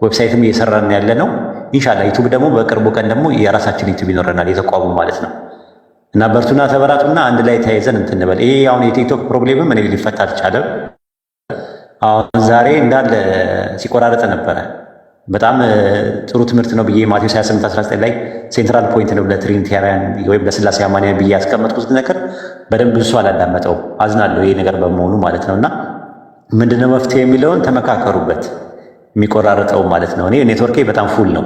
ዌብሳይትም እየሰራን ያለ ነው። ኢንሻአላህ ዩቲዩብ ደግሞ በቅርቡ ቀን ደግሞ የራሳችን ዩቲዩብ ይኖረናል፣ የተቋሙ ማለት ነው። እና በርቱና ተበራቱና አንድ ላይ ተያይዘን እንትን እንበል። ይሄ አሁን የቲክቶክ ፕሮብሌምም እኔ ሊፈታ አልቻለም። አሁን ዛሬ እንዳለ ሲቆራረጥ ነበረ። በጣም ጥሩ ትምህርት ነው ብዬ ማቴዎስ 28:19 ላይ ሴንትራል ፖይንት ነው ለትሪኒቲያውያን ወይም ለስላሴ አማንያን ብዬ ያስቀመጥኩት ነገር በደንብ ብዙ አላዳመጠው። አዝናለሁ ይሄ ነገር በመሆኑ ማለት ነውና ምንድነው መፍትሄ የሚለውን ተመካከሩበት። የሚቆራረጠው ማለት ነው። እኔ ኔትወርኬ በጣም ፉል ነው።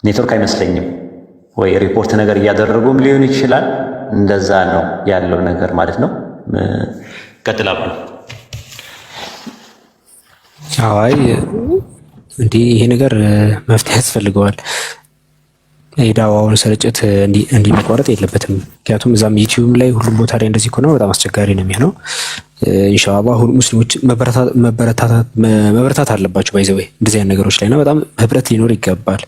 ኔትወርክ አይመስለኝም ወይ ሪፖርት ነገር እያደረጉም ሊሆን ይችላል። እንደዛ ነው ያለው ነገር ማለት ነው። ቀጥላሉ። አይ እንዲህ ይሄ ነገር መፍትሄ ያስፈልገዋል። የዳዋውን ስርጭት እንዲህ መቋረጥ የለበትም። ምክንያቱም እዛም ዩቲዩብ ላይ ሁሉም ቦታ ላይ እንደዚህ ከሆነ በጣም አስቸጋሪ ነው የሚሆነው። ኢንሻአላህ ሁሉ ሙስሊሞች መበረታት አለባቸው። ባይዘው እንደዚህ አይነት ነገሮች ላይ እና በጣም ህብረት ሊኖር ይገባል።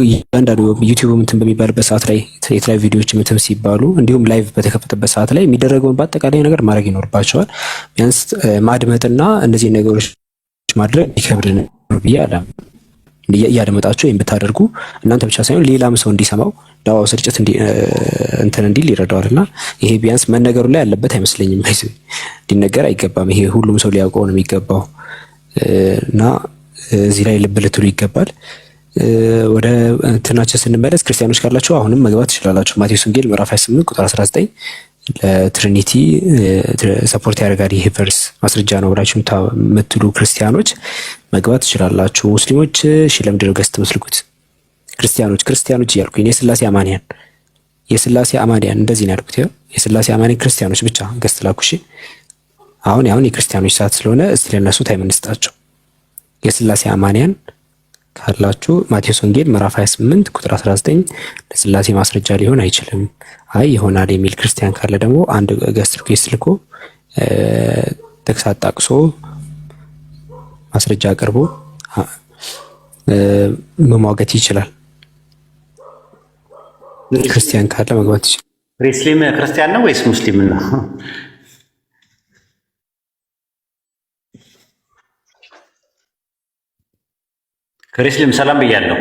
እያንዳንዱ ዩቲዩብ እንትን በሚባልበት ሰዓት ላይ የተለያዩ ቪዲዮዎች እንትን ሲባሉ እንዲሁም ላይቭ በተከፈተበት ሰዓት ላይ የሚደረገውን በአጠቃላይ ነገር ማድረግ ይኖርባቸዋል። ቢያንስ ማድመጥና እነዚህ ነገሮች ማድረግ ይከብድ ነው ብዬ አላም። እያደመጣችሁ ወይም ብታደርጉ እናንተ ብቻ ሳይሆን ሌላም ሰው እንዲሰማው ዳዋው ስርጭት እንትን እንዲል ይረዳዋልና ይሄ ቢያንስ መነገሩ ላይ ያለበት አይመስለኝም። ሊነገር አይገባም። ይሄ ሁሉም ሰው ሊያውቀው ነው የሚገባው እና እዚህ ላይ ልብ ልትሉ ይገባል። ወደ እንትናችን ስንመለስ ክርስቲያኖች ካላችሁ አሁንም መግባት ትችላላችሁ። ማቴዎስ ወንጌል ምዕራፍ 28 ቁጥር 19 ለትሪኒቲ ሰፖርት ያደርጋል ይሄ ቨርስ ማስረጃ ነው ብላችሁ የምትሉ ክርስቲያኖች መግባት ትችላላችሁ። ሙስሊሞች እሺ ለምንድን ነው ገስት መስልኩት? ክርስቲያኖች እያልኩኝ የስላሴ አማንያን እንደዚህ ነው ያልኩት። የስላሴ አማንያን ክርስቲያኖች ብቻ ገስት ላኩ። እሺ አሁን የክርስቲያኖች ሰዓት ስለሆነ እስቲ ለነሱ ታይም እንስጣቸው። የስላሴ አማንያን ካላችሁ ማቴዎስ ወንጌል ምዕራፍ 28 ቁጥር 19 ለስላሴ ማስረጃ ሊሆን አይችልም፣ አይ ይሆናል የሚል ክርስቲያን ካለ ደግሞ አንድ ገስት ሪኩዌስት ልኮ ጥቅስ አጣቅሶ ማስረጃ አቅርቦ መሟገት ይችላል። ክርስቲያን ካለ መግባት ይችላል። ሪስሊም ክርስቲያን ነው ወይስ ሙስሊም ነው? ከሪስሊም ሰላም ብያለሁ።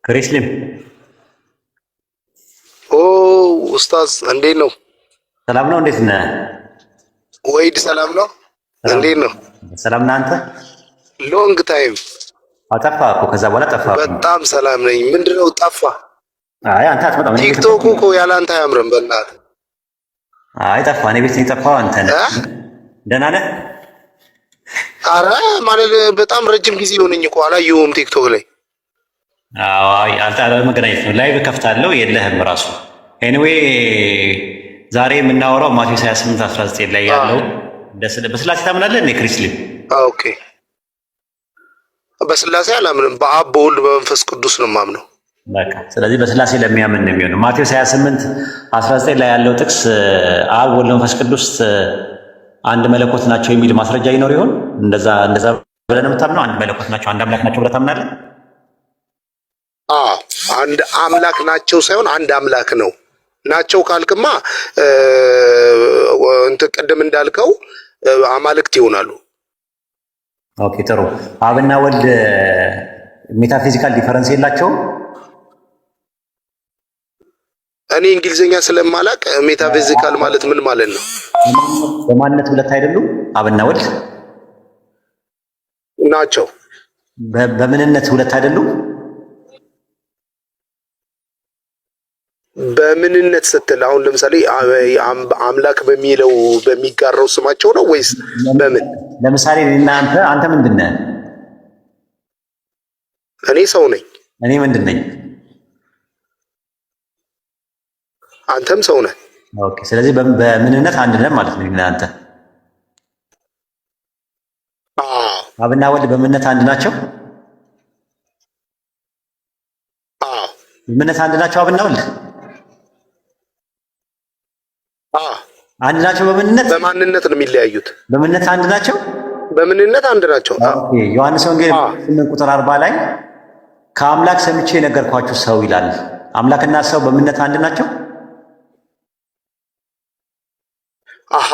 ክሪስሊም ኦ ኡስታዝ እንዴት ነው? ሰላም ነው? እንዴት ነህ? ወይድ ሰላም ነው? እንዴት ነው? ሰላም ነህ አንተ? ሎንግ ታይም አጠፋ እኮ ከዛ በኋላ ጠፋ። በጣም ሰላም ነኝ። ምንድነው ጠፋ? አይ አንተ አትመጣም። ቲክቶክ እኮ ያለ አንተ አያምርም። በእናትህ አይ ጠፋ። እኔ ቤት የጠፋው አንተ ነህ። ደህና ነህ? አረ ማለት በጣም ረጅም ጊዜ ሆነኝ እኮ አላየሁም ቲክቶክ ላይ። አይ አንተ መገናኘት ነው። ላይቭ ከፍታለሁ የለህም ራሱ። ኤኒዌይ ዛሬ የምናወራው ማቴዎስ 28:19 ላይ ያለው በስላሴ ታምናለህ? እኔ ክሪስሊም ኦኬ በስላሴ አላምንም። በአብ በወልድ በመንፈስ ቅዱስ ነው የማምነው። በቃ ስለዚህ በስላሴ ለሚያምን ነው የሚሆነው። ማቴዎስ 28:19 ላይ ያለው ጥቅስ አብ ወልድ መንፈስ ቅዱስ አንድ መለኮት ናቸው የሚል ማስረጃ ይኖር ይሆን? እንደዛ ብለህ ነው የምታምነው? አንድ መለኮት ናቸው፣ አንድ አምላክ ናቸው ብለህ ታምናለህ? አንድ አምላክ ናቸው ሳይሆን አንድ አምላክ ነው። ናቸው ካልክማ እንትን ቅድም እንዳልከው አማልክት ይሆናሉ። ኦኬ ጥሩ። አብና ወልድ ሜታፊዚካል ዲፈረንስ የላቸውም? እኔ እንግሊዝኛ ስለማላቅ ሜታፊዚካል ማለት ምን ማለት ነው? በማንነት ሁለት አይደሉም? አብና ወልድ ናቸው። በምንነት ሁለት አይደሉም? በምንነት ስትል አሁን ለምሳሌ አምላክ በሚለው በሚጋራው ስማቸው ነው ወይስ በምን? ለምሳሌ አንተ ምንድን ነህ? እኔ ሰው ነኝ። እኔ ምንድን ነኝ? አንተም ሰው ነህ። ኦኬ ስለዚህ በምንነት አንድ ነን ማለት ነው። እናንተ አብና ወልድ በምንነት አንድ ናቸው? በምንነት አንድ ናቸው አብና ወልድ? አንድ ናቸው በምንነት? በማንነት ነው የሚለያዩት። በምንነት አንድ ናቸው? በምንነት አንድ ናቸው። ዮሐንስ ወንጌል 8:40 ላይ ከአምላክ ሰምቼ የነገርኳችሁ ሰው ይላል። አምላክና ሰው በምንነት አንድ ናቸው? አሃ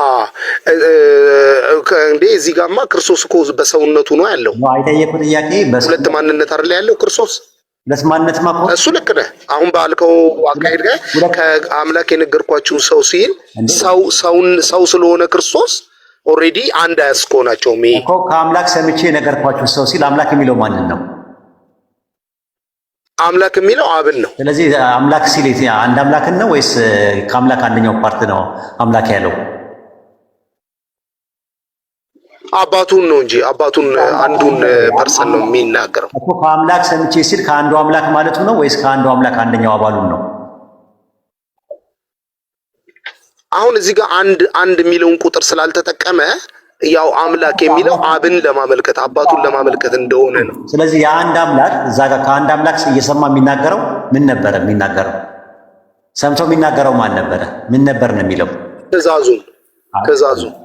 እንዴ እዚህ ጋማ ክርስቶስ እኮ በሰውነቱ ነው ያለው። አይጠየቁ ጥያቄ ሁለት ማንነት አይደል ያለው ክርስቶስ? ሁለት ማንነት ማቆ እሱ ልክ ነህ። አሁን ባልከው አካሄድ ጋር ከአምላክ የነገርኳችሁ ሰው ሲል ሰው ስለሆነ ክርስቶስ ኦልሬዲ አንድ አያስኮናቸውም እኮ። ከአምላክ ሰምቼ የነገርኳችሁ ሰው ሲል አምላክ የሚለው ማንን ነው? አምላክ የሚለው አብን ነው። ስለዚህ አምላክ ሲል አንድ አምላክን ነው ወይስ ከአምላክ አንደኛው ፓርት ነው አምላክ ያለው? አባቱን ነው እንጂ አባቱን አንዱን ፐርሰን ነው የሚናገረው እኮ። ከአምላክ ሰምቼ ሲል ከአንዱ አምላክ ማለቱ ነው ወይስ ከአንዱ አምላክ አንደኛው አባሉን ነው? አሁን እዚህ ጋር አንድ የሚለውን ቁጥር ስላልተጠቀመ ያው አምላክ የሚለው አብን ለማመልከት አባቱን ለማመልከት እንደሆነ ነው። ስለዚህ የአንድ አምላክ እዛ ጋር ከአንድ አምላክ እየሰማ የሚናገረው ምን ነበረ? የሚናገረው ሰምቶ የሚናገረው ማን ነበረ? ምን ነበር ነው የሚለው? ትእዛዙ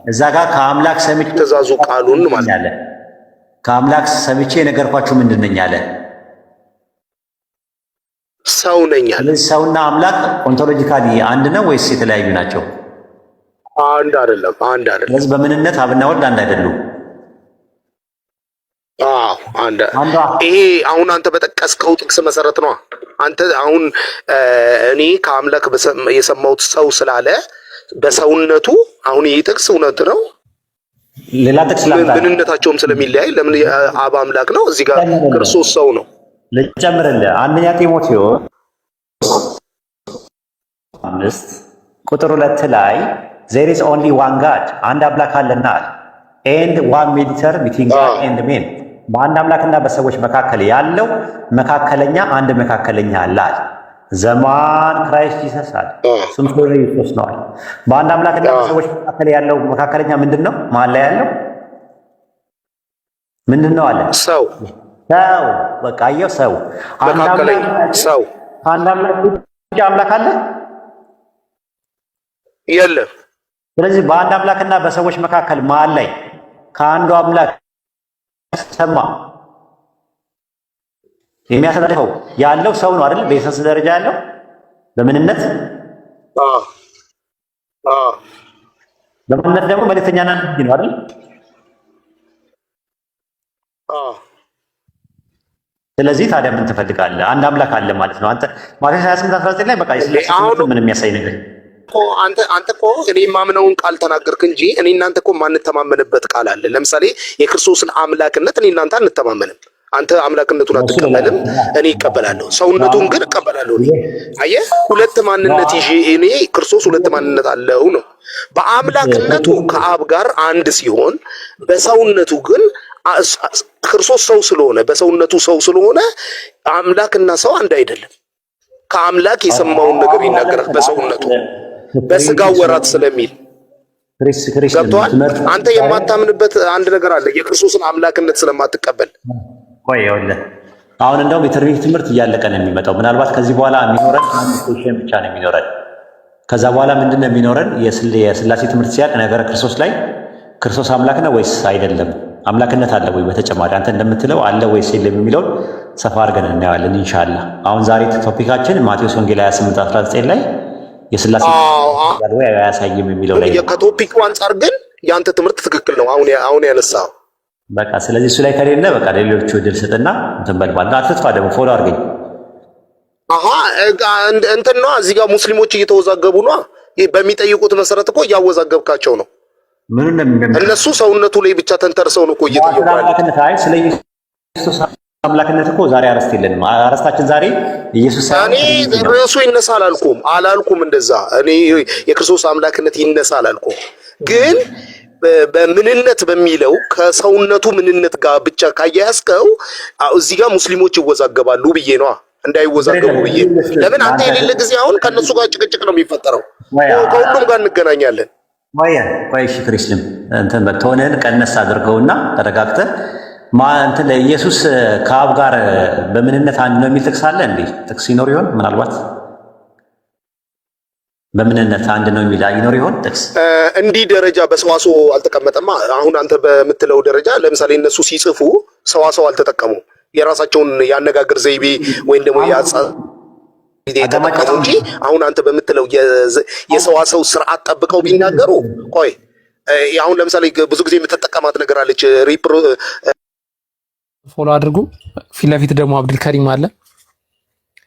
እዛ ጋር ከአምላክ ሰምቼ ትእዛዙ ቃሉን ማለት አለ። ከአምላክ ሰምቼ የነገርኳችሁ ምንድን ነኝ አለ? ሰው ነኝ አለ። ስለዚህ ሰውና አምላክ ኦንቶሎጂካሊ አንድ ነው ወይስ የተለያዩ ናቸው? አንድ አይደለም። ስለዚህ በምንነት አብና ወልድ አንድ አይደሉም። ይሄ አሁን አንተ በጠቀስከው ጥቅስ መሰረት ነው። አንተ አሁን እኔ ከአምላክ የሰማሁት ሰው ስላለ በሰውነቱ አሁን ይህ ጥቅስ እውነት ነው። ሌላ ጥቅስ ምንነታቸውም ስለሚለያይ ለምን አብ አምላክ ነው፣ እዚህ ጋር ክርስቶስ ሰው ነው። ልጨምርልህ አንደኛ ጢሞቴዎስ 5:2 ላይ there is only one God አንድ አምላክ አለና and one mediator between God and men በአንድ አምላክና በሰዎች መካከል ያለው መካከለኛ አንድ መካከለኛ አለ። ዘማን ክራይስት ጂሰስ አለ። እሱም ኢየሱስ ነው። በአንድ አምላክና በሰዎች መካከል ያለው መካከለኛ ምንድን ነው? መሀል ላይ ያለው ምንድን ነው አለ? ሰው። በቃ አየው፣ ሰው መካከለኛ ሰው። አንድ አምላክ ብቻ አምላክ አለ የለም። ስለዚህ በአንድ አምላክና በሰዎች መካከል መሀል ላይ ከአንዱ አምላክ ሰማ የሚያስተላልፈው ያለው ሰው ነው አይደል? በኢየሱስ ደረጃ ያለው በምንነት በምንነት ደግሞ መልእክተኛና ነብይ ነው አይደል? ስለዚህ ታዲያ ምን ትፈልጋለህ? አንድ አምላክ አለ ማለት ነው። አንተ ማቴዎስ 28:19 ላይ በቃ ምን የሚያሳይ ነገር አንተ እኮ እኔ የማምነውን ቃል ተናገርክ እንጂ እኔ እናንተ እኮ ማንተማመንበት ቃል አለ። ለምሳሌ የክርስቶስን አምላክነት እኔ እናንተ አንተማመንም። አንተ አምላክነቱን አትቀበልም፣ እኔ እቀበላለሁ። ሰውነቱን ግን እቀበላለሁ። አየህ፣ ሁለት ማንነት ይዤ እኔ ክርስቶስ ሁለት ማንነት አለው ነው። በአምላክነቱ ከአብ ጋር አንድ ሲሆን፣ በሰውነቱ ግን ክርስቶስ ሰው ስለሆነ በሰውነቱ ሰው ስለሆነ አምላክና ሰው አንድ አይደለም። ከአምላክ የሰማውን ነገር ይናገራል በሰውነቱ በስጋው ወራት ስለሚል ገብቶሃል። አንተ የማታምንበት አንድ ነገር አለ፣ የክርስቶስን አምላክነት ስለማትቀበል። ቆይ ይኸውልህ አሁን እንደውም የትርኢት ትምህርት እያለቀ ነው የሚመጣው። ምናልባት ከዚህ በኋላ የሚኖረን ኮንሴሽን ብቻ ነው የሚኖረን። ከዛ በኋላ ምንድን ነው የሚኖረን? የስላሴ ትምህርት ሲያልቅ ነገረ ክርስቶስ ላይ ክርስቶስ አምላክ ነው ወይስ አይደለም፣ አምላክነት አለ ወይ፣ በተጨማሪ አንተ እንደምትለው አለ ወይስ የለም የሚለውን ሰፋ አድርገን እናየዋለን ኢንሻአላህ። አሁን ዛሬ ቶፒካችን ማቴዎስ ወንጌል 28:19 ላይ የስላሴ ያለው ወይ አያሳይም የሚለው ላይ ከቶፒኩ አንፃር ግን ያንተ ትምህርት ትክክል ነው አሁን ያነሳው። በቃ ስለዚህ እሱ ላይ ከሌለ በቃ ሌሎቹ እድል ስጥና እንትን በል ማለት አትጥፋ። ደግሞ ፎሎ አድርገኝ። እንትን ነው እዚህ ጋር ሙስሊሞች እየተወዛገቡ ነው። በሚጠይቁት መሰረት እኮ እያወዛገብካቸው ነው። እነሱ ሰውነቱ ላይ ብቻ ተንተርሰው ነው እኮ እየጠየቁ ያሉት። ስለ ኢየሱስ አምላክነት እኮ ዛሬ አረስት የለንም። አረስታችን ዛሬ ኢየሱስ እኔ ርዕሱ ይነሳ አላልኩም እንደዛ። እኔ የክርስቶስ አምላክነት ይነሳ አላልኩም። ግን በምንነት በሚለው ከሰውነቱ ምንነት ጋር ብቻ ካያያዝከው እዚህ ጋር ሙስሊሞች ይወዛገባሉ ብዬ ነዋ። እንዳይወዛገቡ ብዬ ለምን አንተ የሌለ ጊዜ አሁን ከነሱ ጋር ጭቅጭቅ ነው የሚፈጠረው። ከሁሉም ጋር እንገናኛለን። ቆይ እሺ ክርስቲያን እንትን በተሆነን ቀነስ አድርገውና ተረጋግተህ እንትን ኢየሱስ ከአብ ጋር በምንነት አንድ ነው የሚል ጥቅስ አለ እንዴ? ጥቅስ ይኖር ይሆን? ምናልባት በምንነት አንድ ነው የሚል ይኖር ይሆን ጥቅስ? እንዲህ ደረጃ በሰዋሰው አልተቀመጠማ። አሁን አንተ በምትለው ደረጃ ለምሳሌ እነሱ ሲጽፉ ሰዋሰው አልተጠቀሙም። የራሳቸውን ያነጋገር ዘይቤ ወይም ደግሞ የተጠቀሙ እንጂ አሁን አንተ በምትለው የሰዋሰው ስርዓት ጠብቀው ቢናገሩ ቆይ አሁን ለምሳሌ ብዙ ጊዜ የምትጠቀማት ነገር አለች። ፎሎ አድርጉ። ፊት ለፊት ደግሞ አብዱልከሪም አለ።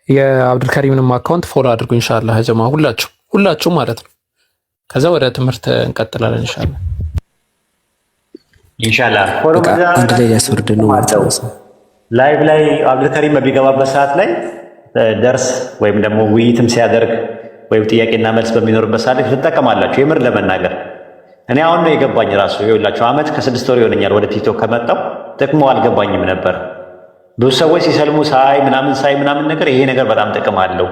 የአብዱልከሪምንም አካውንት ፎሎ አድርጉ ኢንሻአላህ። ጀማ ሁላችሁ ማለት ነው። ከዛ ወደ ትምህርት እንቀጥላለን ኢንሻአላህ። ፎሎ አንድ ላይ ያስወርድ ነው ማለት ነው። ላይቭ ላይ አብዱልከሪም በሚገባበት ሰዓት ላይ ደርስ ወይም ደግሞ ውይይትም ሲያደርግ ወይም ጥያቄና መልስ በሚኖርበት ሰዓት ላይ ትጠቀማላችሁ። የምር ለመናገር እኔ አሁን ነው የገባኝ ራሱ ይኸውላችሁ፣ ዓመት ከ6 ወር ይሆነኛል ወደ ቲክቶክ ከመጣሁ። ጥቅሙ አልገባኝም ነበር። ብዙ ሰዎች ሲሰልሙ ሳይ ምናምን ነገር ይሄ ነገር በጣም ጥቅም አለው።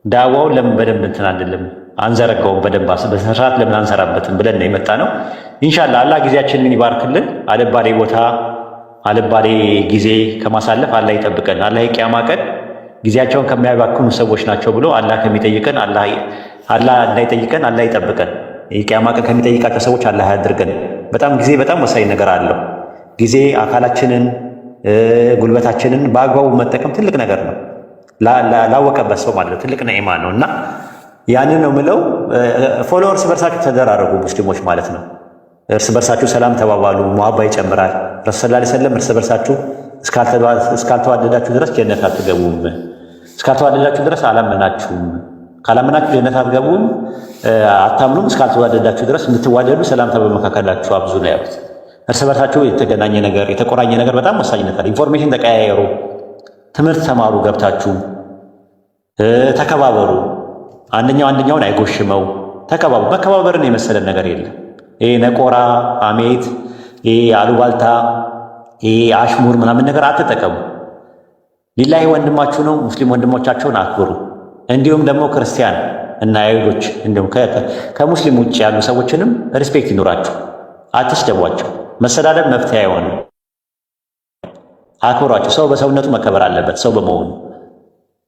ዳዋውን ለምን በደንብ እንትን አንልም አንዘረጋውም በደንብ በስርዓት ለምን አንሰራበትም ብለን ነው የመጣ ነው። ኢንሻአላህ አላህ ጊዜያችንን ይባርክልን። አልባሌ ቦታ አልባሌ ጊዜ ከማሳለፍ አላህ ይጠብቀን። አላህ የቂያማ ቀን ጊዜያቸውን ከሚያባክኑ ሰዎች ናቸው ብሎ አላህ ከሚጠይቀን አላህ እንዳይጠይቀን አላህ ይጠብቀን። የቂያማ ቀን ከሚጠይቃቸው ሰዎች አላህ ያድርገን። በጣም ጊዜ በጣም ወሳኝ ነገር አለው። ጊዜ አካላችንን ጉልበታችንን በአግባቡ መጠቀም ትልቅ ነገር ነው። ላወቀበት ሰው ማለት ትልቅ ነዒማ ነው እና ያንን ነው ምለው። ፎሎወርስ በርሳችሁ ተደራረጉ ሙስሊሞች ማለት ነው። እርስ በርሳችሁ ሰላም ተባባሉ፣ ሙሀባ ይጨምራል። ረሱል ሰለላሁ ዐለይሂ ወሰለም እርስ በርሳችሁ እስካልተዋደዳችሁ ድረስ ጀነት አትገቡም፣ እስካልተዋደዳችሁ ድረስ አላመናችሁም፣ ካላመናችሁ ጀነት አትገቡም፣ አታምኑም እስካልተዋደዳችሁ ድረስ እንድትዋደዱ ሰላምታ በመካከላችሁ አብዙ ነው ያሉት። እርስ በርሳችሁ የተገናኘ ነገር የተቆራኘ ነገር በጣም ወሳኝነት አለ። ኢንፎርሜሽን ተቀያየሩ፣ ትምህርት ተማሩ፣ ገብታችሁ ተከባበሩ። አንደኛውን አይጎሽመው፣ ተከባበሩ። መከባበርን የመሰለ ነገር የለም። ይሄ ነቆራ፣ አሜት፣ ይሄ አሉባልታ፣ ይሄ አሽሙር ምናምን ነገር አትጠቀሙ። ሊላሂ ወንድማችሁ ነው፣ ሙስሊም ወንድሞቻቸውን አክብሩ። እንዲሁም ደግሞ ክርስቲያን እና አይሁዶች እንዲሁም ከሙስሊም ውጭ ያሉ ሰዎችንም ሪስፔክት ይኑራችሁ፣ አትስደቧቸው። መሰዳደብ መፍትሄ አይሆንም። አክብሯቸው። ሰው በሰውነቱ መከበር አለበት። ሰው በመሆኑ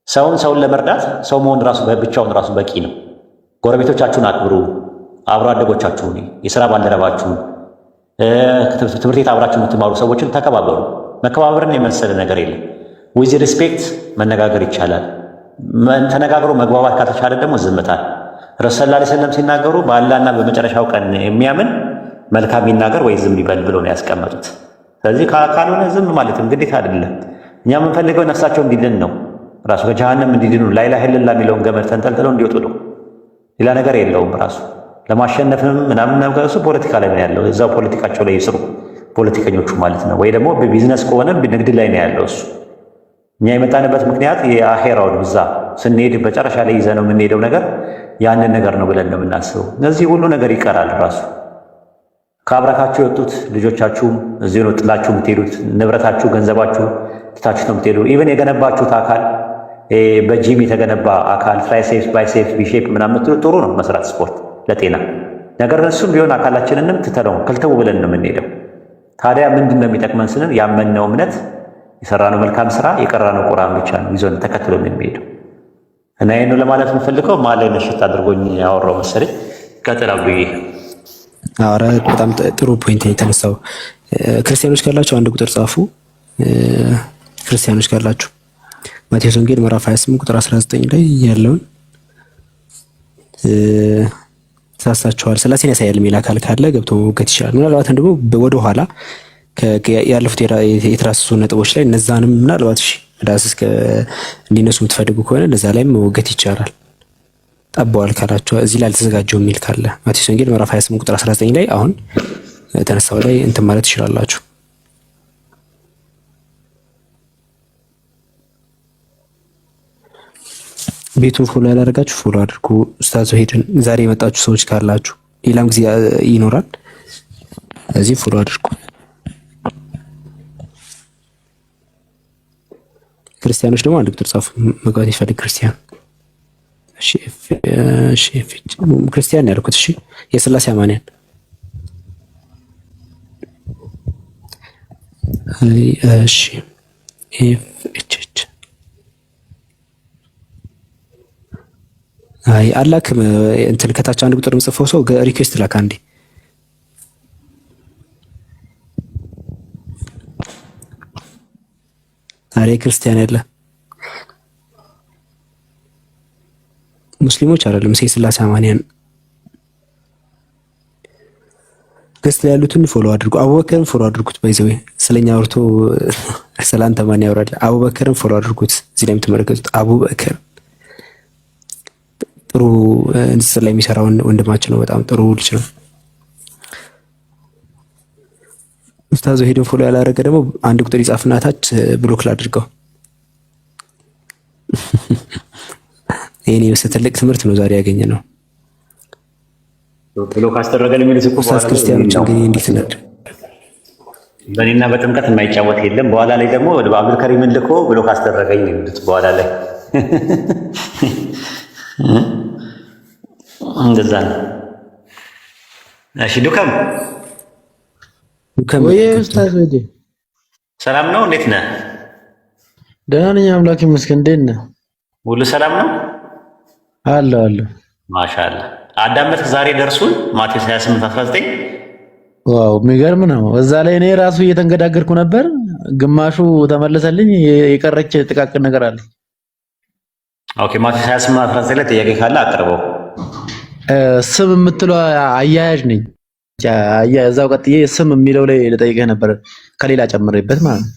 ሰውን ለመርዳት ሰው መሆን ራሱ ብቻውን ራሱ በቂ ነው። ጎረቤቶቻችሁን አክብሩ። አብሮ አደጎቻችሁን፣ የሥራ ባልደረባችሁን፣ ትምህርት ቤት አብራችሁ የምትማሩ ሰዎችን ተከባበሩ። መከባበርን የመሰለ ነገር የለም። ዊዝ ሪስፔክት መነጋገር ይቻላል። ተነጋግሮ መግባባት ካልተቻለ ደግሞ ዝምታል። ረሱል ሰለላሁ ዐለይሂ ወሰለም ሲናገሩ በአላህና በመጨረሻው ቀን የሚያምን መልካም ይናገር ወይ ዝም ይበል ብሎ ነው ያስቀመጡት። ስለዚህ ካልሆነ ዝም ማለትም ግዴታ አይደለም። እኛ የምንፈልገው ነፍሳቸው እንዲድን ነው። ራሱ ከጀሃነም እንዲድኑ ላ ኢላሀ ኢለላህ የሚለውን ገመድ ተንጠልጥለው እንዲወጡ ነው። ሌላ ነገር የለውም። ራሱ ለማሸነፍም ምናምን ነገር እሱ ፖለቲካ ላይ ነው ያለው። እዛው ፖለቲካቸው ላይ ይስሩ ፖለቲከኞቹ ማለት ነው። ወይ ደግሞ በቢዝነስ ከሆነ ንግድ ላይ ነው ያለው እሱ። እኛ የመጣንበት ምክንያት የአኼራውን እዛ ስንሄድ በጨረሻ ላይ ይዘነው የምንሄደው ነገር ያንን ነገር ነው ብለን ነው የምናስበው። እነዚህ ሁሉ ነገር ይቀራል። ራሱ ከአብራካችሁ የወጡት ልጆቻችሁም እዚህ ነው ጥላችሁ የምትሄዱት። ንብረታችሁ፣ ገንዘባችሁ ትታችሁ ነው የምትሄዱ። ኢቨን የገነባችሁት አካል በጂም የተገነባ አካል ትራይሴፕስ፣ ባይሴፕስ፣ ቢሼፕ ምናምን ጥሩ ነው መስራት ስፖርት ለጤና ነገር። እሱም ቢሆን አካላችንንም ትተነው ከልተው ብለን ነው የምንሄደው። ታዲያ ምንድን ነው የሚጠቅመን ስንል ያመንነው እምነት፣ የሰራነው መልካም ስራ፣ የቀራነው ቁርአን ብቻ ነው ይዞን ተከትሎ የሚሄደው። እና ይሄን ነው ለማለት የምፈልገው። ማላይ ነሽት አድርጎኝ ያወራው መሰለኝ። ቀጥላው ብዬ አረ በጣም ጥሩ ፖይንት የተነሳው። ክርስቲያኖች ካላችሁ አንድ ቁጥር ጻፉ። ክርስቲያኖች ካላችሁ ማቴዎስ ወንጌል ምዕራፍ 28 ቁጥር 19 ላይ ያለውን ተሳሳችኋል ስላሴን ያሳያል የሚል አካል ካለ ገብቶ መውገት ይችላል። ምናልባት ደግሞ ወደ ኋላ ያለፉት የተራሱ ነጥቦች ላይ እነዛንም ምናልባት ዳስስ እንዲነሱ የምትፈልጉ ከሆነ እነዛ ላይም መወገት ይቻላል። ጠባዋል ካላችሁ እዚህ ላይ አልተዘጋጀው የሚል ካለ ማቴዎስ ወንጌል ምዕራፍ 28 ቁጥር 19 ላይ አሁን ተነሳው ላይ እንትን ማለት ትችላላችሁ። ቤቱን ፎሎ ያላደረጋችሁ ፎሎ አድርጉ። ኡስታዝ ሄደን ዛሬ የመጣችሁ ሰዎች ካላችሁ ሌላም ጊዜ ይኖራል፣ እዚህ ፎሎ አድርጉ። ክርስቲያኖች ደግሞ አንድ ቁጥር ጻፉ። መግባት ይፈልግ ክርስቲያን። እሺ ክርስቲያን ያልኩት እሺ፣ የሥላሴ አማንያን እሺ አይ አላክም እንትን ከታች አንድ ቁጥር ምጽፈው ሰው ሪኩዌስት ላክ አንዴ። አሬ ክርስቲያን ያለ ሙስሊሞች አይደለም ሥላሴ አማንያን ገስት ላይ ያሉትን ፎሎ አድርጉ። አቡበከርን ፎሎ አድርጉት። ባይዘው ስለኛ አውርቶ ሰላንተ ማን ያወራል? አቡበከርን ፎሎ አድርጉት። እዚህ ላይ የምትመለከቱት አቡበከር ጥሩ ንጽጽር ላይ የሚሰራው ወንድማችን ነው። በጣም ጥሩ ልጅ ነው። ኡስታዝ ሄዶ ፎሎ ያላደረገ ደግሞ አንድ ቁጥር ይጻፍና ታች ብሎክ ላድርገው። ይሄ ትልቅ ትምህርት ነው ዛሬ ያገኘ ነው። ብሎክ አስደረገን የሚል እኮ ኡስታዝ ክርስቲያኖች እንግዲህ እንዴት ነው? በእኔና በጥምቀት የማይጫወት የለም። በኋላ ላይ ደግሞ ወደ አብዱል ከሪም ልኮ ብሎክ አስደረገኝ እንድት በኋላ ላይ እንደዛ ነው። እሺ ዱከም ወይ ኡስታዝ ወዲ ሰላም ነው? እንዴት ነህ? ደህና ነኝ አምላክ ይመስገን። እንዴት ነህ? ሁሉ ሰላም ነው? አለሁ ማሻአላህ። አዳመጥክ ዛሬ ደርሱን ማቴዎስ 28:19 ዋው የሚገርም ነው። እዛ ላይ እኔ ራሱ እየተንገዳገርኩ ነበር። ግማሹ ተመለሰልኝ፣ የቀረች ጥቃቅን ነገር አለ። ኦኬ ማቴዎስ 28:19 ላይ ጥያቄ ካለ አቅርበው። ስም የምትለው አያያዥ ነኝ። እዛው ቀጥዬ ስም የሚለው ላይ ልጠይቅህ ነበር ከሌላ ጨምሬበት ማለት ነው።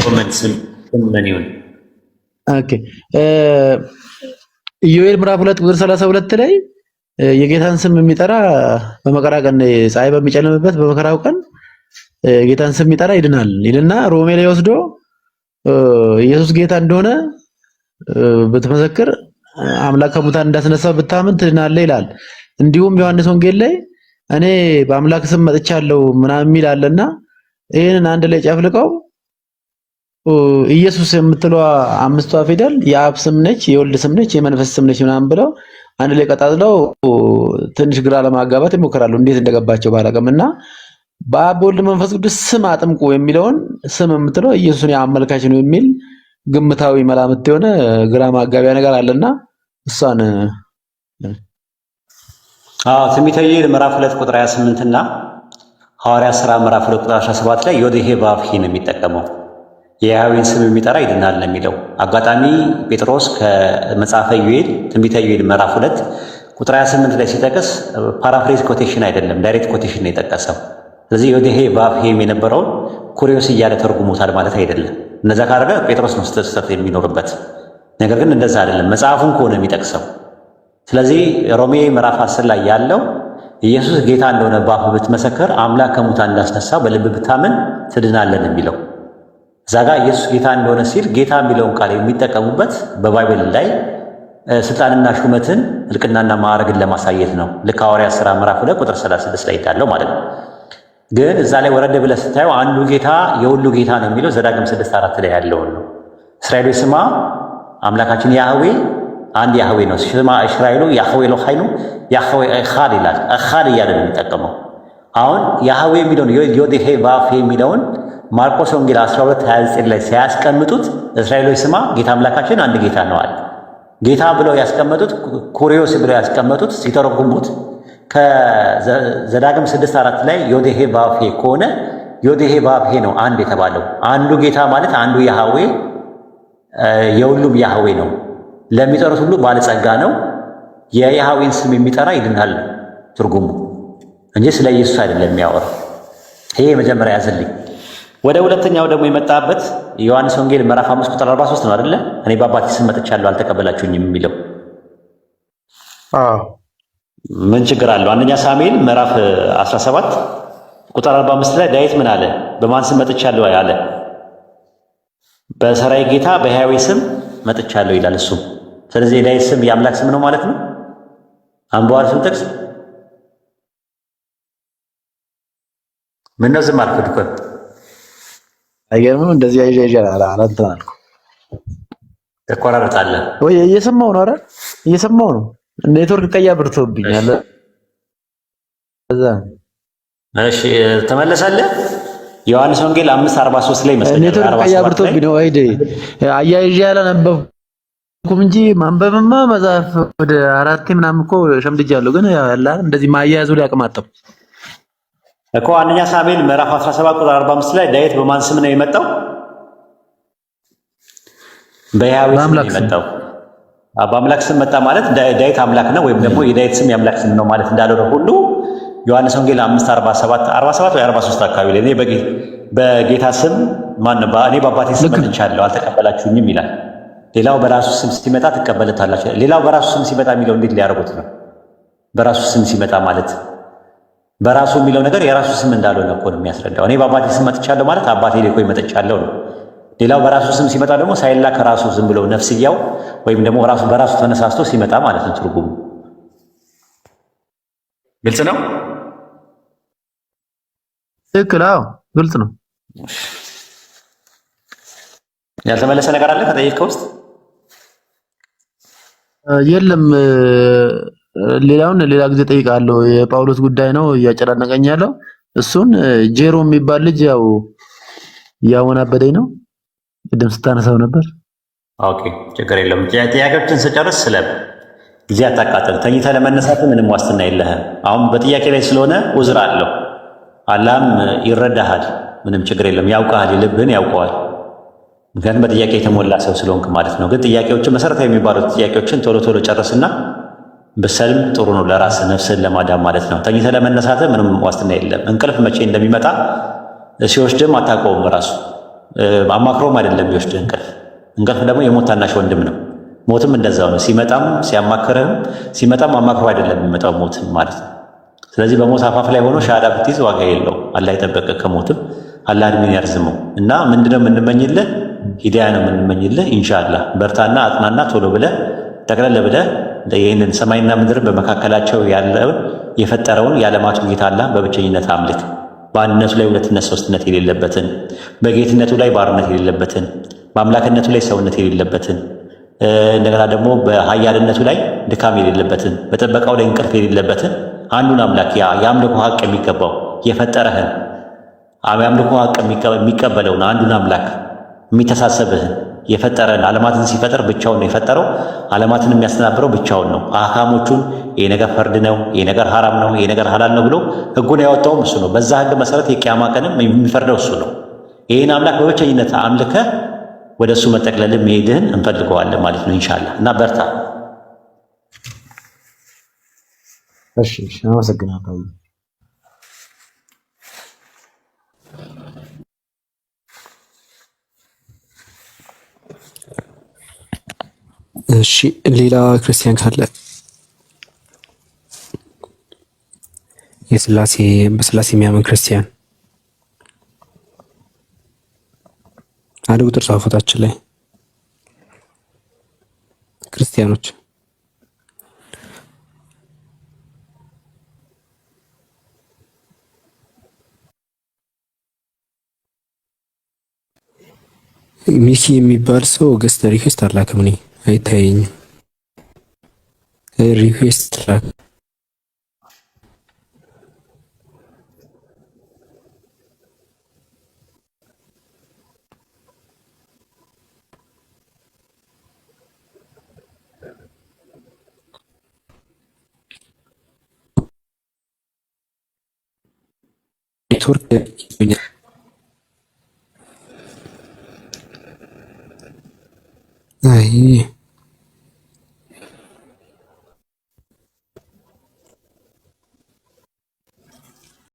ኮመንት ስም ምን ይሁን? ኦኬ ኢዮኤል ምዕራፍ 2 ቁጥር 32 ላይ የጌታን ስም የሚጠራ በመከራ ቀን ፀሐይ በሚጨልምበት በመከራው ቀን የጌታን ስም የሚጠራ ይድናል ይልና ሮሜ ላይ ወስዶ ኢየሱስ ጌታ እንደሆነ ብትመሰክር አምላክ ከሙታን እንዳስነሳው ብታምን ትድናለህ ይላል። እንዲሁም ዮሐንስ ወንጌል ላይ እኔ በአምላክ ስም መጥቻለሁ ምናምን የሚል አለና ይሄንን አንድ ላይ ጨፍልቀው ኢየሱስ የምትለዋ አምስቷ ፊደል የአብ ስም ነች፣ የወልድ ስም ነች፣ የመንፈስ ስም ነች ምናምን ብለው አንድ ላይ ቀጣጥለው ትንሽ ግራ ለማጋባት ይሞክራሉ። እንዴት እንደገባቸው ባላውቅምና በአብ ወልድ መንፈስ ቅዱስ ስም አጥምቁ የሚለውን ስም የምትለው ኢየሱስን ያመልካች ነው የሚል ግምታዊ መላምት የሆነ ግራ ማጋቢያ ነገር አለና እሷን ትንቢተ ኢዩኤል ምዕራፍ 2 ቁጥር 28 እና ሐዋርያት ሥራ ምዕራፍ 2 ቁጥር 17 ላይ ዮዴሄ ባብሂ ነው የሚጠቀመው። የያህዌን ስም የሚጠራ ይድናል ነው የሚለው። አጋጣሚ ጴጥሮስ ከመጽሐፈ ኢዩኤል ትንቢተ ኢዩኤል ምዕራፍ 2 ቁጥር 28 ላይ ሲጠቅስ ፓራፍሬዝ ኮቴሽን አይደለም፣ ዳይሬክት ኮቴሽን ነው የጠቀሰው። ስለዚህ ዮዴሄ ባብሂም የነበረውን ኩሪዮስ እያለ ተርጉሞታል ማለት አይደለም። እነዛ ካደረገ ጴጥሮስ ነው ስህተት የሚኖርበት። ነገር ግን እንደዛ አይደለም መጽሐፉን ከሆነ የሚጠቅሰው። ስለዚህ ሮሜ ምዕራፍ 10 ላይ ያለው ኢየሱስ ጌታ እንደሆነ በአፍህ ብትመሰክር አምላክ ከሙታን እንዳስነሳው በልብ ብታምን ትድናለን የሚለው እዛ ጋር ኢየሱስ ጌታ እንደሆነ ሲል ጌታ የሚለውን ቃል የሚጠቀሙበት በባይብል ላይ ስልጣንና ሹመትን እልቅናና ማዕረግን ለማሳየት ነው። ልክ ሐዋርያት ሥራ ምዕራፍ 2 ቁጥር 36 ላይ እንዳለው ማለት ነው። ግን እዛ ላይ ወረደ ብለህ ስታየው አንዱ ጌታ የሁሉ ጌታ ነው የሚለው ዘዳግም 6:4 ላይ ያለውን ነው። እስራኤል ስማ አምላካችን ያህዌ አንድ ያህዌ ነው። ስማ እስራኤሉ ያህዌ ለኻይኑ ያህዌ እኻድ ይላል። እኻድ እያለ ነው የሚጠቀመው። አሁን ያህዌ የሚለውን ዮዴሄ ባፌ የሚለውን ማርቆስ ወንጌል 12:29 ላይ ሲያስቀምጡት እስራኤሎች ስማ ጌታ አምላካችን አንድ ጌታ ነው አለ። ጌታ ብለው ያስቀመጡት ኩሪዮስ ብለው ያስቀመጡት ሲተረጉሙት ከዘዳግም 6:4 ላይ ዮዴሄ ባፌ ከሆነ ዮዴሄ ባፌ ነው አንድ የተባለው። አንዱ ጌታ ማለት አንዱ ያህዌ የሁሉም ያህዌ ነው። ለሚጠሩት ሁሉ ባለጸጋ ነው። የያህዌን ስም የሚጠራ ይድናል ትርጉሙ እንጂ ስለ ኢየሱስ አይደለም የሚያወራው። ይሄ መጀመሪያ ያዘልኝ። ወደ ሁለተኛው ደግሞ የመጣበት ዮሐንስ ወንጌል ምዕራፍ 5 ቁጥር 43 ነው አይደለ? እኔ በአባቴ ስም መጥቻለሁ አልተቀበላችሁኝም የሚለው ምን ችግር አለው? አንደኛ ሳሙኤል ምዕራፍ 17 ቁጥር 45 ላይ ዳዊት ምን አለ? በማን ስም መጥቻለሁ አለ? በሰራይ ጌታ በሕያዌ ስም መጥቻለሁ ይላል እሱ። ስለዚህ የዳዊት ስም የአምላክ ስም ነው ማለት ነው። አንበዋል ስም ጥቅስ ምን ነው? ዝም አልኩት እኮ አይገርምም? እንደዚህ አላንተን አልኩ። ተቆራረጣለህ ወይ? እየሰማው ነው። ኧረ እየሰማው ነው። ኔትወርክ ቀያ ብርቶብኛል። እዛ እሺ፣ ተመለሳለህ። ዮሐንስ ወንጌል 5:43 ላይ መስለኛል። ኔትወርክ ቀያ ብርቶብኝ ነው። አይደ አያይዤ ያላነበብኩም እንጂ ማንበብማ መጽሐፍ ወደ 4 ምናምን እኮ ሸምድጃለሁ። ግን ያላ እንደዚህ ማያያዙ ላይ አቅማጠም እኮ አንደኛ ሳሙኤል ምዕራፍ 17 ቁጥር 45 ላይ ዳዊት በማን ስም ነው የመጣው? በሕያዌ ስም ነው የመጣው። በአምላክ ስም መጣ ማለት ዳዊት አምላክ ነው ወይም ደግሞ የዳዊት ስም የአምላክ ስም ነው ማለት እንዳልሆነ ሁሉ ዮሐንስ ወንጌል 5:47 ወይ 43 አካባቢ ላይ እኔ በጌታ ስም ማን ነው እኔ በአባቴ ስም መጥቻለሁ አልተቀበላችሁኝም ይላል። ሌላው በራሱ ስም ሲመጣ ትቀበሉታላችሁ። ሌላው በራሱ ስም ሲመጣ የሚለው እንዴት ሊያደርጉት ነው? በራሱ ስም ሲመጣ ማለት በራሱ የሚለው ነገር የራሱ ስም እንዳልሆነ እኮ ነው የሚያስረዳው። እኔ በአባቴ ስም መጥቻለሁ ማለት አባቴ ልኮኝ መጥቻለሁ ነው። ሌላው በራሱ ስም ሲመጣ ደግሞ ሳይላክ ራሱ ዝም ብሎ ነፍስያው ወይም ደግሞ ራሱ በራሱ ተነሳስቶ ሲመጣ ማለት ነው። ትርጉሙ ግልጽ ነው። ትክክል። አዎ ግልጽ ነው። ያልተመለሰ ነገር አለ ከጠየቅከው ውስጥ? የለም። ሌላውን ሌላ ጊዜ ጠይቃለሁ። የጳውሎስ ጉዳይ ነው እያጨናነቀኝ ያለው። እሱን ጄሮ የሚባል ልጅ ያው እያወናበደኝ ነው። ቅድም ስታነሳው ነበር። ኦኬ ችግር የለም። ጥያቄዎችን ስጨርስ ስለ ጊዜ አታቃጥል። ተኝተህ ለመነሳት ምንም ዋስትና የለህም። አሁን በጥያቄ ላይ ስለሆነ ውዝር አለው። አላህም ይረዳሃል። ምንም ችግር የለም። ያውቃል፣ የልብህን ያውቀዋል። ምክንያቱም በጥያቄ የተሞላ ሰው ስለሆንክ ማለት ነው። ግን ጥያቄዎችን መሰረታዊ የሚባሉት ጥያቄዎችን ቶሎ ቶሎ ጨርስና ብሰልም ጥሩ ነው። ለራስ ነፍስን ለማዳን ማለት ነው። ተኝተህ ለመነሳት ምንም ዋስትና የለም። እንቅልፍ መቼ እንደሚመጣ ሲወስድም አታውቀውም። ራሱ አማክሮም አይደለም የሚወስድህ እንቅልፍ ደግሞ የሞት ታናሽ ወንድም ነው። ሞትም እንደዛው ነው። ሲመጣም ሲያማክርህም ሲመጣም አማክሮ አይደለም የሚመጣው ሞትም ማለት ነው። ስለዚህ በሞት አፋፍ ላይ ሆኖ ሻሃዳ ብትይዝ ዋጋ የለው። አላህ ይጠበቅ ከሞትም አላህ እድሜን ያርዝመው እና ምንድነው የምንመኝልህ? ሂዳያ ነው የምንመኝልህ። ኢንሻአላህ በርታና አጥናና ቶሎ ብለህ ጠቅለል ብለህ ይህንን ሰማይና ምድር በመካከላቸው ያለውን የፈጠረውን የዓለማቱ ጌታ አላህ በብቸኝነት አምልክ። በአንድነቱ ላይ ሁለትነት ሶስትነት የሌለበትን፣ በጌትነቱ ላይ ባርነት የሌለበትን፣ በአምላክነቱ ላይ ሰውነት የሌለበትን፣ እንደገና ደግሞ በኃያልነቱ ላይ ድካም የሌለበትን፣ በጥበቃው ላይ እንቅልፍ የሌለበትን አንዱን አምላክ የአምልኮ ሀቅ የሚገባው የፈጠረህን የአምልኮ ሀቅ የሚቀበለውን አንዱን አምላክ የሚተሳሰብህን የፈጠረን ዓለማትን ሲፈጠር ብቻውን ነው የፈጠረው። ዓለማትን የሚያስተናብረው ብቻውን ነው። አህካሞቹን ይሄ ነገር ፈርድ ነው፣ ይሄ ነገር ሐራም ነው፣ ይሄ ነገር ሐላል ነው ብሎ ህጉን ያወጣውም እሱ ነው። በዛ ህግ መሰረት የቂያማ ቀንም የሚፈርደው እሱ ነው። ይሄን አምላክ በብቸኝነት አምልከ ወደ እሱ መጠቅለልም መሄድህን እንፈልገዋለን ማለት ነው ኢንሻአላህ። እና በርታ። እሺ፣ አመሰግናለሁ። እሺ ሌላ ክርስቲያን ካለ በስላሴ የሚያምን ክርስቲያን አንድ ቁጥር ጻፉታችን ላይ ክርስቲያኖች ሚኪ የሚባል ሰው ገስት ሪኩዌስት አላክም። እኔ አይታየኝም። ሪኩዌስት ላክ ኔትወርክ አይ